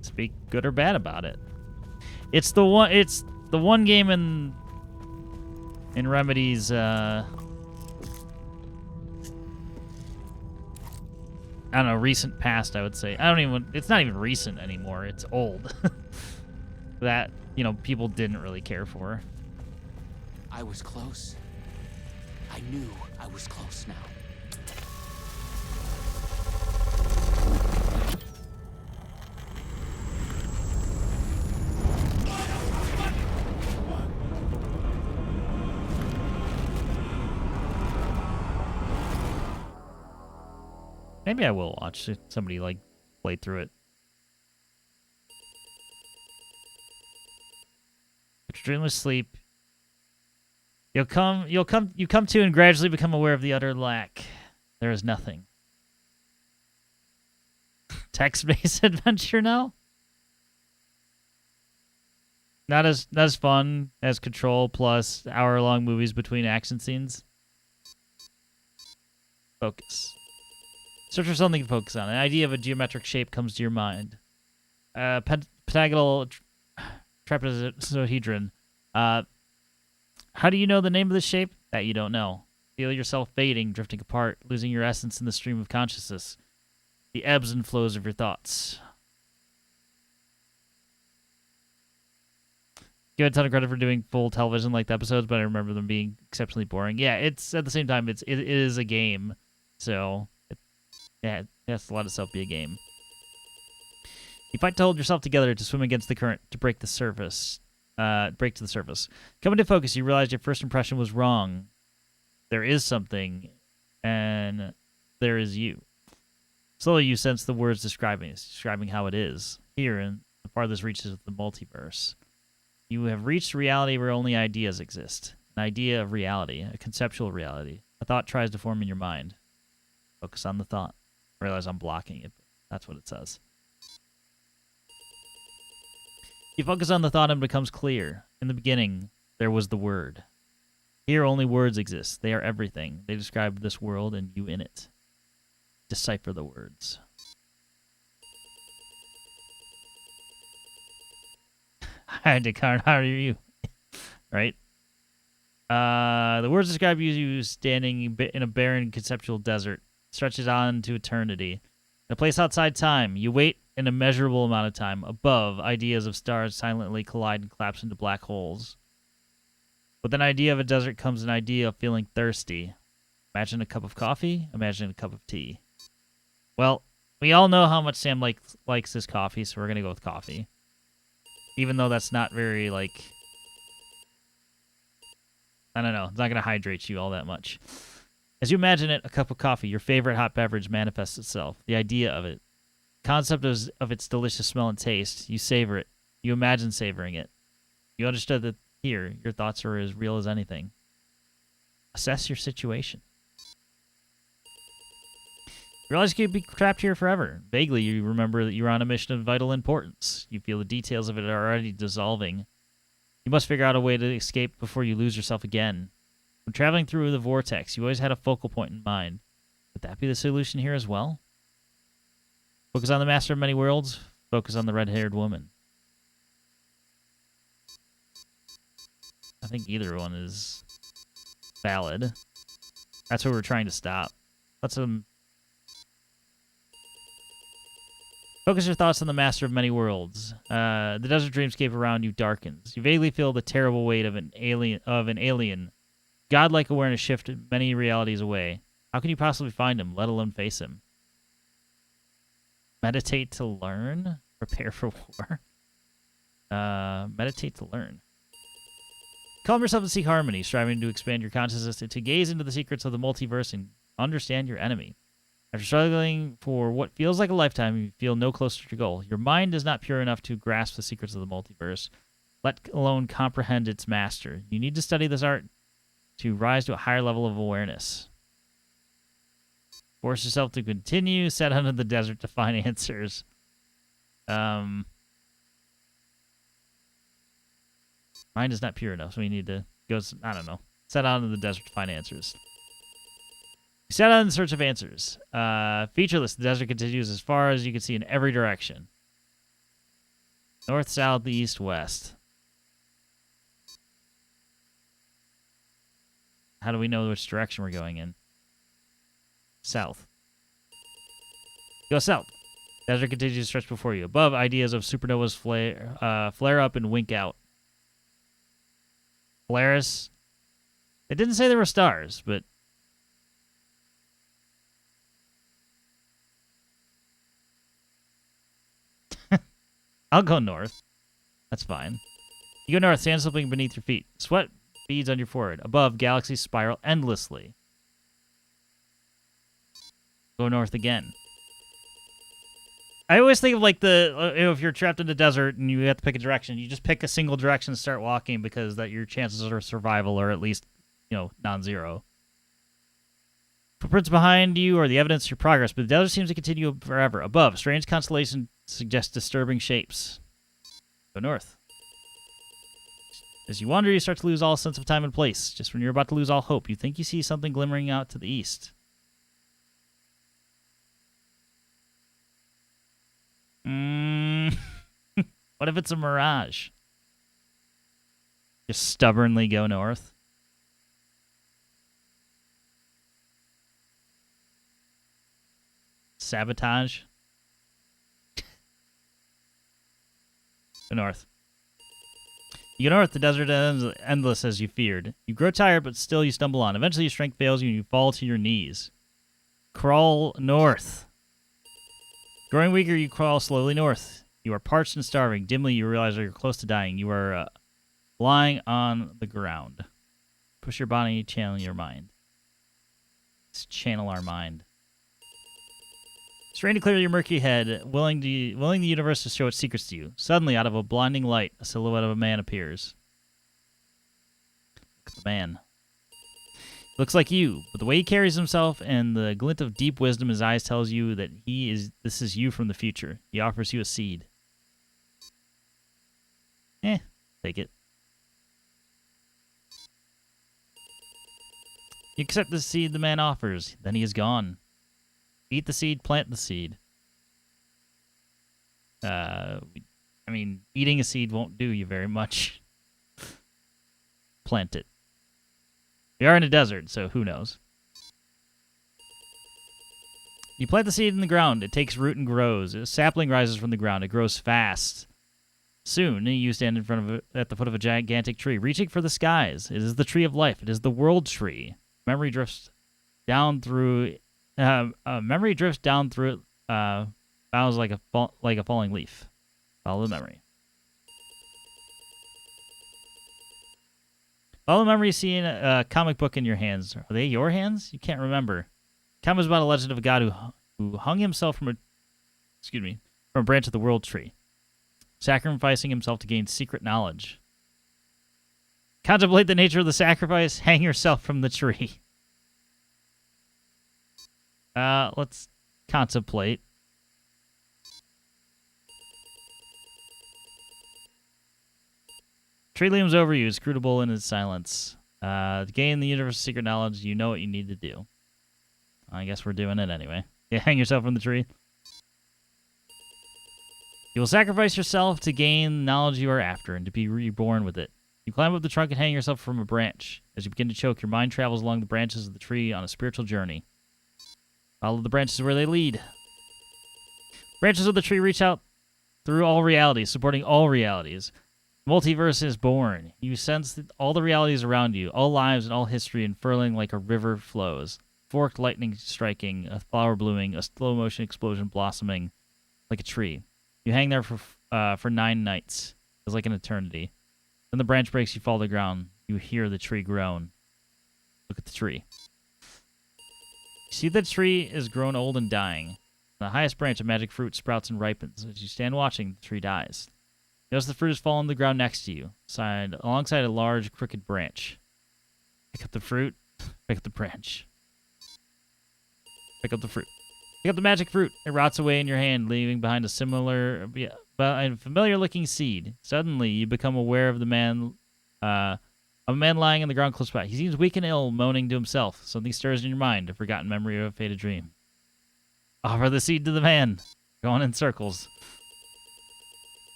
[SPEAKER 1] speak good or bad about it. It's the one game in Remedy's I don't know, recent past, I would say. It's not even recent anymore. It's old. That, you know, people didn't really care for.
[SPEAKER 15] I was close. I knew I was close now.
[SPEAKER 1] Maybe I will watch somebody like play through it. Dreamless sleep. You come to and gradually become aware of the utter lack. There is nothing. Text-based adventure now? Not as fun as Control plus hour-long movies between action scenes. Focus. Search for something to focus on. An idea of a geometric shape comes to your mind. Pentagonal trapezohedron. How do you know the name of the shape? That you don't know. Feel yourself fading, drifting apart, losing your essence in the stream of consciousness. The ebbs and flows of your thoughts. Give it a ton of credit for doing full television-like episodes, but I remember them being exceptionally boring. Yeah, it's at the same time, it is a game, so yeah, it has to let itself be a game. You fight to hold yourself together, to swim against the current, to break the surface. Break to the surface. Coming to focus, you realize your first impression was wrong. There is something, and there is you. Slowly, you sense the words describing how it is. Here, in the farthest reaches of the multiverse. You have reached reality where only ideas exist. An idea of reality, a conceptual reality. A thought tries to form in your mind. Focus on the thought. I realize I'm blocking it, but that's what it says. You focus on the thought and it becomes clear. In the beginning, there was the word. Here, only words exist. They are everything. They describe this world and you in it. Decipher the words. Hi, Descartes. How are you? Right? The words describe you standing in a barren conceptual desert. Stretches on to eternity. In a place outside time, you wait an immeasurable amount of time. Above, ideas of stars silently collide and collapse into black holes. With an idea of a desert comes an idea of feeling thirsty. Imagine a cup of coffee. Imagine a cup of tea. Well, we all know how much Sam likes his coffee, so we're going to go with coffee. Even though that's not very, like... I don't know. It's not going to hydrate you all that much. As you imagine it, a cup of coffee, your favorite hot beverage, manifests itself. The idea of it. Concept of its delicious smell and taste. You savor it. You imagine savoring it. You understood that here, your thoughts are as real as anything. Assess your situation. You realize you could be trapped here forever. Vaguely, you remember that you're on a mission of vital importance. You feel the details of it are already dissolving. You must figure out a way to escape before you lose yourself again. When traveling through the vortex, you always had a focal point in mind. Would that be the solution here as well? Focus on the master of many worlds. Focus on the red-haired woman. I think either one is valid. That's what we're trying to stop. Let's focus your thoughts on the master of many worlds. The desert dreamscape around you darkens. You vaguely feel the terrible weight of an alien. Godlike awareness shifted many realities away. How can you possibly find him, let alone face him? Meditate to learn? Prepare for war? Meditate to learn. Calm yourself and seek harmony, striving to expand your consciousness to gaze into the secrets of the multiverse and understand your enemy. After struggling for what feels like a lifetime, you feel no closer to your goal. Your mind is not pure enough to grasp the secrets of the multiverse, let alone comprehend its master. You need to study this art to rise to a higher level of awareness. Force yourself to continue, set out in the desert to find answers. Mind is not pure enough, so we need to go, I don't know, set out in the desert to find answers. You set out in search of answers. Featureless, the desert continues as far as you can see in every direction. North, south, east, west. How do we know which direction we're going in? South. Go south. Desert continues to stretch before you. Above, ideas of supernovas flare up and wink out. Polaris. It didn't say there were stars, but I'll go north. That's fine. You go north, sand slipping beneath your feet. Sweat beads on your forehead. Above, galaxies spiral endlessly. Go north again. I always think of like if you're trapped in the desert and you have to pick a direction, you just pick a single direction and start walking because that your chances of survival are at least, non-zero. Footprints behind you are the evidence of your progress, but the desert seems to continue forever. Above, strange constellation suggests disturbing shapes. Go north. As you wander, you start to lose all sense of time and place. Just when you're about to lose all hope, you think you see something glimmering out to the east. What if it's a mirage? Just stubbornly go north. Sabotage. Go north. You go north, the desert ends endless as you feared. You grow tired, but still you stumble on. Eventually your strength fails you and you fall to your knees. Crawl north. Growing weaker, you crawl slowly north. You are parched and starving. Dimly, you realize that you're close to dying. You are lying on the ground. Push your body, channel your mind. Let's channel our mind. Strain to clear your murky head, willing the universe to show its secrets to you. Suddenly, out of a blinding light, a silhouette of a man appears. Look at the man. Looks like you, but the way he carries himself and the glint of deep wisdom in his eyes tells you that this is you from the future. He offers you a seed. Take it. You accept the seed the man offers, then he is gone. Eat the seed, plant the seed. Eating a seed won't do you very much. Plant it. We are in a desert, so who knows? You plant the seed in the ground. It takes root and grows. A sapling rises from the ground. It grows fast. Soon, you stand in front of at the foot of a gigantic tree, reaching for the skies. It is the tree of life. It is the world tree. Memory drifts down through. Memory drifts down through it. Bows like a falling leaf. Follow the memory. Follow the memory, seeing a comic book in your hands. Are they your hands? You can't remember. Comic is about a legend of a god who hung himself from a branch of the world tree, sacrificing himself to gain secret knowledge. Contemplate the nature of the sacrifice. Hang yourself from the tree. Let's contemplate. Tree looms over you, inscrutable in its silence. To gain the universe's secret knowledge, you know what you need to do. I guess we're doing it anyway. Yeah, hang yourself from the tree. You will sacrifice yourself to gain the knowledge you are after and to be reborn with it. You climb up the trunk and hang yourself from a branch. As you begin to choke, your mind travels along the branches of the tree on a spiritual journey. Follow the branches where they lead. Branches of the tree reach out through all realities, supporting all realities. Multiverse is born. You sense that all the realities around you, all lives and all history unfurling like a river flows. Forked lightning striking, a flower blooming, a slow motion explosion blossoming like a tree. You hang there for 9 nights. It's like an eternity. Then the branch breaks, you fall to the ground. You hear the tree groan. Look at the tree. You see the tree is grown old and dying. The highest branch of magic fruit sprouts and ripens. As you stand watching, the tree dies. Notice the fruit has fallen on the ground next to you, alongside a large, crooked branch. Pick up the fruit. Pick up the branch. Pick up the fruit. Pick up the magic fruit. It rots away in your hand, leaving behind a familiar-looking seed. Suddenly, you become aware of a man lying on the ground close by. He seems weak and ill, moaning to himself. Something stirs in your mind, a forgotten memory of a faded dream. Offer the seed to the man. Going in circles.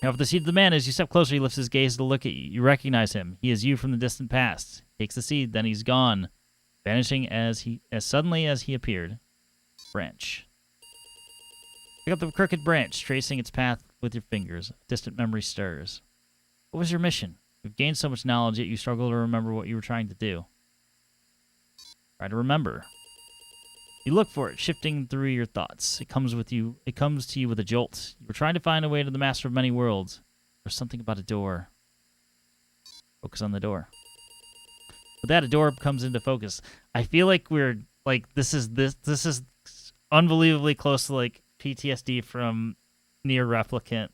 [SPEAKER 1] You offer the seed to the man. As you step closer, he lifts his gaze to look at you. You recognize him. He is you from the distant past. He takes the seed, then he's gone, vanishing as suddenly as he appeared. Branch. Pick up the crooked branch, tracing its path with your fingers. A distant memory stirs. What was your mission? You've gained so much knowledge, yet you struggle to remember what you were trying to do. Try to remember. You look for it, shifting through your thoughts. It comes to you with a jolt. You were trying to find a way to the Master of Many Worlds. There's something about a door. Focus on the door. With that, a door comes into focus. I feel like we're this is unbelievably close to like PTSD from Near Replicant.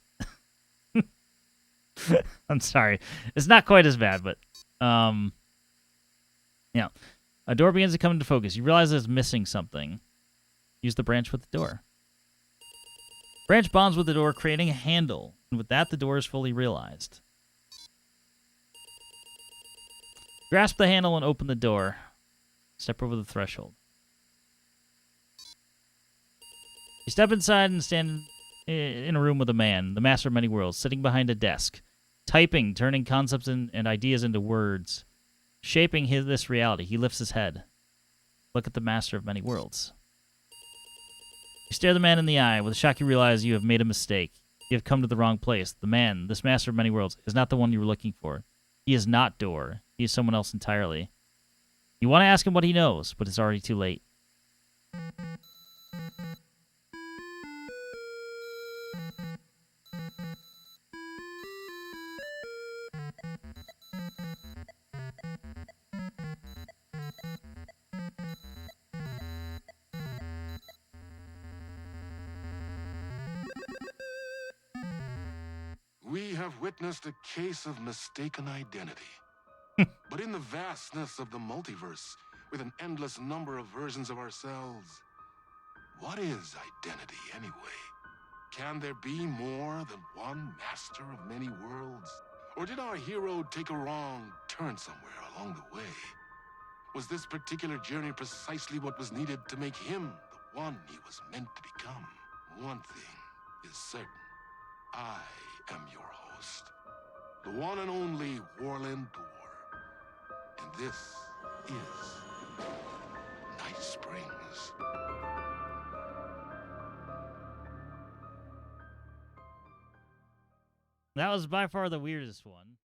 [SPEAKER 1] I'm sorry. It's not quite as bad, but yeah. A door begins to come into focus. You realize it's missing something. Use the branch with the door. Branch bonds with the door, creating a handle. And with that, the door is fully realized. Grasp the handle and open the door. Step over the threshold. You step inside and stand in a room with a man, the Master of Many Worlds, sitting behind a desk, typing, turning concepts and ideas into words. Shaping this reality, he lifts his head. Look at the Master of Many Worlds. You stare the man in the eye. With a shock, you realize you have made a mistake. You have come to the wrong place. The man, this Master of Many Worlds, is not the one you were looking for. He is not Door. He is someone else entirely. You want to ask him what he knows, but it's already too late.
[SPEAKER 2] We have witnessed a case of mistaken identity. But in the vastness of the multiverse, with an endless number of versions of ourselves, what is identity anyway? Can there be more than one master of many worlds? Or did our hero take a wrong turn somewhere along the way? Was this particular journey precisely what was needed to make him the one he was meant to become? One thing is certain. I am your host, the one and only Warland Door. And this is Night Springs.
[SPEAKER 1] That was by far the weirdest one.